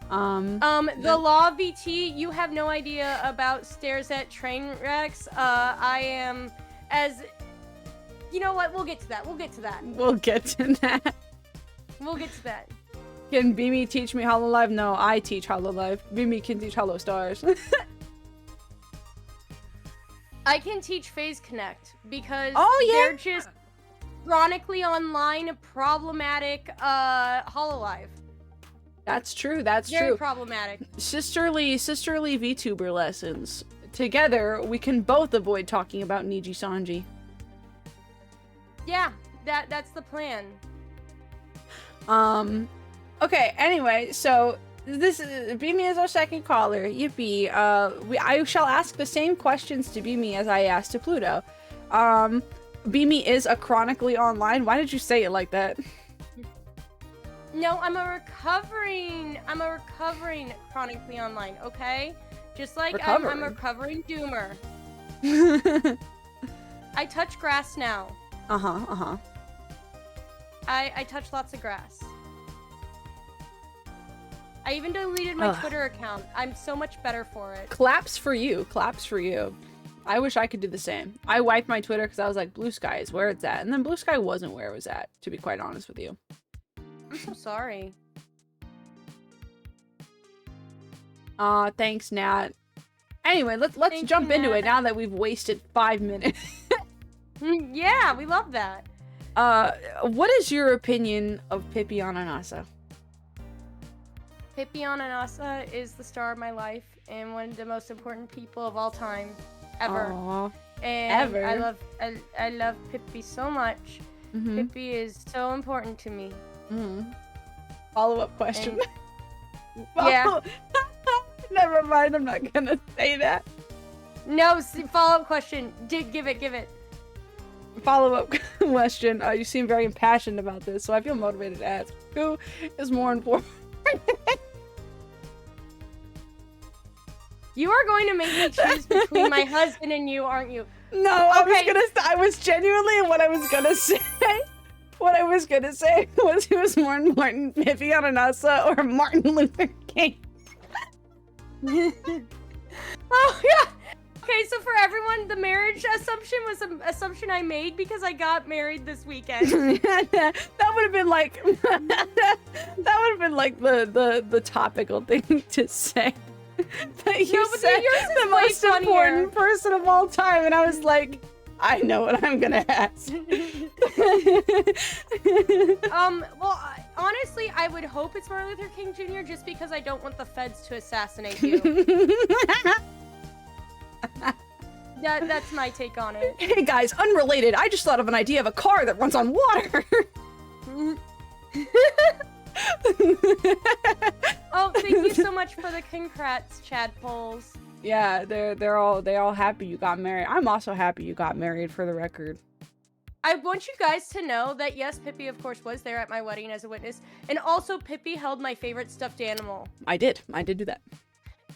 [SPEAKER 6] The Law of VT, you have no idea about Stairs at Train Wrecks. I am as, you know what? We'll get to that.
[SPEAKER 1] We'll get to that.
[SPEAKER 6] We'll get to that.
[SPEAKER 1] Can Beamy teach me Hololive? No, I teach Hololive. Beamy can teach Hollow Stars.
[SPEAKER 6] I can teach Phase Connect because
[SPEAKER 1] they're
[SPEAKER 6] just chronically online problematic Hololive.
[SPEAKER 1] That's true. That's
[SPEAKER 6] Very
[SPEAKER 1] true.
[SPEAKER 6] problematic.
[SPEAKER 1] Sisterly VTuber lessons. Together, we can both avoid talking about Niji Sanji.
[SPEAKER 6] Yeah, that's the plan.
[SPEAKER 1] Okay, anyway, so this is Beamy is our second caller. Yippee. I shall ask the same questions to Beamy as I asked to Pluto. Beamy is a chronically online. Why did you say it like that?
[SPEAKER 6] No, I'm a recovering chronically online, okay? Just like I'm a recovering doomer. I touch grass now. I touch lots of grass. I even deleted my Twitter account. I'm so much better for it.
[SPEAKER 1] Claps for you. Claps for you. I wish I could do the same. I wiped my Twitter because I was like, Blue Sky is where it's at. And then Blue Sky wasn't where it was at, to be quite honest with you.
[SPEAKER 6] I'm so sorry.
[SPEAKER 1] Thanks, Nat. Anyway, let's jump into it now that we've wasted 5 minutes.
[SPEAKER 6] Yeah, we love that.
[SPEAKER 1] What is your opinion of Pippi Ananasa?
[SPEAKER 6] Pippi Ananasa is the star of my life and one of the most important people of all time, ever.
[SPEAKER 1] Aww.
[SPEAKER 6] And
[SPEAKER 1] ever.
[SPEAKER 6] I love Pippi so much. Pippi is so important to me.
[SPEAKER 1] Follow-up question.
[SPEAKER 6] Yeah.
[SPEAKER 1] Never mind, I'm not gonna say that.
[SPEAKER 6] No, follow-up question. Give it.
[SPEAKER 1] Follow-up question. You seem very impassioned about this, so I feel motivated to ask. Who is more important?
[SPEAKER 6] You are going to make me choose between my husband and you, aren't you?
[SPEAKER 1] No,
[SPEAKER 6] Okay.
[SPEAKER 1] I was genuinely, what I was gonna say was who was more important, Pippi Ananasa or Martin Luther King?
[SPEAKER 6] Oh, yeah. Okay, so for everyone, the marriage assumption was an assumption I made because I got married this weekend.
[SPEAKER 1] that would have been like the topical thing to say. But you said
[SPEAKER 6] yours is
[SPEAKER 1] the
[SPEAKER 6] way
[SPEAKER 1] most important person of all time, and I was like, I know what I'm gonna ask.
[SPEAKER 6] Well, honestly, I would hope it's Martin Luther King Jr. just because I don't want the feds to assassinate you. That's my take on it.
[SPEAKER 1] Hey guys, unrelated, I just thought of an idea of a car that runs on water.
[SPEAKER 6] Oh, thank you so much for the congrats, Chad Poles.
[SPEAKER 1] Yeah, they're all happy you got married. I'm also happy you got married, for the record.
[SPEAKER 6] I want you guys to know that yes, Pippi of course was there at my wedding as a witness, and also Pippi held my favorite stuffed animal.
[SPEAKER 1] I did do that.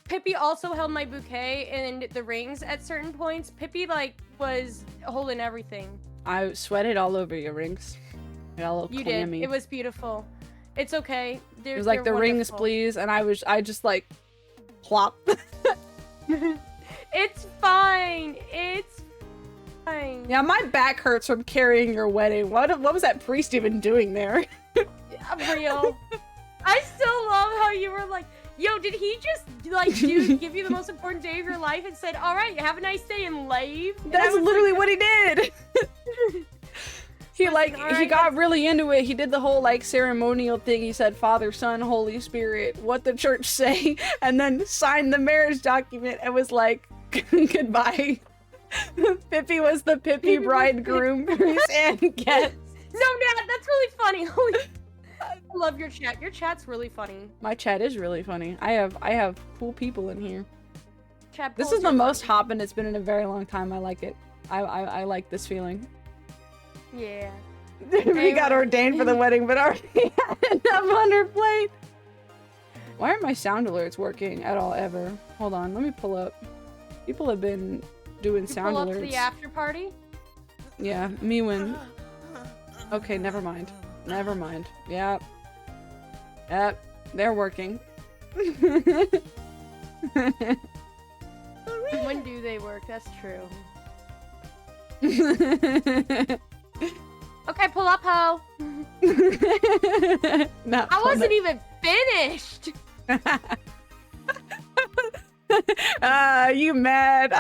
[SPEAKER 6] Pippi also held my bouquet and the rings at certain points. Pippi was holding everything.
[SPEAKER 1] I sweated all over your rings.
[SPEAKER 6] You did. It was beautiful. It's okay.
[SPEAKER 1] It was like the rings, please, and I just like plop.
[SPEAKER 6] It's fine. It's fine.
[SPEAKER 1] Yeah, my back hurts from carrying your wedding. What was that priest even doing there?
[SPEAKER 6] Real. I still love how you were like, yo, did he just give you the most important day of your life and said, all right, have a nice day and leave? And
[SPEAKER 1] That's literally what he did. He got really into it. He did the whole ceremonial thing. He said Father, Son, Holy Spirit, what the church say, and then signed the marriage document and was like, goodbye. Pippi was the Pippi bridegroom, priest, and guest.
[SPEAKER 6] Nat, that's really funny. Holy, I love your chat. Your chat's really funny.
[SPEAKER 1] My chat is really funny. I have cool people in here.
[SPEAKER 6] Chat
[SPEAKER 1] This
[SPEAKER 6] polls
[SPEAKER 1] is the
[SPEAKER 6] are
[SPEAKER 1] most
[SPEAKER 6] funny.
[SPEAKER 1] hopping it's been in a very long time. I like it. I like this feeling.
[SPEAKER 6] Yeah.
[SPEAKER 1] We got ordained for the wedding, but already had enough on her plate. Why aren't my sound alerts working at all ever? Hold on, let me pull up. People have been doing
[SPEAKER 6] You
[SPEAKER 1] sound
[SPEAKER 6] pull up
[SPEAKER 1] alerts.
[SPEAKER 6] to the after party.
[SPEAKER 1] Yeah, me when. Okay, never mind. Never mind. Yep. Yep. They're working.
[SPEAKER 6] When do they work? That's true. Okay, pull up, ho.
[SPEAKER 1] Not
[SPEAKER 6] I
[SPEAKER 1] fun.
[SPEAKER 6] wasn't even finished.
[SPEAKER 1] You mad?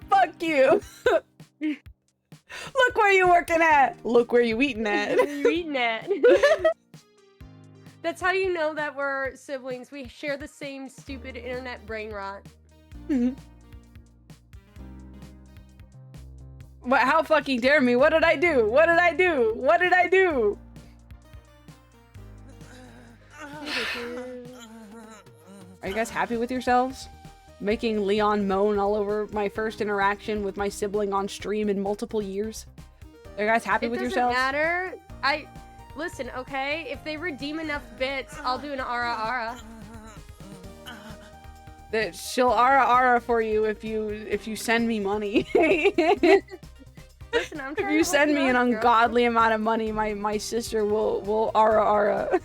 [SPEAKER 1] Fuck you. Look where you working at. Look where you eating at.
[SPEAKER 6] You eating at? That's how you know that we're siblings. We share the same stupid internet brain rot.
[SPEAKER 1] What? How fucking dare me? What did I do? What did I do? What did I do? Are you guys happy with yourselves? Making Leon moan all over my first interaction with my sibling on stream in multiple years? Are you guys happy with yourselves?
[SPEAKER 6] It doesn't matter. Listen, okay? If they redeem enough bits, I'll do an ara ara.
[SPEAKER 1] That she'll ara for you if you send me money.
[SPEAKER 6] Listen, I'm
[SPEAKER 1] If
[SPEAKER 6] trying
[SPEAKER 1] you
[SPEAKER 6] to help
[SPEAKER 1] send me an
[SPEAKER 6] out, girl.
[SPEAKER 1] ungodly amount of money, my sister will ara.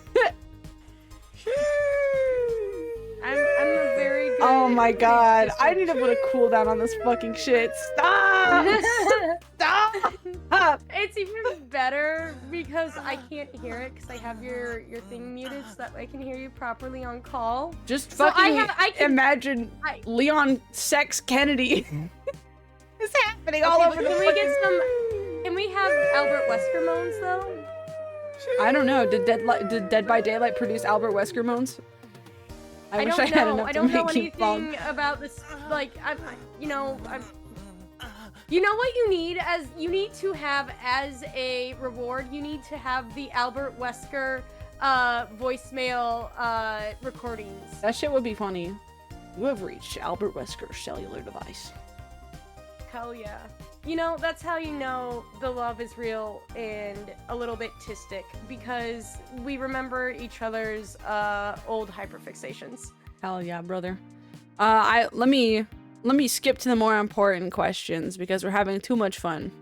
[SPEAKER 6] I'm a very good.
[SPEAKER 1] Oh my
[SPEAKER 6] big
[SPEAKER 1] god,
[SPEAKER 6] sister.
[SPEAKER 1] I need to put a cooldown on this fucking shit. Stop! Stop!
[SPEAKER 6] It's even better because I can't hear it because I have your thing muted so that I can hear you properly on call.
[SPEAKER 1] Just
[SPEAKER 6] So
[SPEAKER 1] fucking
[SPEAKER 6] I can-
[SPEAKER 1] imagine
[SPEAKER 6] I-
[SPEAKER 1] Leon Sex Kennedy. It's happening all
[SPEAKER 6] Okay,
[SPEAKER 1] over
[SPEAKER 6] but
[SPEAKER 1] the
[SPEAKER 6] can we
[SPEAKER 1] fucking-
[SPEAKER 6] get some? Can we have Albert Wesker moans though?
[SPEAKER 1] I don't know. Did Dead by Daylight produce Albert Wesker moans? I wish
[SPEAKER 6] don't
[SPEAKER 1] I had
[SPEAKER 6] know.
[SPEAKER 1] enough
[SPEAKER 6] I
[SPEAKER 1] to
[SPEAKER 6] don't know
[SPEAKER 1] make you fall.
[SPEAKER 6] anything about this. Like, you know what you need to have as a reward. You need to have the Albert Wesker voicemail recordings.
[SPEAKER 1] That shit would be funny. You have reached Albert Wesker's cellular device.
[SPEAKER 6] Hell yeah. You know, that's how you know the love is real and a little bit tistic, because we remember each other's old hyperfixations.
[SPEAKER 1] Hell yeah, brother. Let me skip to the more important questions because we're having too much fun.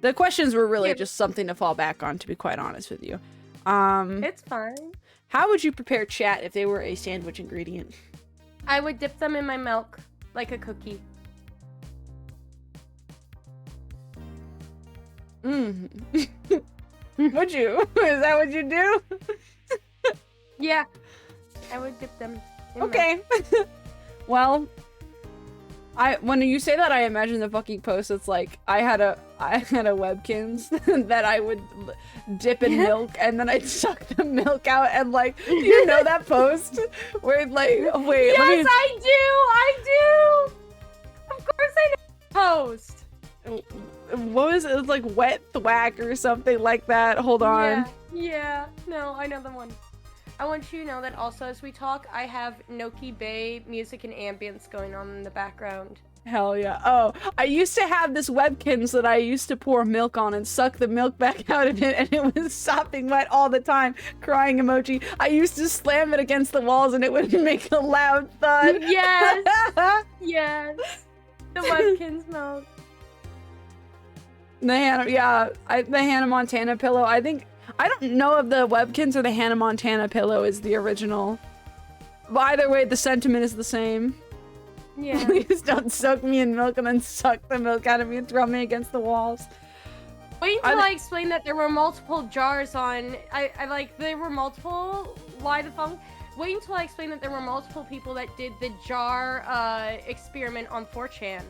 [SPEAKER 1] The questions were really
[SPEAKER 6] Yeah,
[SPEAKER 1] just something to fall back on, to be quite honest with you.
[SPEAKER 6] It's fine.
[SPEAKER 1] How would you prepare chat if they were a sandwich ingredient?
[SPEAKER 6] I would dip them in my milk like a cookie.
[SPEAKER 1] Would you? Is that what you do?
[SPEAKER 6] Yeah, I would dip them in milk.
[SPEAKER 1] Okay. Well, when you say that, I imagine the fucking post. It's like I had a Webkins that I would dip in milk, and then I'd suck the milk out, and like, you know that post where it's like, wait,
[SPEAKER 6] Yes,
[SPEAKER 1] let me.
[SPEAKER 6] I do. Of course, I know the post.
[SPEAKER 1] What was it? It was like wet thwack or something like that. Hold on.
[SPEAKER 6] Yeah. No, I know the one. I want you to know that also as we talk, I have Noki Bay music and ambience going on in the background.
[SPEAKER 1] Hell yeah. Oh, I used to have this Webkins that I used to pour milk on and suck the milk back out of it, and it was sopping wet all the time. Crying emoji. I used to slam it against the walls and it would make a loud thud.
[SPEAKER 6] Yes. Yes. The Webkins mode.
[SPEAKER 1] The Hannah Montana pillow. I don't know if the Webkins or the Hannah Montana pillow is the original. But either way, the sentiment is the same.
[SPEAKER 6] Yeah.
[SPEAKER 1] Please don't soak me in milk and then suck the milk out of me and throw me against the walls.
[SPEAKER 6] Wait until I explain that there were multiple jars on. There were multiple. Why the funk? Wait until I explain that there were multiple people that did the jar experiment on 4chan.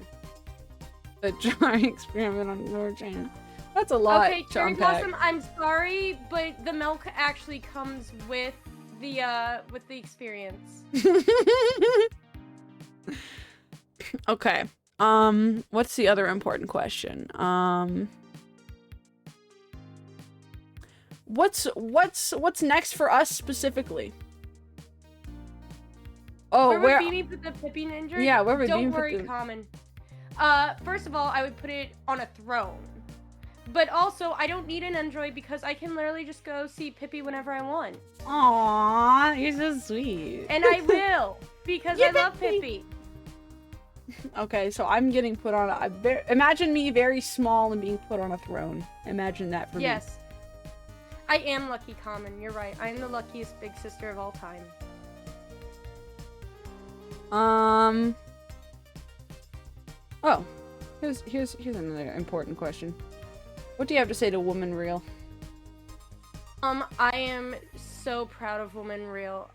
[SPEAKER 1] The jar experiment on 4chan. That's a lot
[SPEAKER 6] Okay,
[SPEAKER 1] to
[SPEAKER 6] Cherry
[SPEAKER 1] unpack.
[SPEAKER 6] Blossom, I'm sorry, but the milk actually comes with the experience.
[SPEAKER 1] Okay. What's the other important question? what's next for us specifically? Oh,
[SPEAKER 6] Where would Beanie put the Pippi Ninja?
[SPEAKER 1] Yeah, where would
[SPEAKER 6] Don't
[SPEAKER 1] Beanie put
[SPEAKER 6] worry,
[SPEAKER 1] the-
[SPEAKER 6] Common. First of all, I would put it on a throne. But also, I don't need an Android because I can literally just go see Pippi whenever I want.
[SPEAKER 1] Aww, you're so sweet.
[SPEAKER 6] And I will, because I love
[SPEAKER 1] Pippi.
[SPEAKER 6] Pippi.
[SPEAKER 1] Okay, so I'm getting put on imagine me very small and being put on a throne. Imagine that for me.
[SPEAKER 6] Yes. I am Lucky Common, you're right. I am the luckiest big sister of all time.
[SPEAKER 1] Oh, here's another important question. What do you have to say to Woman Real?
[SPEAKER 6] I am so proud of Woman Real,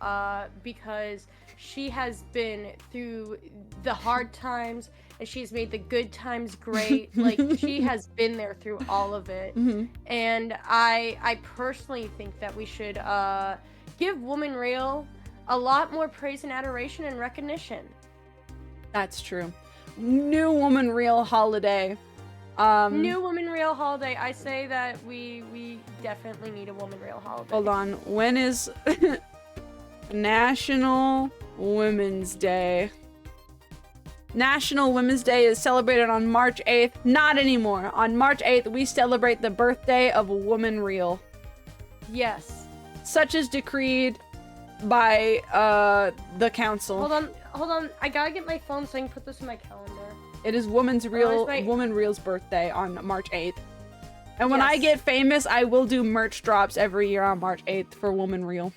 [SPEAKER 6] because she has been through the hard times and she's made the good times great. Like, she has been there through all of it.
[SPEAKER 1] Mm-hmm.
[SPEAKER 6] And I personally think that we should give Woman Real a lot more praise and adoration and recognition.
[SPEAKER 1] That's true. New Woman Real holiday.
[SPEAKER 6] New Woman Real holiday. I say that we definitely need a Woman Real holiday.
[SPEAKER 1] Hold on. When is National Women's Day? National Women's Day is celebrated on March 8th. Not anymore. On March 8th, we celebrate the birthday of Woman Real.
[SPEAKER 6] Yes.
[SPEAKER 1] Such is decreed by the council.
[SPEAKER 6] Hold on. I gotta get my phone so I can put this in my calendar.
[SPEAKER 1] It is Woman Real's birthday on March 8th. And when I
[SPEAKER 6] Yes.
[SPEAKER 1] get famous, I will do merch drops every year on March 8th for Woman Real.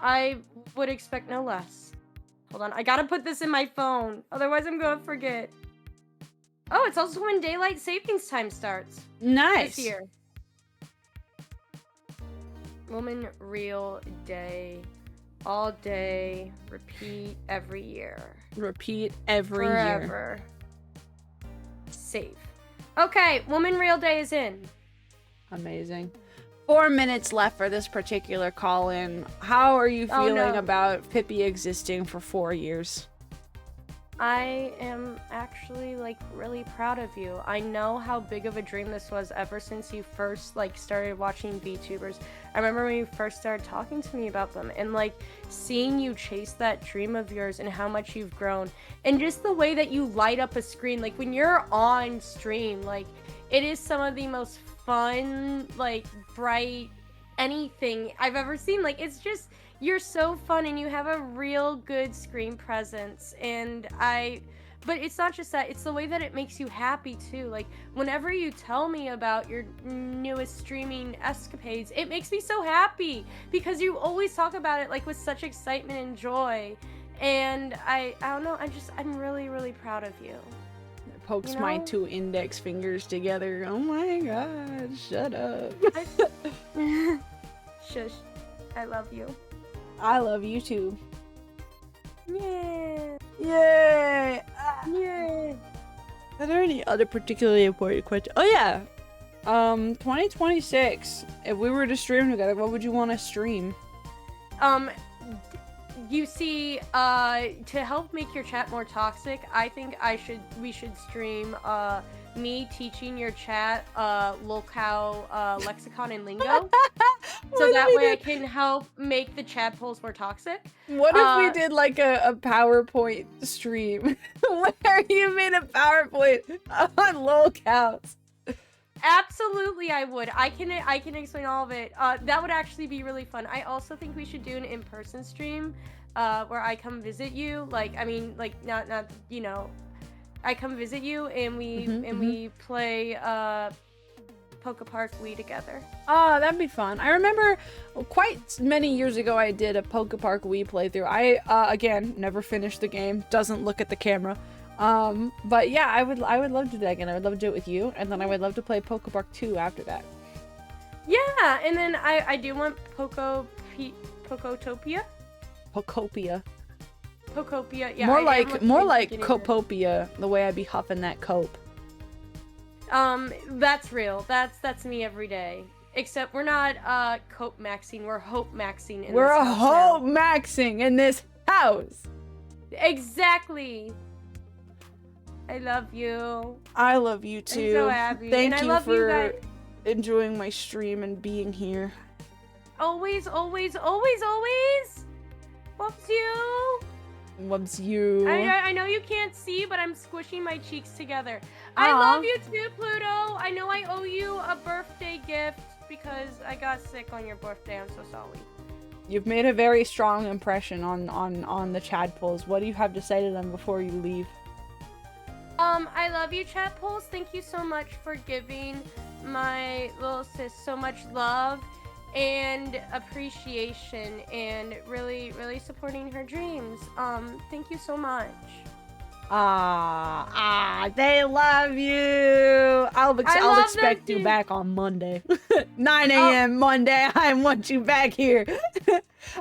[SPEAKER 6] I would expect no less. Hold on, I gotta put this in my phone. Otherwise, I'm gonna forget. Oh, it's also when daylight savings time starts.
[SPEAKER 1] Nice.
[SPEAKER 6] This year. Woman Real Day. All day. Repeat every year.
[SPEAKER 1] Repeat every year.
[SPEAKER 6] Forever. Safe. Okay, Woman Real Day is in.
[SPEAKER 1] Amazing. 4 minutes left for this particular call-in. How are you
[SPEAKER 6] Oh,
[SPEAKER 1] feeling
[SPEAKER 6] no.
[SPEAKER 1] about Pippi existing for 4 years?
[SPEAKER 6] I am actually like really proud of you. I know how big of a dream this was ever since you first like started watching VTubers. I remember when you first started talking to me about them and like seeing you chase that dream of yours and how much you've grown and just the way that you light up a screen. Like when you're on stream, like it is some of the most fun, like bright anything I've ever seen. Like it's just you're so fun and you have a real good screen presence but it's not just that, it's the way that it makes you happy too. Like whenever you tell me about your newest streaming escapades, it makes me so happy because you always talk about it like with such excitement and joy. And I don't know, I'm really, really proud of you.
[SPEAKER 1] Pokes
[SPEAKER 6] You
[SPEAKER 1] my
[SPEAKER 6] know?
[SPEAKER 1] 2 index fingers together. Oh my god, shut up.
[SPEAKER 6] Shush. I love you.
[SPEAKER 1] I love you too.
[SPEAKER 6] Yeah.
[SPEAKER 1] Yay!
[SPEAKER 6] Yeah.
[SPEAKER 1] Are there any other particularly important questions? Oh yeah! 2026. If we were to stream together, what would you want to stream?
[SPEAKER 6] You see, to help make your chat more toxic, I think we should stream me teaching your chat locale lexicon and lingo. So that way I can help make the chat polls more toxic.
[SPEAKER 1] What if we did like a PowerPoint stream where you made a PowerPoint on locales?
[SPEAKER 6] Absolutely, I would. I can explain all of it. That would actually be really fun. I also think we should do an in-person stream, where I come visit you. Like, I mean, like not you know, I come visit you and we play Poke Park Wii together.
[SPEAKER 1] Oh, that'd be fun. I remember quite many years ago I did a Poke Park Wii playthrough. I again never finished the game. Doesn't look at the camera. But yeah, I would love to do that again. I would love to do it with you, and then I would love to play Poke Park 2 after that.
[SPEAKER 6] Yeah, and then I do want Pokotopia.
[SPEAKER 1] Pokopia.
[SPEAKER 6] Pokopia, yeah.
[SPEAKER 1] more
[SPEAKER 6] I am
[SPEAKER 1] like
[SPEAKER 6] looking
[SPEAKER 1] more
[SPEAKER 6] into
[SPEAKER 1] like
[SPEAKER 6] getting it.
[SPEAKER 1] Copopia, the way I be huffing that cope.
[SPEAKER 6] That's real. That's me every day. Except we're not cope maxing, we're hope maxing in
[SPEAKER 1] We're
[SPEAKER 6] this
[SPEAKER 1] a
[SPEAKER 6] house
[SPEAKER 1] hope
[SPEAKER 6] now.
[SPEAKER 1] maxing in this house.
[SPEAKER 6] Exactly. I love you.
[SPEAKER 1] I love you too.
[SPEAKER 6] I'm so happy.
[SPEAKER 1] Thank
[SPEAKER 6] and
[SPEAKER 1] you
[SPEAKER 6] I love
[SPEAKER 1] for
[SPEAKER 6] you guys.
[SPEAKER 1] enjoying my stream and being here.
[SPEAKER 6] Always, always, always, always. Loves you.
[SPEAKER 1] Loves you.
[SPEAKER 6] I know you can't see, but I'm squishing my cheeks together. I love you too, Pluto. I know I owe you a birthday gift because I got sick on your birthday. I'm so sorry.
[SPEAKER 1] You've made a very strong impression on the Chadpoles. What do you have to say to them before you leave?
[SPEAKER 6] I love you, Chadpoles. Thank you so much for giving my little sis so much love and appreciation and really, really supporting her dreams. Thank you so much.
[SPEAKER 1] They love you. I'll expect you back on Monday. 9 a.m. Monday. I want you back here.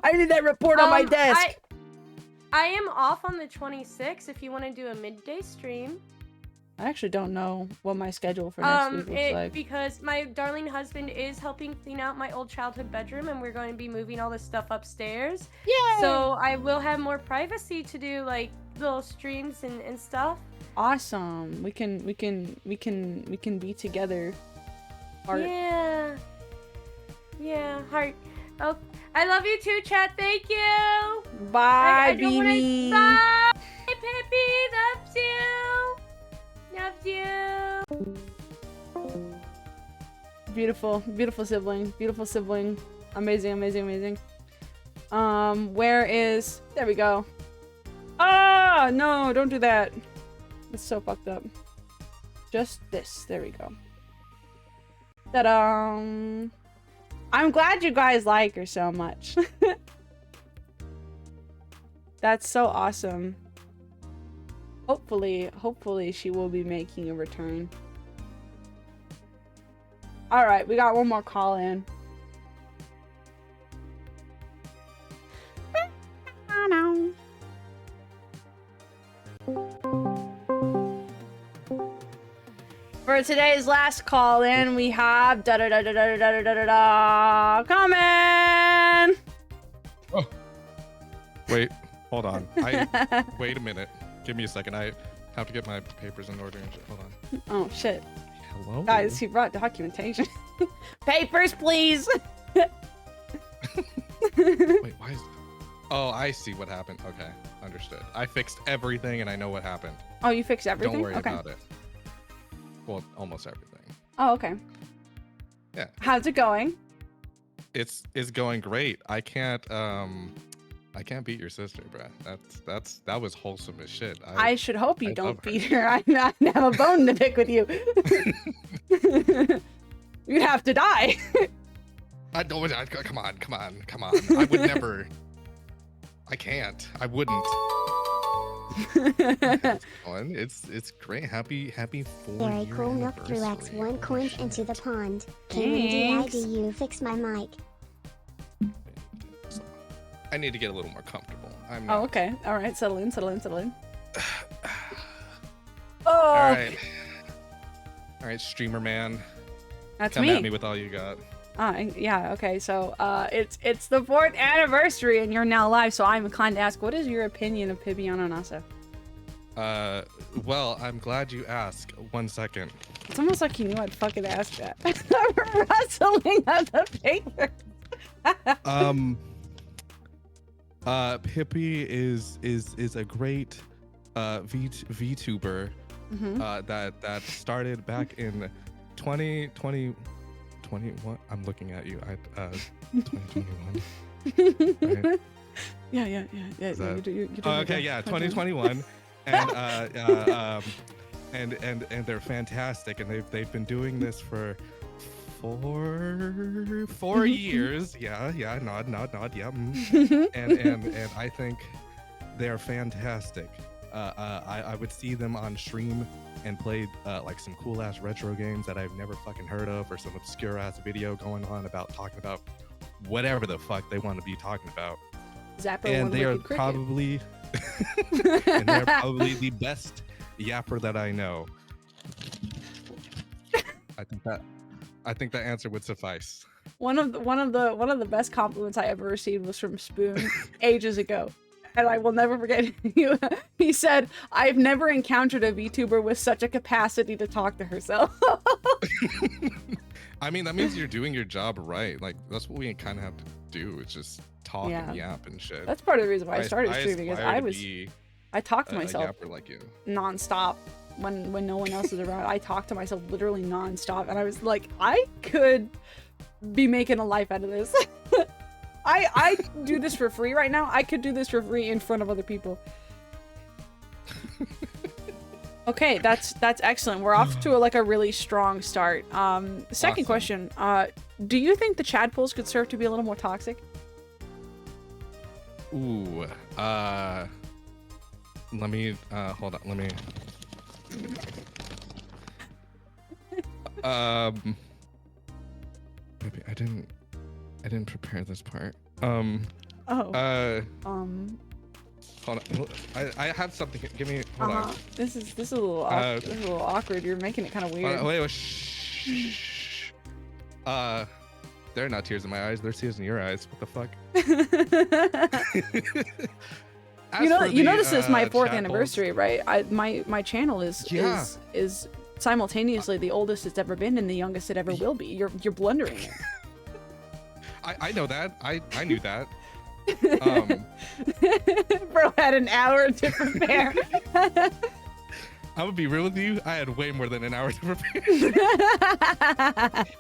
[SPEAKER 1] I need that report on my desk.
[SPEAKER 6] I am off on the 26th if you want to do a midday stream.
[SPEAKER 1] I actually don't know what my schedule for next week looks like.
[SPEAKER 6] Because my darling husband is helping clean out my old childhood bedroom and we're going to be moving all this stuff upstairs.
[SPEAKER 1] Yay!
[SPEAKER 6] So I will have more privacy to do like little streams and stuff.
[SPEAKER 1] Awesome. We can be together. Heart.
[SPEAKER 6] Yeah, heart. Oh, I love you too, chat. Thank you.
[SPEAKER 1] Bye,
[SPEAKER 6] I don't wanna
[SPEAKER 1] baby.
[SPEAKER 6] Bye, Pippi. Loves you. Loves you.
[SPEAKER 1] Beautiful, beautiful sibling. Beautiful sibling. Amazing, amazing, amazing. Where is... There we go. Ah, no, don't do that. It's so fucked up. Just this. There we go. Ta-da! I'm glad you guys like her so much. That's so awesome. Hopefully she will be making a return. Alright, we got one more call in. For today's last call in, we have coming.
[SPEAKER 7] Oh, wait, hold on. Wait a minute. Give me a second. I have to get my papers in order and shit. Hold on.
[SPEAKER 1] Oh shit.
[SPEAKER 7] Hello.
[SPEAKER 1] Guys, he brought documentation. Papers, please.
[SPEAKER 7] Wait, why is... Oh, I see what happened. Okay, understood. I fixed everything and I know what happened.
[SPEAKER 1] Oh, you fixed everything?
[SPEAKER 7] Don't worry
[SPEAKER 1] okay.
[SPEAKER 7] about it. Well, almost everything.
[SPEAKER 1] Oh, okay.
[SPEAKER 7] Yeah.
[SPEAKER 1] How's it going?
[SPEAKER 7] It's going great. I can't beat your sister, bruh. That was wholesome as shit.
[SPEAKER 1] I should hope you
[SPEAKER 7] I
[SPEAKER 1] don't
[SPEAKER 7] love her.
[SPEAKER 1] beat her. I have a bone to pick with you. You'd have to die.
[SPEAKER 7] Come on. I would never. I can't. I wouldn't. It's great. Happy 4
[SPEAKER 2] Very
[SPEAKER 7] year
[SPEAKER 2] cool. Milk threw
[SPEAKER 7] anniversary.
[SPEAKER 2] X1 coins into the pond.
[SPEAKER 1] Thanks.
[SPEAKER 2] KMDIDU fix my mic.
[SPEAKER 7] I need to get a little more comfortable. I'm
[SPEAKER 1] Oh,
[SPEAKER 7] not...
[SPEAKER 1] okay. All right. Settle in. Oh,
[SPEAKER 7] All right, streamer man.
[SPEAKER 1] that's
[SPEAKER 7] Come
[SPEAKER 1] me.
[SPEAKER 7] at me with all you got.
[SPEAKER 1] Yeah. Okay. So, it's the 4th anniversary, and you're now live. So I'm inclined to ask, what is your opinion of Pibiano Nasa?
[SPEAKER 7] Well, I'm glad you asked. 1 second.
[SPEAKER 1] It's almost like you knew I'd fucking ask that. I'm rustling at the paper.
[SPEAKER 7] Pippi is a great VTuber that started back in 2021. I'm looking at you. 2021. Right?
[SPEAKER 1] Yeah.
[SPEAKER 7] Is that-
[SPEAKER 1] You do
[SPEAKER 7] Okay,
[SPEAKER 1] that.
[SPEAKER 7] yeah,
[SPEAKER 1] Okay.
[SPEAKER 7] 2021, and they're fantastic, and they've been doing this for 4 years. Yeah, nod, yeah. And I think they're fantastic. I would see them on stream and play like some cool ass retro games that I've never fucking heard of, or some obscure ass video going on about talking about whatever the fuck they want to be talking about.
[SPEAKER 1] Zapper
[SPEAKER 7] And
[SPEAKER 1] one
[SPEAKER 7] they are
[SPEAKER 1] wicked cricket.
[SPEAKER 7] probably and they're probably the best yapper that I know. I think that answer would suffice.
[SPEAKER 1] One of the best compliments I ever received was from Spoon ages ago, and I will never forget. He said, "I've never encountered a VTuber with such a capacity to talk to herself."
[SPEAKER 7] I mean, that means you're doing your job right. Like that's what we kind of have to do. It's just talk
[SPEAKER 1] Yeah.
[SPEAKER 7] and yap and shit.
[SPEAKER 1] That's part of the reason why I started streaming, because
[SPEAKER 7] aspire to be
[SPEAKER 1] I talk to
[SPEAKER 7] a
[SPEAKER 1] myself
[SPEAKER 7] yapper like you.
[SPEAKER 1] nonstop when no one else is around. I talk to myself literally nonstop, and I was like, I could be making a life out of this. I do this for free right now. I could do this for free in front of other people. Okay, that's excellent. We're off to a really strong start. Second
[SPEAKER 7] Awesome.
[SPEAKER 1] question. Do you think the Chadpoles could serve to be a little more toxic?
[SPEAKER 7] Ooh. Let me hold on. Let me. Maybe I didn't prepare this part.
[SPEAKER 1] Oh.
[SPEAKER 7] Hold on. I have something. Give me. Hold on.
[SPEAKER 1] This is a little this is a little awkward. You're making it kind of weird.
[SPEAKER 7] Wait. Shh. They're not tears in my eyes. They're tears in your eyes. What the fuck?
[SPEAKER 1] You know this is my 4th
[SPEAKER 7] Chadpoles-
[SPEAKER 1] anniversary, right? My channel is simultaneously the oldest it's ever been and the youngest it ever will be. You're blundering it.
[SPEAKER 7] I know that. I knew that.
[SPEAKER 1] Bro had an hour to prepare.
[SPEAKER 7] I'm gonna be real with you. I had way more than an hour to prepare.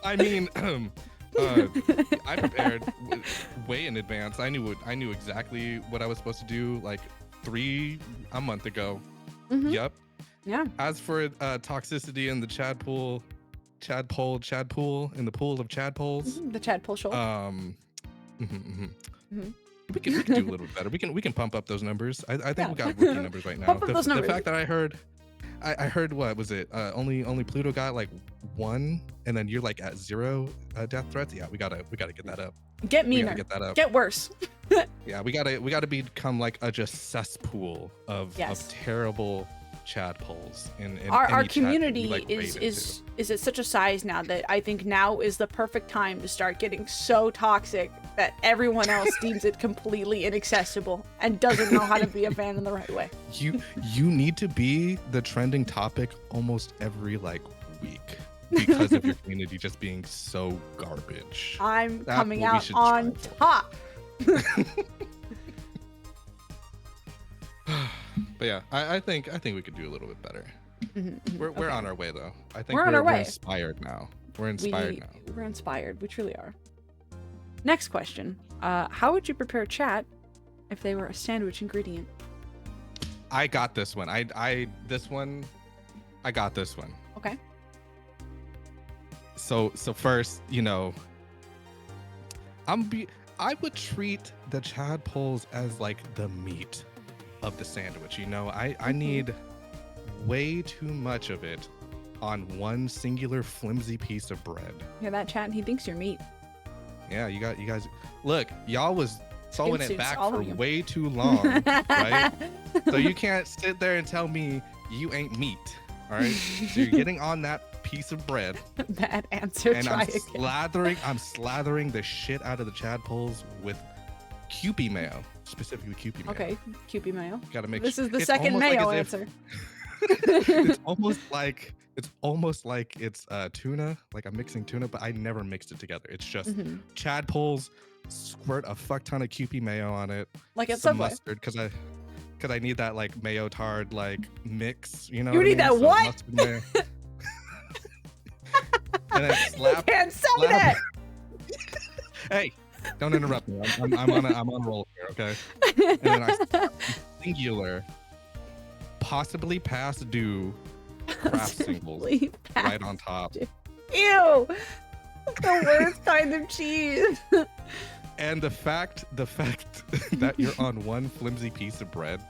[SPEAKER 7] I mean, I prepared way in advance. I knew exactly what I was supposed to do like a month ago.
[SPEAKER 1] Mhm.
[SPEAKER 7] Yep.
[SPEAKER 1] Yeah.
[SPEAKER 7] As for toxicity in the Chadpole in the pool of Chadpoles.
[SPEAKER 1] The Chadpole show.
[SPEAKER 7] We can do a little better. We can pump up those numbers. I think
[SPEAKER 1] Yeah.
[SPEAKER 7] we got rookie numbers right now.
[SPEAKER 1] Pump up those
[SPEAKER 7] The
[SPEAKER 1] numbers.
[SPEAKER 7] fact that I heard what was it? Only Pluto got like 1, and then you're like at 0 death threats. Yeah, we gotta get that up.
[SPEAKER 1] Get
[SPEAKER 7] We
[SPEAKER 1] meaner.
[SPEAKER 7] gotta get that up.
[SPEAKER 1] Get worse.
[SPEAKER 7] Yeah, we gotta become like a just cesspool of
[SPEAKER 1] Yes.
[SPEAKER 7] terrible Chadpoles in
[SPEAKER 1] Our
[SPEAKER 7] any chat
[SPEAKER 1] community
[SPEAKER 7] we, like,
[SPEAKER 1] is
[SPEAKER 7] raid into.
[SPEAKER 1] at such a size now that I think now is the perfect time to start getting so toxic that everyone else deems it completely inaccessible and doesn't know how to be a fan in the right way.
[SPEAKER 7] You need to be the trending topic almost every like week because of your community just being so garbage.
[SPEAKER 1] I'm
[SPEAKER 7] That's
[SPEAKER 1] coming
[SPEAKER 7] what we
[SPEAKER 1] out
[SPEAKER 7] should
[SPEAKER 1] on
[SPEAKER 7] strive
[SPEAKER 1] top.
[SPEAKER 7] But yeah, I think we could do a little bit better. We're on our way though. I think
[SPEAKER 1] We're on our way.
[SPEAKER 7] We're inspired now. We're inspired now.
[SPEAKER 1] We're inspired. We truly are. Next question. How would you prepare chat if they were a sandwich ingredient?
[SPEAKER 7] I got this one. I got this one.
[SPEAKER 1] Okay.
[SPEAKER 7] So first, I would treat the Chadpoles as like the meat of the sandwich. I need way too much of it on one singular flimsy piece of bread.
[SPEAKER 1] Hear that, chat? He thinks you're meat.
[SPEAKER 7] Yeah, you guys look, y'all was throwing it
[SPEAKER 1] suits,
[SPEAKER 7] back
[SPEAKER 1] all
[SPEAKER 7] for
[SPEAKER 1] of you.
[SPEAKER 7] way too long, right? So you can't sit there and tell me you ain't meat. All right. So you're getting on that piece of bread,
[SPEAKER 1] Bad answer.
[SPEAKER 7] and
[SPEAKER 1] Try
[SPEAKER 7] I'm slathering the shit out of the Chadpoles with Kewpie mayo, specifically Kewpie mayo.
[SPEAKER 1] Okay, Kewpie mayo.
[SPEAKER 7] Gotta make
[SPEAKER 1] This is the
[SPEAKER 7] it's
[SPEAKER 1] second
[SPEAKER 7] almost like
[SPEAKER 1] mayo
[SPEAKER 7] as if-
[SPEAKER 1] answer.
[SPEAKER 7] it's almost like it's tuna, like I'm mixing tuna, but I never mixed it together. It's just
[SPEAKER 1] Mhm.
[SPEAKER 7] Chadpoles, squirt a fuck ton of Kewpie mayo on it,
[SPEAKER 1] Like at
[SPEAKER 7] some
[SPEAKER 1] Subway.
[SPEAKER 7] mustard, because I need that like mayo tard like mix,
[SPEAKER 1] You
[SPEAKER 7] what I
[SPEAKER 1] need
[SPEAKER 7] mean?
[SPEAKER 1] that
[SPEAKER 7] So
[SPEAKER 1] what?
[SPEAKER 7] mustard mayo. And then
[SPEAKER 1] You
[SPEAKER 7] slap.
[SPEAKER 1] can't say
[SPEAKER 7] slap-
[SPEAKER 1] that.
[SPEAKER 7] Hey, don't interrupt me. I'm on a roll here, okay? And then I slap singular, possibly past due craft singles
[SPEAKER 1] Simply
[SPEAKER 7] right on top.
[SPEAKER 1] Ew. The worst kind of cheese.
[SPEAKER 7] And the fact that you're on one flimsy piece of bread,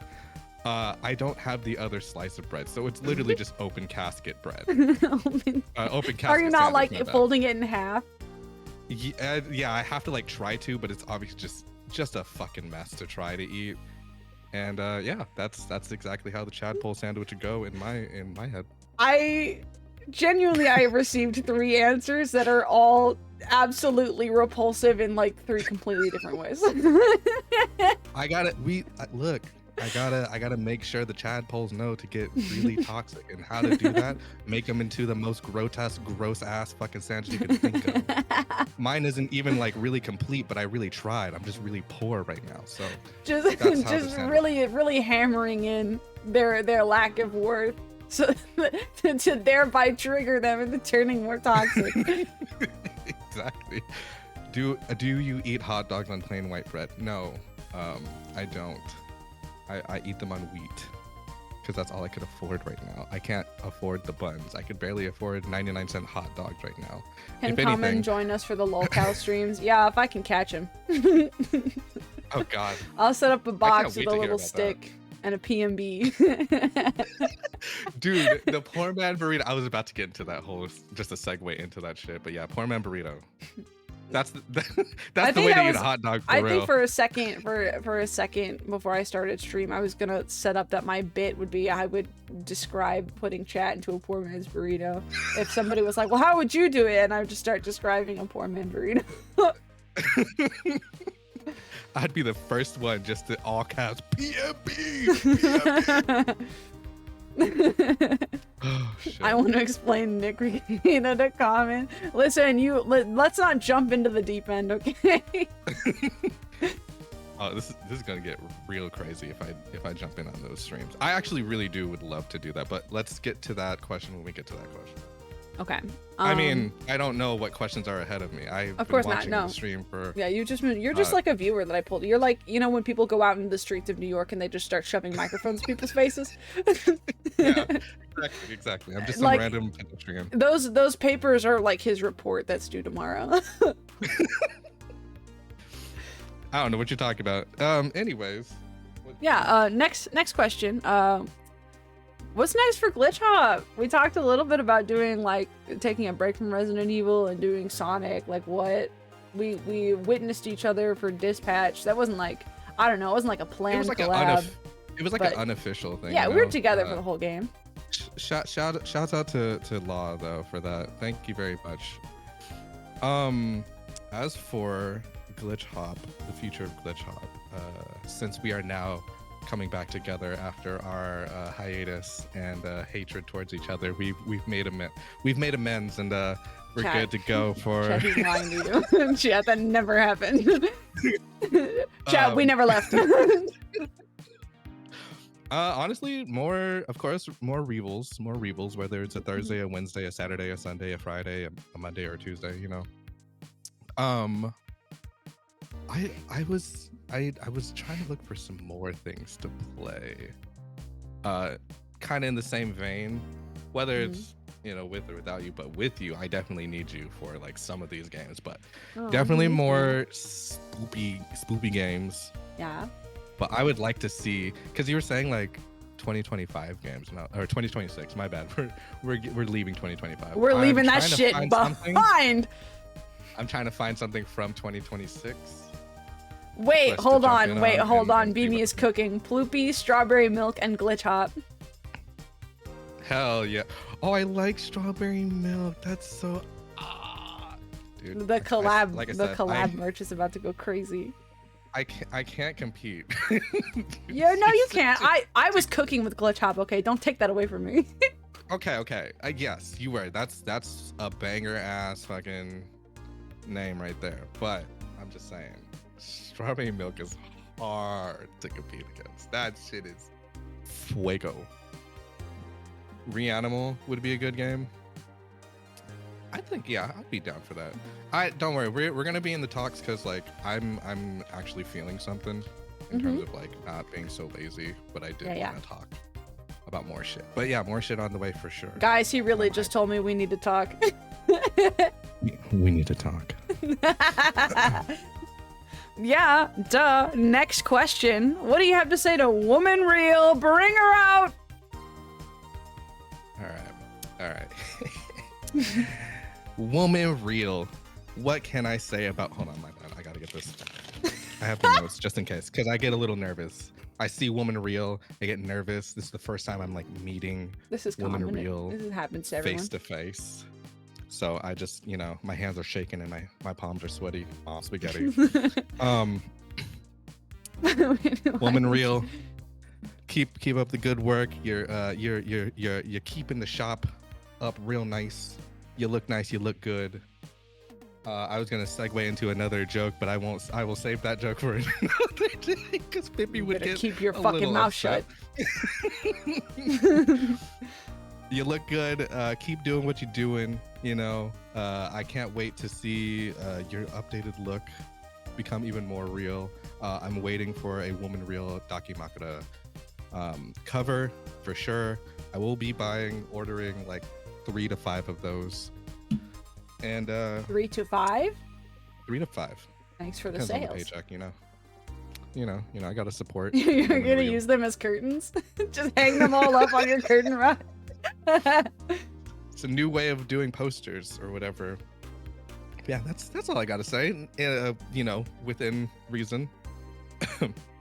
[SPEAKER 7] I don't have the other slice of bread, so it's literally just open casket bread. Open casket.
[SPEAKER 1] Are you not
[SPEAKER 7] sandwich,
[SPEAKER 1] like
[SPEAKER 7] my bad.
[SPEAKER 1] folding it in half?
[SPEAKER 7] Yeah, I have to like try to, but it's obviously just a fucking mess to try to eat. And yeah, that's exactly how the Chadpole sandwich would go in my head. I
[SPEAKER 1] have received 3 answers that are all absolutely repulsive in like 3 completely different ways.
[SPEAKER 7] I got it. Look, I gotta make sure the Chad polls know to get really toxic, and how to do that. Make them into the most grotesque, gross ass fucking sandwich you can think of. Mine isn't even like really complete, but I really tried. I'm just really poor right now, so
[SPEAKER 1] just
[SPEAKER 7] That's how
[SPEAKER 1] just
[SPEAKER 7] the
[SPEAKER 1] really hammering in their lack of worth, so to thereby trigger them into turning more toxic.
[SPEAKER 7] exactly. Do you eat hot dogs on plain white bread? No, I don't. I eat them on wheat because that's all I could afford right now. I can't afford the buns. I could barely afford 99-cent hot dogs right now.
[SPEAKER 1] Can
[SPEAKER 7] If
[SPEAKER 1] come and
[SPEAKER 7] anything,
[SPEAKER 1] join us for the lolcow streams? Yeah, if I can catch him.
[SPEAKER 7] oh god,
[SPEAKER 1] I'll set up a box
[SPEAKER 7] wait
[SPEAKER 1] with a
[SPEAKER 7] to hear
[SPEAKER 1] little
[SPEAKER 7] about that.
[SPEAKER 1] stick and a PMB.
[SPEAKER 7] dude, the poor man burrito. I was about to get into that whole, just a segue into that shit, but yeah, poor man burrito. That's that's the way to eat a hot dog. For
[SPEAKER 1] I
[SPEAKER 7] real.
[SPEAKER 1] think for a second before I started stream, I was gonna set up that my bit would be I would describe putting chat into a poor man's burrito. If somebody was like, "Well, how would you do it?" and I would just start describing a poor man burrito.
[SPEAKER 7] I'd be the first one just to all caps PMB. Oh, shit.
[SPEAKER 1] I want to explain Nick Regina to comment. Listen, let's not jump into the deep end, okay?
[SPEAKER 7] Oh, this is gonna get real crazy if I jump in on those streams. I actually really would love to do that, but let's get to that question when we get to that question.
[SPEAKER 1] Okay.
[SPEAKER 7] I mean, I don't know what questions are ahead of me. I've
[SPEAKER 1] Of
[SPEAKER 7] been
[SPEAKER 1] course not,
[SPEAKER 7] watching
[SPEAKER 1] no.
[SPEAKER 7] the stream for
[SPEAKER 1] Yeah, you're just like a viewer that I pulled. You're like, when people go out in the streets of New York and they just start shoving microphones in people's faces.
[SPEAKER 7] yeah, exactly. I'm just some
[SPEAKER 1] Like,
[SPEAKER 7] random pedestrian.
[SPEAKER 1] Those papers are like his report that's due tomorrow.
[SPEAKER 7] I don't know what you're talking about. Anyways.
[SPEAKER 1] Yeah, next question. What's next for Glitch Hop? We talked a little bit about doing like taking a break from Resident Evil and doing Sonic. Like what we witnessed each other for Dispatch. That wasn't like, I don't know, it wasn't like a planned
[SPEAKER 7] It was like
[SPEAKER 1] collab.
[SPEAKER 7] It was like
[SPEAKER 1] but-
[SPEAKER 7] an unofficial thing.
[SPEAKER 1] Yeah,
[SPEAKER 7] you
[SPEAKER 1] we were
[SPEAKER 7] know?
[SPEAKER 1] together for the whole game.
[SPEAKER 7] Shouts out to Law though for that. Thank you very much. As for Glitch Hop, the future of Glitch Hop, since we are now coming back together after our hiatus and hatred towards each other, we've made amends, and we're
[SPEAKER 1] Chat.
[SPEAKER 7] good to go for.
[SPEAKER 1] Chat, he's lying to you. Chat, that never happened. Chat, we never left.
[SPEAKER 7] Honestly, more revels, whether it's a Thursday, a Wednesday, a Saturday, a Sunday, a Friday, a Monday, or a Tuesday, you know. I was trying to look for some more things to play. Kind of in the same vein, whether it's with or without you, but with you, I definitely need you for like some of these games, but definitely more spoopy games.
[SPEAKER 1] Yeah.
[SPEAKER 7] But I would like to see, because you were saying like 2025 games, or 2026. My bad. We're leaving 2025.
[SPEAKER 1] We're leaving that
[SPEAKER 7] trying to
[SPEAKER 1] shit
[SPEAKER 7] find something-
[SPEAKER 1] behind.
[SPEAKER 7] I'm trying to find something from 2026.
[SPEAKER 1] Wait,
[SPEAKER 7] Let's
[SPEAKER 1] hold
[SPEAKER 7] jump
[SPEAKER 1] on.
[SPEAKER 7] in
[SPEAKER 1] Wait,
[SPEAKER 7] on
[SPEAKER 1] hold on.
[SPEAKER 7] and see
[SPEAKER 1] Beanie
[SPEAKER 7] what-
[SPEAKER 1] is cooking Ploopy, strawberry milk, and Glitch Hop.
[SPEAKER 7] Hell yeah! Oh, I like strawberry milk. That's so dude.
[SPEAKER 1] The collab,
[SPEAKER 7] like I
[SPEAKER 1] the
[SPEAKER 7] said,
[SPEAKER 1] collab merch is about to go crazy.
[SPEAKER 7] I can't compete.
[SPEAKER 1] Yeah, no, you can't. I was cooking with Glitch Hop. Okay, don't take that away from me.
[SPEAKER 7] Okay. Yes, you were. That's a banger ass fucking name right there. But I'm just saying, strawberry milk is hard to compete against. That shit is fuego. Reanimal would be a good game. I think I'd be down for that. Don't worry, we're gonna be in the talks because like I'm actually feeling something in terms of like not being so lazy, but I did
[SPEAKER 1] Yeah.
[SPEAKER 7] want to talk about more shit. But yeah, more shit on the way for sure.
[SPEAKER 1] Guys, he really just told me we need to talk.
[SPEAKER 7] We need to talk.
[SPEAKER 1] Yeah, duh. Next question. What do you have to say to Woman Real? Bring her out.
[SPEAKER 7] All right. Woman Real. What can I say about? Hold on, my bad. I gotta get this. I have the notes just in case, because I get a little nervous. I see Woman Real, I get nervous. This is the first time I'm like meeting
[SPEAKER 1] This is
[SPEAKER 7] Woman
[SPEAKER 1] common.
[SPEAKER 7] Real
[SPEAKER 1] This happens to everyone.
[SPEAKER 7] face to face. So I just, my hands are shaking and my palms are sweaty. Spaghetti. Woman Real. keep up the good work. You're keeping the shop up real nice. You look nice. You look good. I was gonna segue into another joke, but I won't. I will save that joke for another day because Pippi would
[SPEAKER 1] Better
[SPEAKER 7] get
[SPEAKER 1] keep your
[SPEAKER 7] a
[SPEAKER 1] fucking
[SPEAKER 7] little
[SPEAKER 1] mouth
[SPEAKER 7] upset.
[SPEAKER 1] shut.
[SPEAKER 7] You look good. Keep doing what you're doing. You know, I can't wait to see your updated look become even more real. I'm waiting for a Woman Real Dakimakura cover for sure. I will be ordering like 3 to 5 of those. And
[SPEAKER 1] 3 to 5.
[SPEAKER 7] 3 to 5.
[SPEAKER 1] Thanks for the
[SPEAKER 7] Depends on the
[SPEAKER 1] sales.
[SPEAKER 7] paycheck, you know. I gotta support.
[SPEAKER 1] You're
[SPEAKER 7] Woman
[SPEAKER 1] gonna
[SPEAKER 7] Real.
[SPEAKER 1] use them as curtains? Just hang them all up on your curtain rod.
[SPEAKER 7] It's a new way of doing posters or whatever. Yeah, that's all I gotta say. You know, within reason.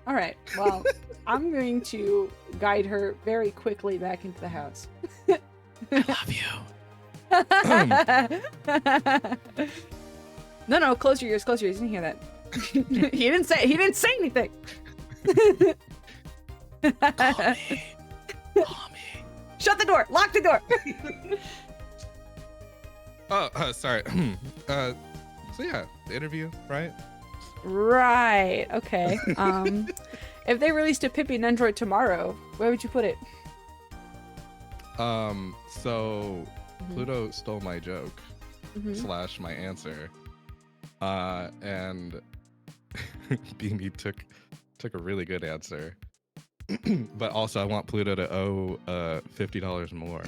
[SPEAKER 1] All right. Well, I'm going to guide her very quickly back into the house.
[SPEAKER 7] I love you.
[SPEAKER 1] No, close your ears, close your ears. You didn't hear that. He didn't say anything.
[SPEAKER 7] Call me.
[SPEAKER 1] Shut the door. Lock the door.
[SPEAKER 7] Oh, sorry. So yeah, the interview, right?
[SPEAKER 1] Right. Okay. If they released a Pippi Nendroid tomorrow, where would you put it?
[SPEAKER 7] So
[SPEAKER 1] Mhm.
[SPEAKER 7] Pluto stole my joke
[SPEAKER 1] Mhm.
[SPEAKER 7] / my answer, and Beamy took a really good answer, but also I want Pluto to owe $50 more.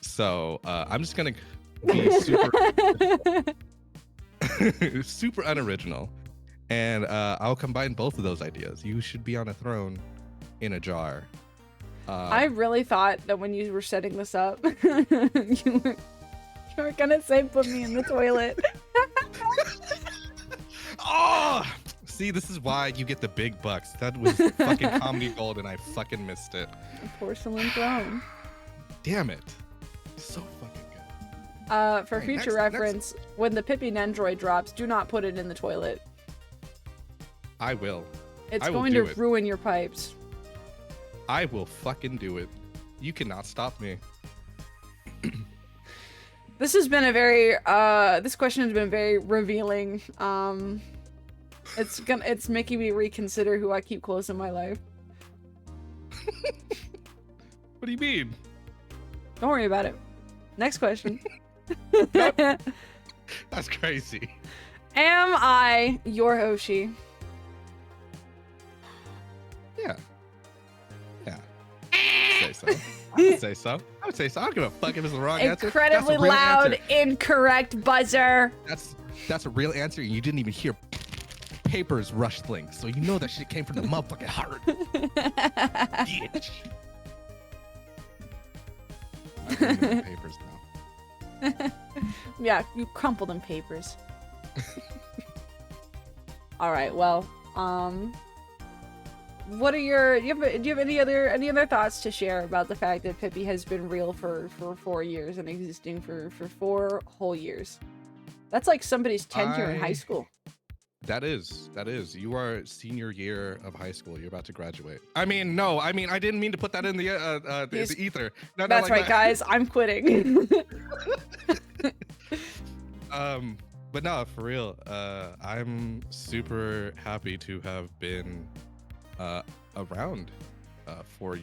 [SPEAKER 7] So I'm just gonna be super unoriginal, and I'll combine both of those ideas. You should be on a throne in a jar.
[SPEAKER 1] I really thought that when you were setting this up, you were gonna say put me in the toilet.
[SPEAKER 7] Oh, see, this is why you get the big bucks. That was fucking comedy gold, and I fucking missed it.
[SPEAKER 1] A porcelain throne.
[SPEAKER 7] Damn it. So fucking good.
[SPEAKER 1] For
[SPEAKER 7] Alright,
[SPEAKER 1] future
[SPEAKER 7] next-
[SPEAKER 1] reference, when the Pippi Nendroid drops, do not put it in the toilet.
[SPEAKER 7] I will.
[SPEAKER 1] It's
[SPEAKER 7] I will
[SPEAKER 1] going
[SPEAKER 7] do
[SPEAKER 1] to
[SPEAKER 7] it.
[SPEAKER 1] ruin your pipes.
[SPEAKER 7] I will fucking do it. You cannot stop me.
[SPEAKER 1] This has been a very this question has been very revealing. It's making me reconsider who I keep close in my life.
[SPEAKER 7] What do you mean?
[SPEAKER 1] Don't worry about it. Next question.
[SPEAKER 7] That's crazy.
[SPEAKER 1] Am I your Hoshi?
[SPEAKER 7] Yeah. Yeah. Say so. I would say so. I would say so. I don't give a fuck if it's the wrong answer.
[SPEAKER 1] Incredibly
[SPEAKER 7] That's a real
[SPEAKER 1] loud,
[SPEAKER 7] answer.
[SPEAKER 1] incorrect buzzer.
[SPEAKER 7] That's a real answer, and you didn't even hear papers rustling, so you know that shit came from the motherfucking heart. Bitch. I'm reading the papers now.
[SPEAKER 1] Yeah, you crumpled in papers. All right. Well, what are your do you have any other thoughts to share about the fact that Pippi has been real for 4 years and existing for 4 whole years? That's like somebody's tenure in high school.
[SPEAKER 7] That is. You are senior year of high school. You're about to graduate. I mean, I didn't mean to put that in the
[SPEAKER 1] Yes.
[SPEAKER 7] ether. Not
[SPEAKER 1] That's
[SPEAKER 7] like
[SPEAKER 1] right,
[SPEAKER 7] that.
[SPEAKER 1] guys. I'm quitting.
[SPEAKER 7] But no, for real. I'm super happy to have been around for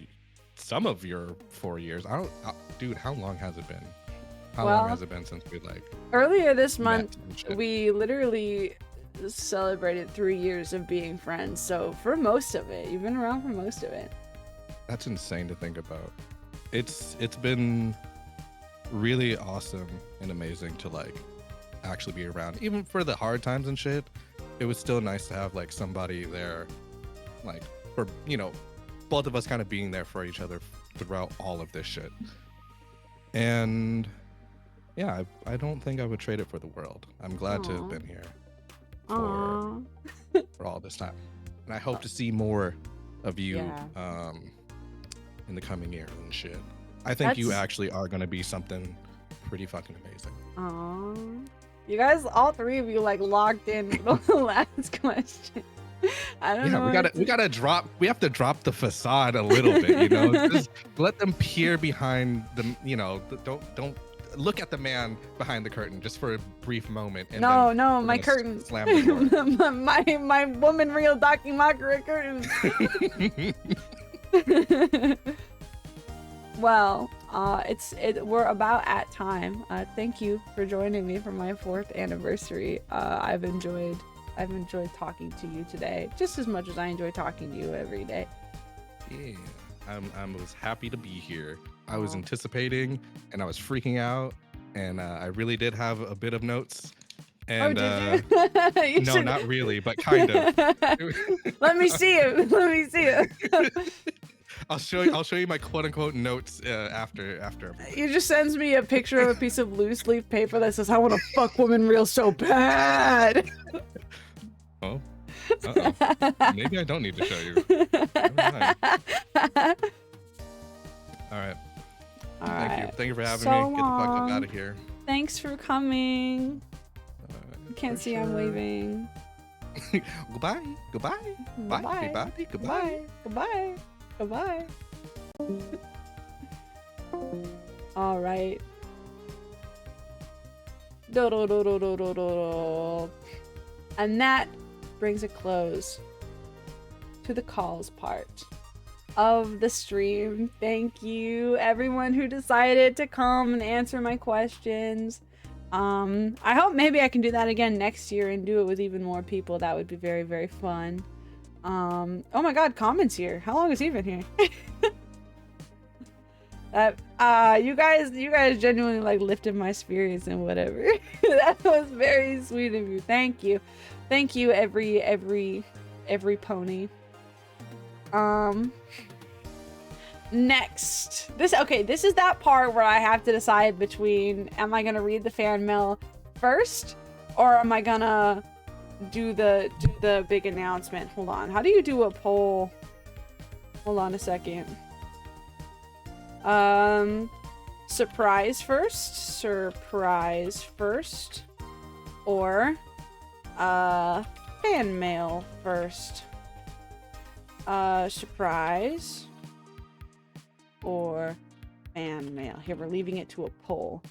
[SPEAKER 7] some of your 4 years. Dude, how long has it been? How
[SPEAKER 1] Well,
[SPEAKER 7] long has it been since we like
[SPEAKER 1] Earlier this
[SPEAKER 7] met
[SPEAKER 1] month,
[SPEAKER 7] and shit?
[SPEAKER 1] we literally celebrated 3 years of being friends. So for most of it, you've been around for most of it.
[SPEAKER 7] That's insane to think about. It's been really awesome and amazing to like actually be around. Even for the hard times and shit, it was still nice to have like somebody there, like for both of us kind of being there for each other throughout all of this shit. And yeah, I don't think I would trade it for the world. I'm glad to
[SPEAKER 1] Aw.
[SPEAKER 7] have been here
[SPEAKER 1] Aww.
[SPEAKER 7] for all this time, and I hope to see more of you
[SPEAKER 1] Yeah.
[SPEAKER 7] in the coming years and shit. I think you
[SPEAKER 1] That's-
[SPEAKER 7] actually are going to be something pretty fucking amazing.
[SPEAKER 1] Aww. You guys, all 3 of you, like locked in the last question. I don't
[SPEAKER 7] Yeah,
[SPEAKER 1] know.
[SPEAKER 7] we have to drop the facade a little bit, you know. Just let them peer behind the, you know, don't look at the man behind the curtain just for a brief moment. And
[SPEAKER 1] No,
[SPEAKER 7] then
[SPEAKER 1] no,
[SPEAKER 7] we're
[SPEAKER 1] my
[SPEAKER 7] gonna
[SPEAKER 1] curtain.
[SPEAKER 7] slam the door.
[SPEAKER 1] my woman real Dakimakura curtain. Well, we're about at time. Thank you for joining me for my 4th anniversary. I've enjoyed talking to you today just as much as I enjoy talking to you every day.
[SPEAKER 7] Yeah, I was happy to be here. I was
[SPEAKER 1] Aw.
[SPEAKER 7] anticipating and I was freaking out, and I really did have a bit of notes. And
[SPEAKER 1] Oh, did you? You
[SPEAKER 7] no,
[SPEAKER 1] should-
[SPEAKER 7] not really, but kind of.
[SPEAKER 1] Let me see it. Let me see it.
[SPEAKER 7] I'll show you my quote unquote notes after.
[SPEAKER 1] You just sends me a picture of a piece of loose leaf paper that says, "I want to fuck woman real so bad."
[SPEAKER 7] Oh, uh-oh. Maybe I don't need to show you. Never mind. All right.
[SPEAKER 1] All
[SPEAKER 7] Thank
[SPEAKER 1] right.
[SPEAKER 7] you. Thank you for having
[SPEAKER 1] So
[SPEAKER 7] me. Get the fuck up
[SPEAKER 1] long.
[SPEAKER 7] out of here.
[SPEAKER 1] Thanks for coming. You can't
[SPEAKER 7] For
[SPEAKER 1] see I'm
[SPEAKER 7] sure.
[SPEAKER 1] waving.
[SPEAKER 7] Goodbye. Goodbye. Bye.
[SPEAKER 1] Bye.
[SPEAKER 7] Goodbye. Goodbye.
[SPEAKER 1] Goodbye. Goodbye. All right. Do-do-do-do-do-do-do. And that brings a close to the calls part of the stream. Thank you, everyone who decided to come and answer my questions. I hope maybe I can do that again next year and do it with even more people. That would be very, very fun. Oh my god, Comment's here. How long has he been here? You guys genuinely like lifted my spirits and whatever. That was very sweet of you. Thank you. Thank you, every pony. Next. This is that part where I have to decide between, am I gonna read the fan mail first, or am I gonna do the big announcement? Hold on. How do you do a poll? Hold on a second. Surprise first, or fan mail first. Surprise or fan mail. Here, we're leaving it to a poll.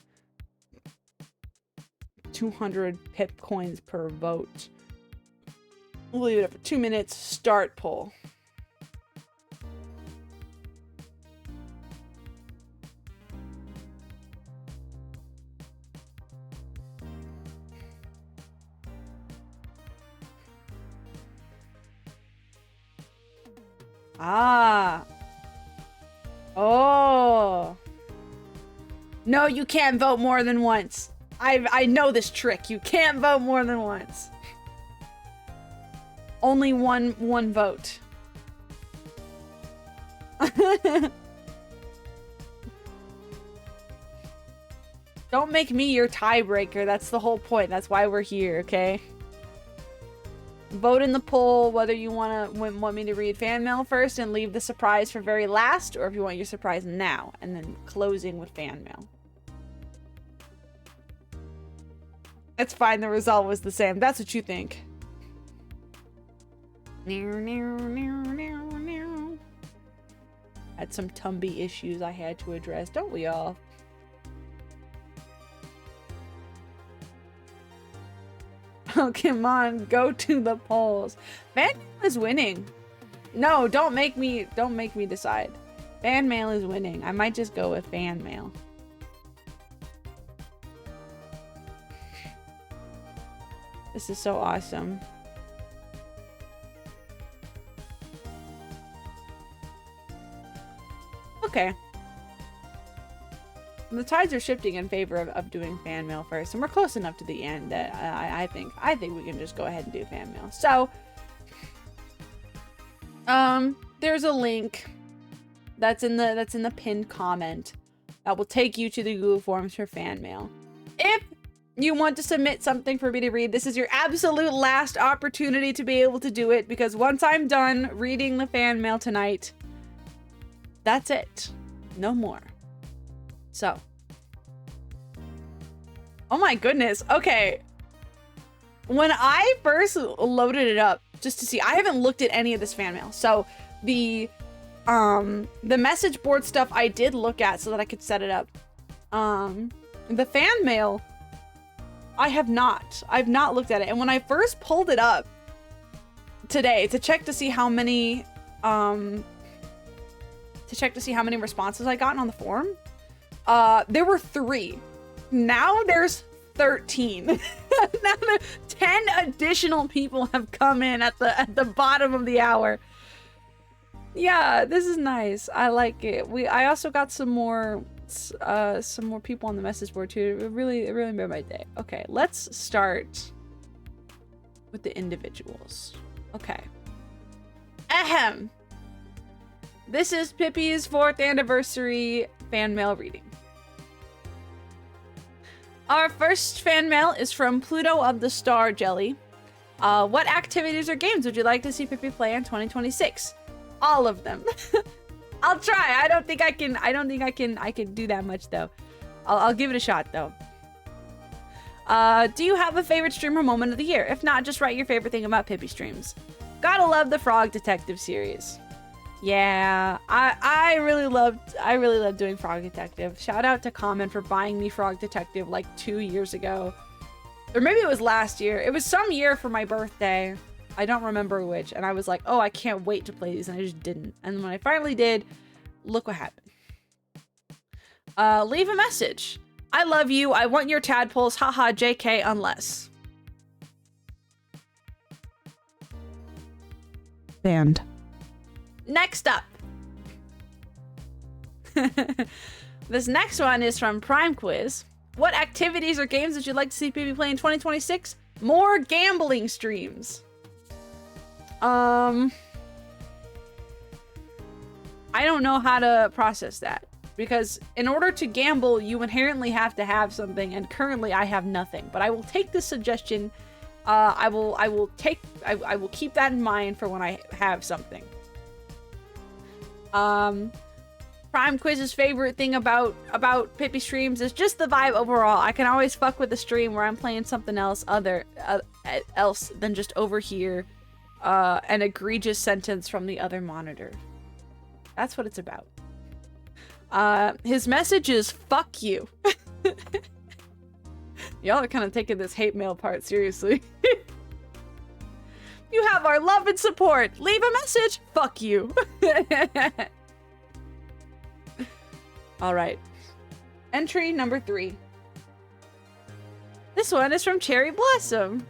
[SPEAKER 1] 200 pip coins per vote. We'll leave it up for 2 minutes. Start poll. Ah. Oh. No, you can't vote more than once. I know this trick. You can't vote more than once. Only one vote. Don't make me your tiebreaker. That's the whole point. That's why we're here, okay? Vote in the poll whether you want me to read fan mail first and leave the surprise for very last, or if you want your surprise now and then closing with fan mail. It's fine, the result was the same. That's what you think. Had some Tumby issues I had to address, don't we all? Oh, come on, go to the polls. Fan mail is winning. No, don't make me decide. Fan mail is winning. I might just go with fan mail. This is so awesome. Okay. The tides are shifting in favor of doing fan mail first, and we're close enough to the end that I think we can just go ahead and do fan mail. So, there's a link that's in the pinned comment that will take you to the Google Forms for fan mail. If you want to submit something for me to read, this is your absolute last opportunity to be able to do it, because once I'm done reading the fan mail tonight, that's it. No more. So. Oh my goodness. Okay. When I first loaded it up, just to see. I haven't looked at any of this fan mail. So the message board stuff I did look at so that I could set it up. The fan mail, I've not looked at it. And when I first pulled it up today to check to see how many responses I gotten on the forum, there were 3. Now there's 13. Now 10 additional people have come in at the bottom of the hour. Yeah, this is nice. I like it. I also got some more people on the message board too. It really made my day. Okay, let's start with the individuals. Okay. Ahem. This is Pippi's 4th anniversary fan mail reading. Our first fan mail is from Pluto of the Star Jelly. What activities or games would you like to see Pippi play in 2026? All of them. I'll try. I don't think I can do that much though. I'll give it a shot though. Do you have a favorite streamer moment of the year? If not, just write your favorite thing about Pippi streams. Gotta love the Frog Detective series. Yeah, I really loved doing Frog Detective. Shout out to Common for buying me Frog Detective like 2 years ago. Or maybe it was last year. It was some year for my birthday. I don't remember which. And I was like, oh, I can't wait to play these. And I just didn't. And when I finally did, look what happened. Leave a message. I love you. I want your tadpoles. Haha, JK, unless. Banned. Next up. This next one is from Prime Quiz. What activities or games would you like to see Pippi play in 2026? More gambling streams. I don't know how to process that, because in order to gamble, you inherently have to have something, and currently I have nothing. But I will take this suggestion. I will keep that in mind for when I have something. Prime Quiz's favorite thing about Pippi streams is just the vibe overall. I can always fuck with the stream where I'm playing something else else than just over here, an egregious sentence from the other monitor. That's what it's about. His message is fuck you. Y'all are kind of taking this hate mail part seriously. You have our love and support. Leave a message. Fuck you. All right. Entry number 3. This one is from Cherry Blossom.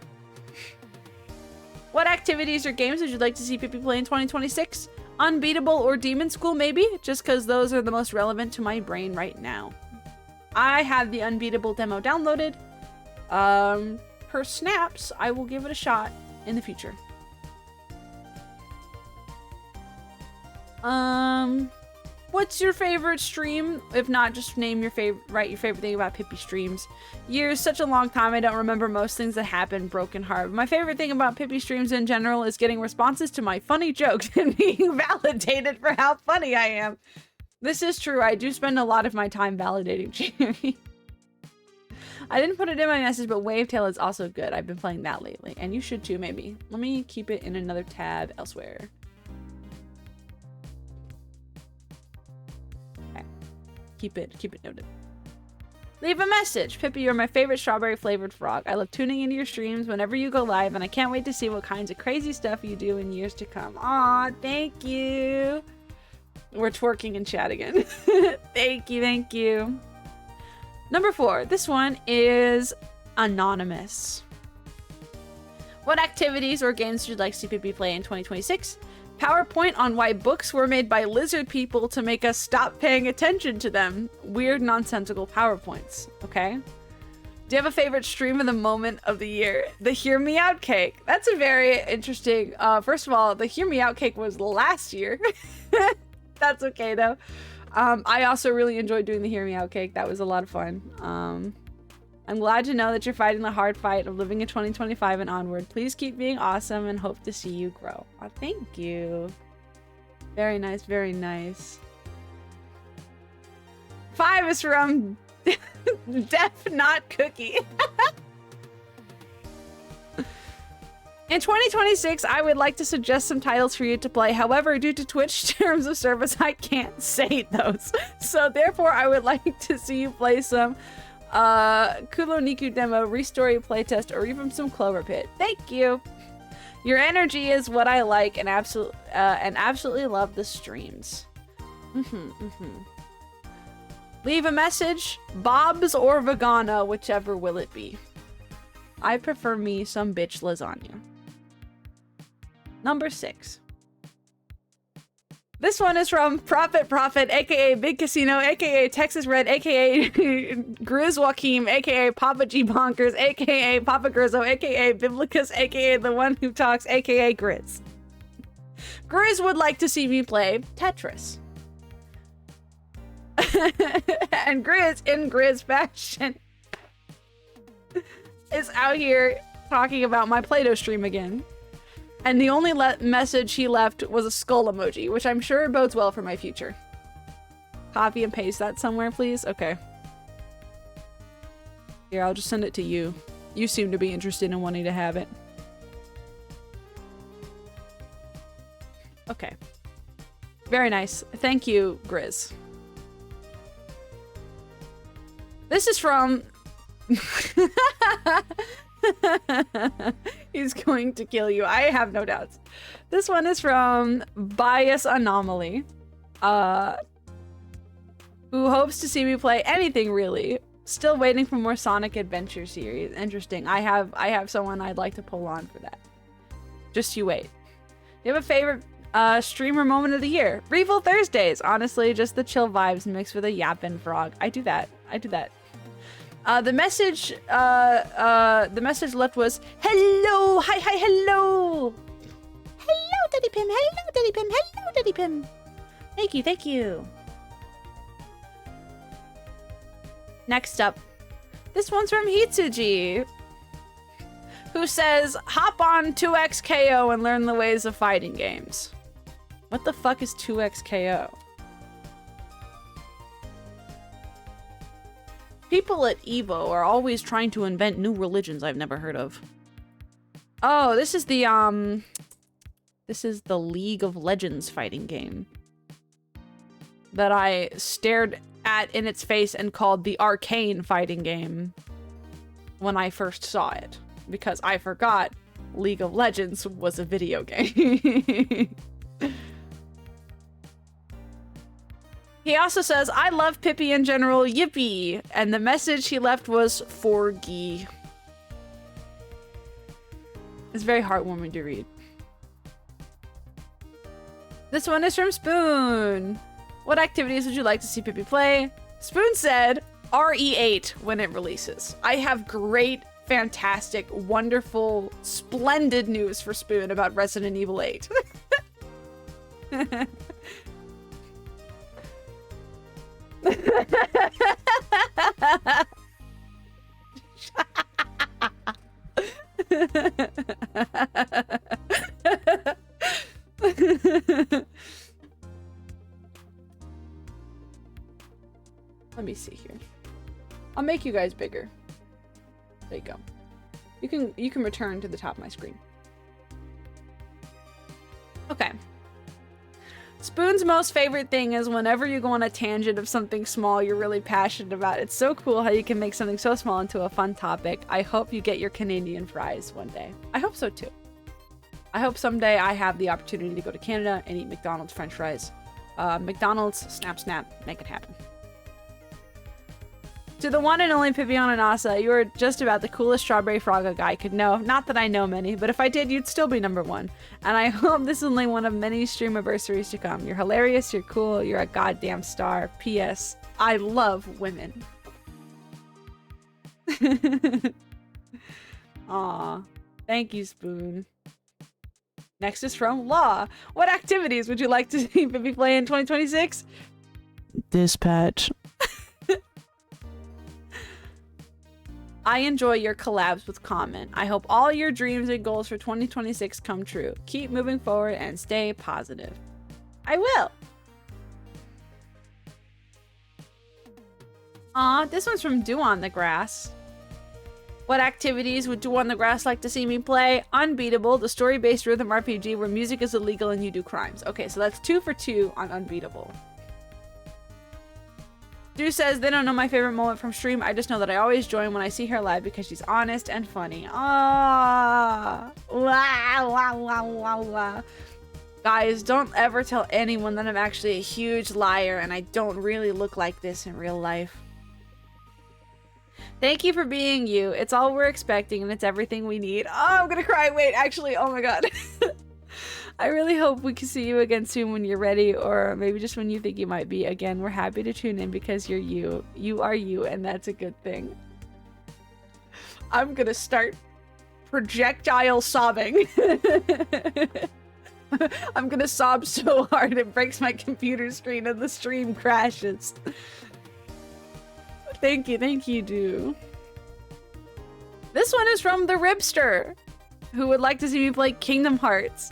[SPEAKER 1] What activities or games would you like to see Pippi play in 2026? Unbeatable or Demon School, maybe? Just because those are the most relevant to my brain right now. I have the Unbeatable demo downloaded. Per snaps, I will give it a shot in the future. What's your favorite stream? If not, just name your write your favorite thing about Pippi streams. Years, such a long time, I don't remember most things that happen. Broken heart. My favorite thing about Pippi streams in general is getting responses to my funny jokes and being validated for how funny I am. This is true. I do spend a lot of my time validating Cherry. I didn't put it in my message, but Wavetail is also good. I've been playing that lately, and you should too, maybe. Let me keep it in another tab elsewhere. Keep it noted. Leave a message. Pippi, you're my favorite strawberry flavored frog. I love tuning into your streams whenever you go live, and I can't wait to see what kinds of crazy stuff you do in years to come. Aw, thank you. We're twerking in chat again. Thank you. Number 4. This one is anonymous. What activities or games would you like to see Pippi play in 2026? PowerPoint on why books were made by lizard people to make us stop paying attention to them. Weird, nonsensical PowerPoints. Okay. Do you have a favorite stream of the moment of the year? The Hear Me Out cake. That's a very interesting. First of all, the Hear Me Out cake was last year. That's okay though. I also really enjoyed doing the Hear Me Out cake. That was a lot of fun. I'm glad to know that you're fighting the hard fight of living in 2025 and onward. Please keep being awesome and hope to see you grow. Oh, thank you. Very nice, very nice. 5 is from Def Not Cookie. In 2026, I would like to suggest some titles for you to play. However, due to Twitch terms of service, I can't say those. So therefore, I would like to see you play some Kulo Niku demo, Restory playtest, or even some Clover Pit. Thank you. Your energy is what I like and absolutely love the streams. Leave a message, Bob's or Vegana, whichever will it be. I prefer me some bitch lasagna. Number 6. This one is from Profit, aka Big Casino, aka Texas Red, aka Grizz Joaquim, aka Papa G Bonkers, aka Papa Grizzo, aka Biblicus, aka the one who talks, aka Grizz. Grizz would like to see me play Tetris. And Grizz, in Grizz fashion, is out here talking about my Play-Doh stream again. And the only message he left was a skull emoji, which I'm sure bodes well for my future. Copy and paste that somewhere, please? Okay. Here, I'll just send it to you. You seem to be interested in wanting to have it. Okay. Very nice. Thank you, Grizz. This is from... He's going to kill you. I have no doubts. This one is from Bias Anomaly, who hopes to see me play anything really. Still waiting for more Sonic Adventure series. Interesting. I have someone I'd like to pull on for that. Just you wait. Do you have a favorite streamer moment of the year? Revel Thursdays. Honestly, just the chill vibes mixed with a yapping frog. I do that. The message left was, hello, hi, hello. Hello, Daddy Pim, hello, Daddy Pim. Thank you. Next up, this one's from Hitsuji, who says, hop on 2XKO and learn the ways of fighting games. What the fuck is 2XKO? People at EVO are always trying to invent new religions I've never heard of. Oh, this is the League of Legends fighting game that I stared at in its face and called the Arcane fighting game when I first saw it, because I forgot League of Legends was a video game. He also says, I love Pippi in general, yippee! And the message he left was, Forgy. It's very heartwarming to read. This one is from Spoon. What activities would you like to see Pippi play? Spoon said, RE8 when it releases. I have great, fantastic, wonderful, splendid news for Spoon about Resident Evil 8. Let me see here. I'll make you guys bigger. There you go. You can return to the top of my screen. Okay. Spoon's most favorite thing is whenever you go on a tangent of something small you're really passionate about. It's so cool how you can make something so small into a fun topic. I hope you get your Canadian fries one day. I hope so too. I hope someday I have the opportunity to go to Canada and eat McDonald's French fries. McDonald's, snap, make it happen. To the one and only Pipiana Nasa, you are just about the coolest strawberry frog a guy could know. Not that I know many, but if I did, you'd still be #1. And I hope this is only one of many stream anniversaries to come. You're hilarious, you're cool, you're a goddamn star. P.S. I love women. Aw, thank you, Spoon. Next is from Law. What activities would you like to see Pippi play in 2026? Dispatch. I enjoy your collabs with Comment. I hope all your dreams and goals for 2026 come true. Keep moving forward and stay positive. I will. Aw, this one's from Dew on the Grass. What activities would Do on the Grass like to see me play? Unbeatable, the story-based rhythm RPG where music is illegal and you do crimes. Okay, so that's 2 for 2 on Unbeatable. Stu says, they don't know my favorite moment from stream. I just know that I always join when I see her live because she's honest and funny. Ah, wow, wow, wow, wow, wow. Guys, don't ever tell anyone that I'm actually a huge liar and I don't really look like this in real life. Thank you for being you. It's all we're expecting and it's everything we need. Oh, I'm gonna cry. Wait, actually, oh my god. I really hope we can see you again soon when you're ready, or maybe just when you think you might be. Again, we're happy to tune in because you're you. You are you, and that's a good thing. I'm gonna start projectile sobbing. I'm gonna sob so hard it breaks my computer screen and the stream crashes. Thank you, Do. This one is from the Ribster, who would like to see me play Kingdom Hearts.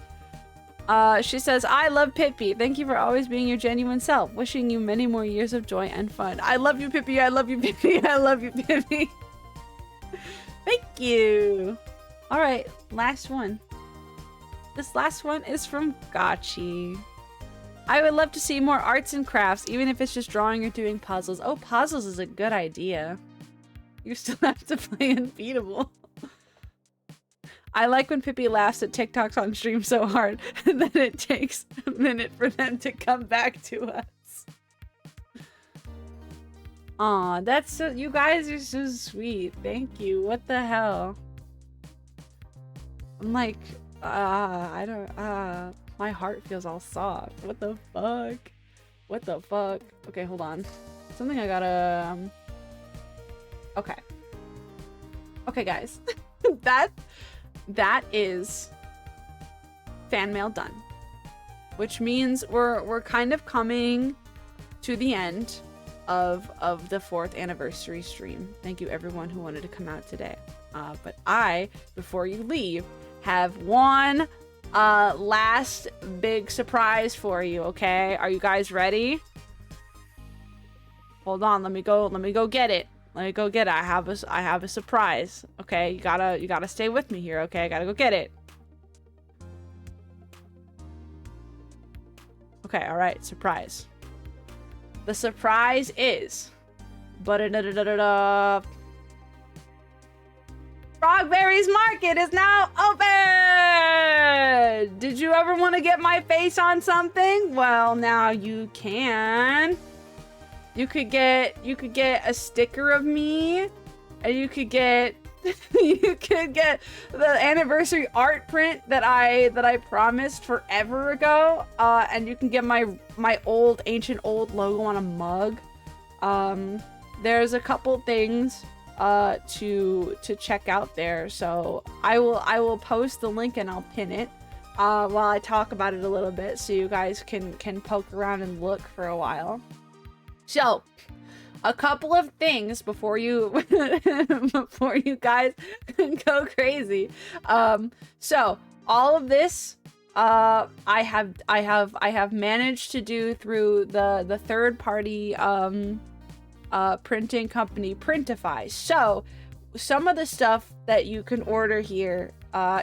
[SPEAKER 1] She says, I love Pippi. Thank you for always being your genuine self. Wishing you many more years of joy and fun. I love you, Pippi. I love you, Pippi. I love you, Pippi. Thank you. All right, last one. This last one is from Gotchi. I would love to see more arts and crafts, even if it's just drawing or doing puzzles. Oh, puzzles is a good idea. You still have to play Unbeatable. I like when Pippi laughs at TikToks on stream so hard, and then it takes a minute for them to come back to us. Aw, that's so, you guys are so sweet. Thank you. What the hell? I'm like, I don't, my heart feels all soft. What the fuck? What the fuck? Okay, hold on. Something I gotta, okay. Okay, guys. That is fan mail done, which means we're kind of coming to the end of the 4th anniversary stream. Thank you everyone who wanted to come out today. But I, before you leave, have one last big surprise for you. Okay, are you guys ready? Hold on, let me go get it. Let me go get it. I have a surprise. Okay, you gotta stay with me here. Okay, I gotta go get it. Okay, all right, surprise. The surprise is, Frogberry's Market is now open. Did you ever want to get my face on something? Well, now you can. You could get a sticker of me, and you could get the anniversary art print that I promised forever ago, and you can get my ancient logo on a mug. There's a couple things to check out there, so I will post the link and I'll pin it while I talk about it a little bit, so you guys can poke around and look for a while. So, a couple of things before you guys go crazy. So all of this I have managed to do through the third party printing company Printify. So some of the stuff that you can order here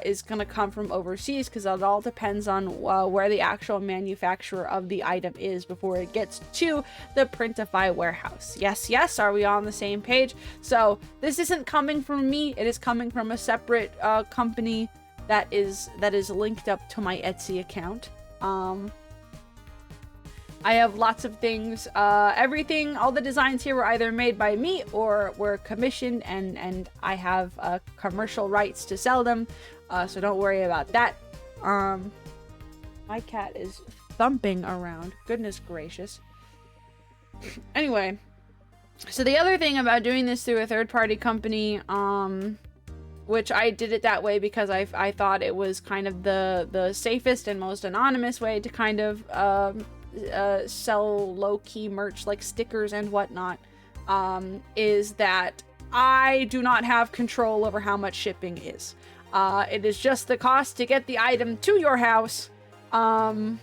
[SPEAKER 1] is going to come from overseas, because it all depends on where the actual manufacturer of the item is before it gets to the Printify warehouse. Yes, are we on the same page? So this isn't coming from me, it is coming from a separate company that is linked up to my Etsy account. I have lots of things, everything, all the designs here were either made by me or were commissioned, and I have commercial rights to sell them, so don't worry about that. My cat is thumping around, goodness gracious. Anyway, so the other thing about doing this through a third-party company, which I did it that way because I thought it was kind of the safest and most anonymous way to kind of sell low-key merch like stickers and whatnot, is that I do not have control over how much shipping is. It is just the cost to get the item to your house. So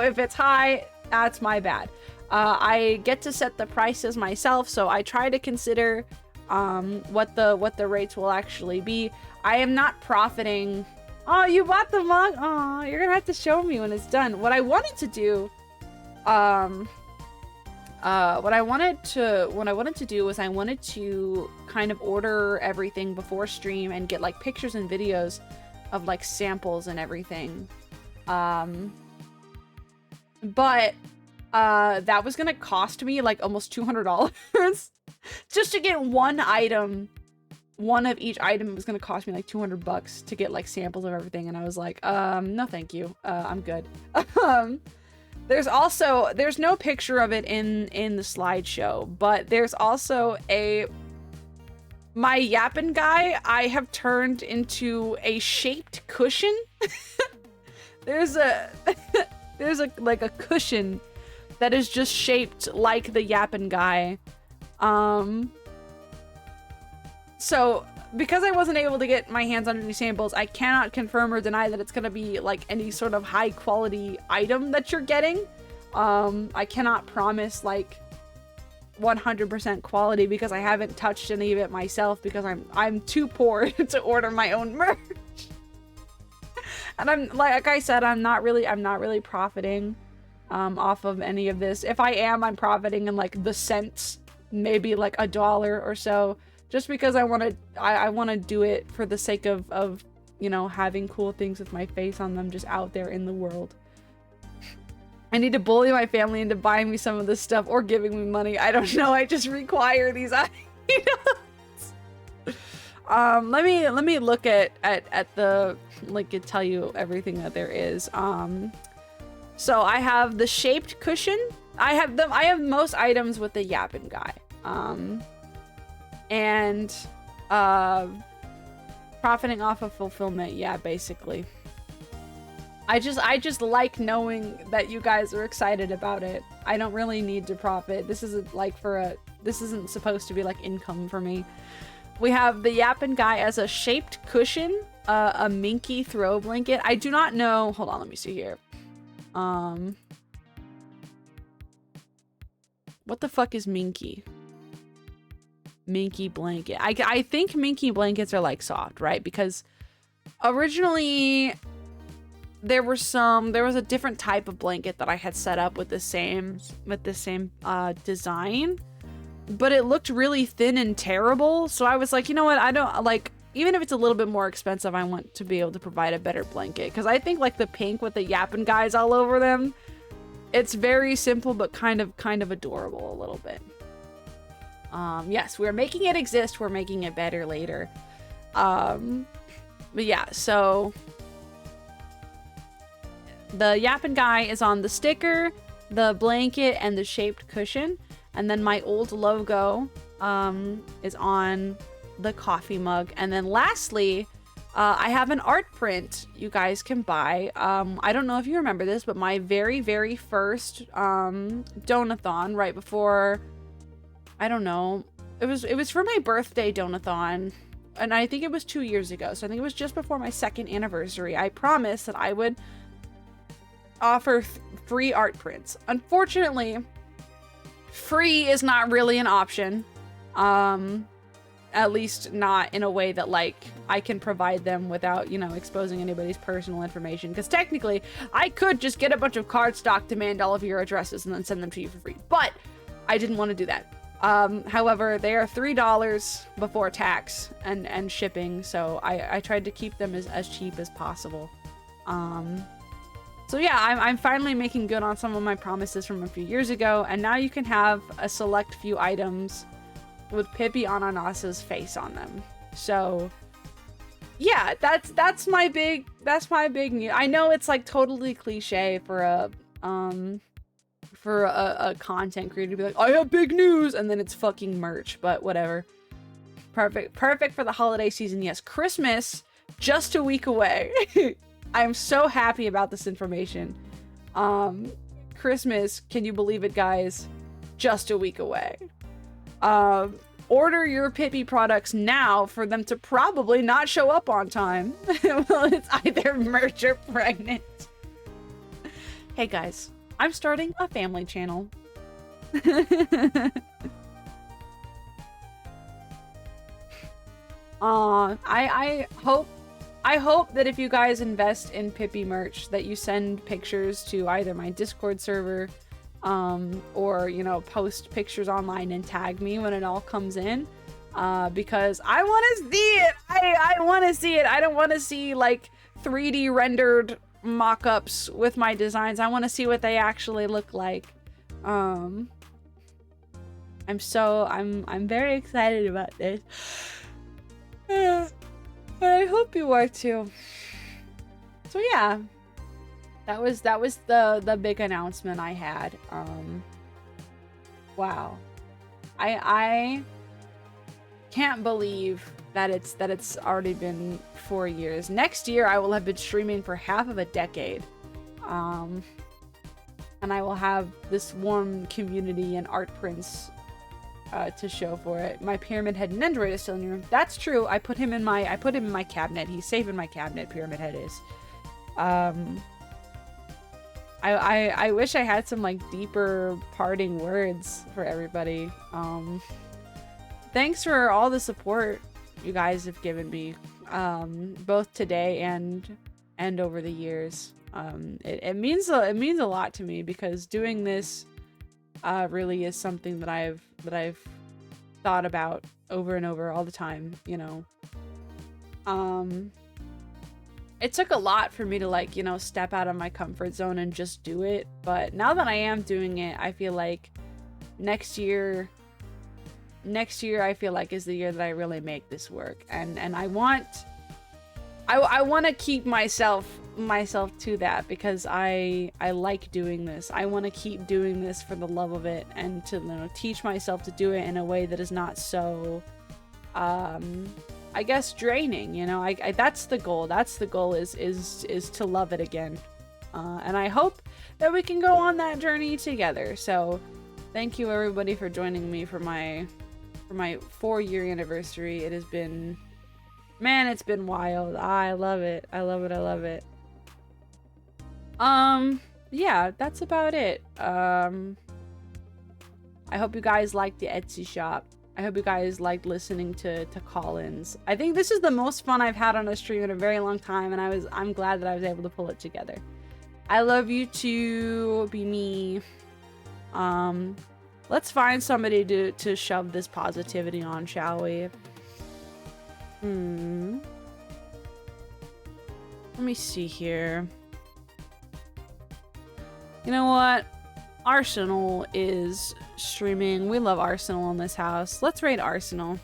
[SPEAKER 1] if it's high, that's my bad. I get to set the prices myself, so I try to consider what the rates will actually be. I am not profiting. Oh, you bought the mug? Oh, you're gonna have to show me when it's done. What I wanted to do, what I wanted to do was I wanted to kind of order everything before stream and get like pictures and videos of like samples and everything. But that was gonna cost me like almost $200 just to get one item. One of each item was gonna cost me like $200 to get like samples of everything, and I was like, no thank you, I'm good. There's no picture of it in the slideshow, but there's also my yappin' guy I have turned into a shaped cushion. there's a like a cushion that is just shaped like the yappin' guy. So because I wasn't able to get my hands on any samples, I cannot confirm or deny that it's gonna be like any sort of high quality item that you're getting. I cannot promise like 100% quality because I haven't touched any of it myself because I'm too poor to order my own merch. And I'm like I said, I'm not really profiting off of any of this. If I am, I'm profiting in like the cents, maybe like $1 or so. Just because I want to do it for the sake of, you know, having cool things with my face on them just out there in the world. I need to bully my family into buying me some of this stuff or giving me money. I don't know. I just require these items. Let me look at the link and tell you everything that there is. So I have the shaped cushion. I have most items with the yappin' guy. And profiting off of fulfillment, yeah, basically. I just like knowing that you guys are excited about it. I don't really need to profit. This isn't like this isn't supposed to be like income for me. We have the yappin' guy as a shaped cushion, a minky throw blanket. I do not know. Hold on, let me see here. What the fuck is minky? Minky blanket. I think minky blankets are like soft, right? Because originally there was a different type of blanket that I had set up with the same design, but it looked really thin and terrible. So I was like, you know what? I don't like, even if it's a little bit more expensive, I want to be able to provide a better blanket. Cause I think like the pink with the yappin' guys all over them, it's very simple, but kind of adorable a little bit. Yes, we're making it exist. We're making it better later. But yeah, so the yappin' guy is on the sticker, the blanket, and the shaped cushion. And then my old logo, is on the coffee mug. And then lastly, I have an art print you guys can buy. I don't know if you remember this, but my very, very first, donathon right before, I don't know. It was for my birthday donathon, and I think it was 2 years ago. So I think it was just before my 2nd anniversary. I promised that I would offer free art prints. Unfortunately, free is not really an option. At least not in a way that like I can provide them without, you know, exposing anybody's personal information. Because technically, I could just get a bunch of cardstock, demand all of your addresses, and then send them to you for free. But I didn't want to do that. However, they are $3 before tax and shipping, so I tried to keep them as cheap as possible. So yeah, I'm finally making good on some of my promises from a few years ago, and now you can have a select few items with Pippi Ananas's face on them. So yeah, that's my big news. I know it's like totally cliche for a content creator to be like, I have big news, and then it's fucking merch, but whatever. Perfect for the holiday season. Yes, Christmas just a week away. I'm so happy about this information. Christmas, can you believe it, guys? Just a week away. Order your Pippi products now for them to probably not show up on time. Well, it's either merch or pregnant. Hey guys, I'm starting a family channel. I hope that if you guys invest in Pippi merch, that you send pictures to either my Discord server, or, you know, post pictures online and tag me when it all comes in, because I want to see it. I want to see it. I don't want to see like 3D rendered mock-ups with my designs. I want to see what they actually look like. I'm very excited about this. I hope you are too. So yeah, that was the big announcement I had. Wow, I can't believe that it's already been 4 years. Next year I will have been streaming for half of a decade, and I will have this warm community and art prints to show for it. My Pyramid Head Nendoroid is still in your room. That's true. I put him in my cabinet. He's safe in my cabinet. Pyramid Head is. I wish I had some like deeper parting words for everybody. Thanks for all the support you guys have given me, both today and over the years. It means a lot to me, because doing this really is something that I've thought about over and over all the time, you know. It took a lot for me to, like, you know, step out of my comfort zone and just do it, but now that I am doing it, I feel like next year I feel like is the year that I really make this work, and I want to keep myself to that, because I like doing this. I want to keep doing this for the love of it, and to, you know, teach myself to do it in a way that is not so I guess draining, you know. I that's the goal. That's the goal, is to love it again. And I hope that we can go on that journey together. So thank you everybody for joining me for my 4-year anniversary. It has been, man, it's been wild. I love it. I love it. I love it. Yeah, that's about it. I hope you guys liked the Etsy shop. I hope you guys liked listening to call-ins. I think this is the most fun I've had on a stream in a very long time, and I'm glad that I was able to pull it together. I love you too, be me. Let's find somebody to shove this positivity on, shall we? Let me see here. You know what? Arsenal is streaming. We love Arsenal in this house. Let's raid Arsenal.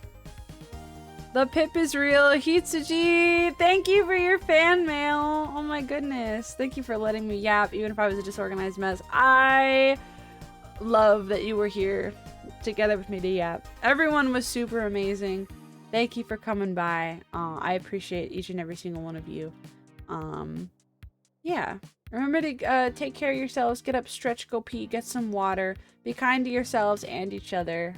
[SPEAKER 1] The Pip is real. Hitsuji, thank you for your fan mail. Oh my goodness. Thank you for letting me yap, even if I was a disorganized mess. I love that you were here together with me to yap. Everyone was super amazing. Thank you for coming by. I appreciate each and every single one of you. Yeah. Remember to take care of yourselves. Get up, stretch, go pee, get some water. Be kind to yourselves and each other.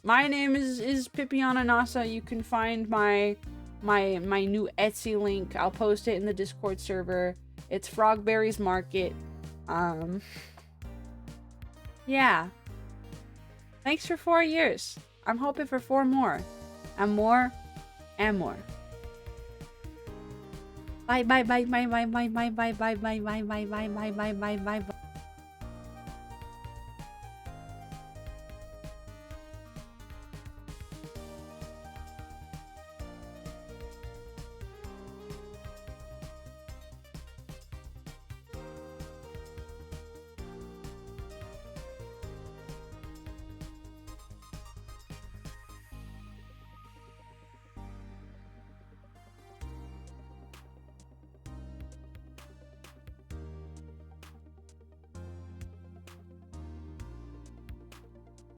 [SPEAKER 1] My name is Pipiana Nasa. You can find my new Etsy link. I'll post it in the Discord server. It's Frogberries Market. Yeah. Thanks for 4 years. I'm hoping for 4 more. And more. And more. Bye bye bye bye bye bye bye bye bye bye bye bye bye bye bye bye bye bye.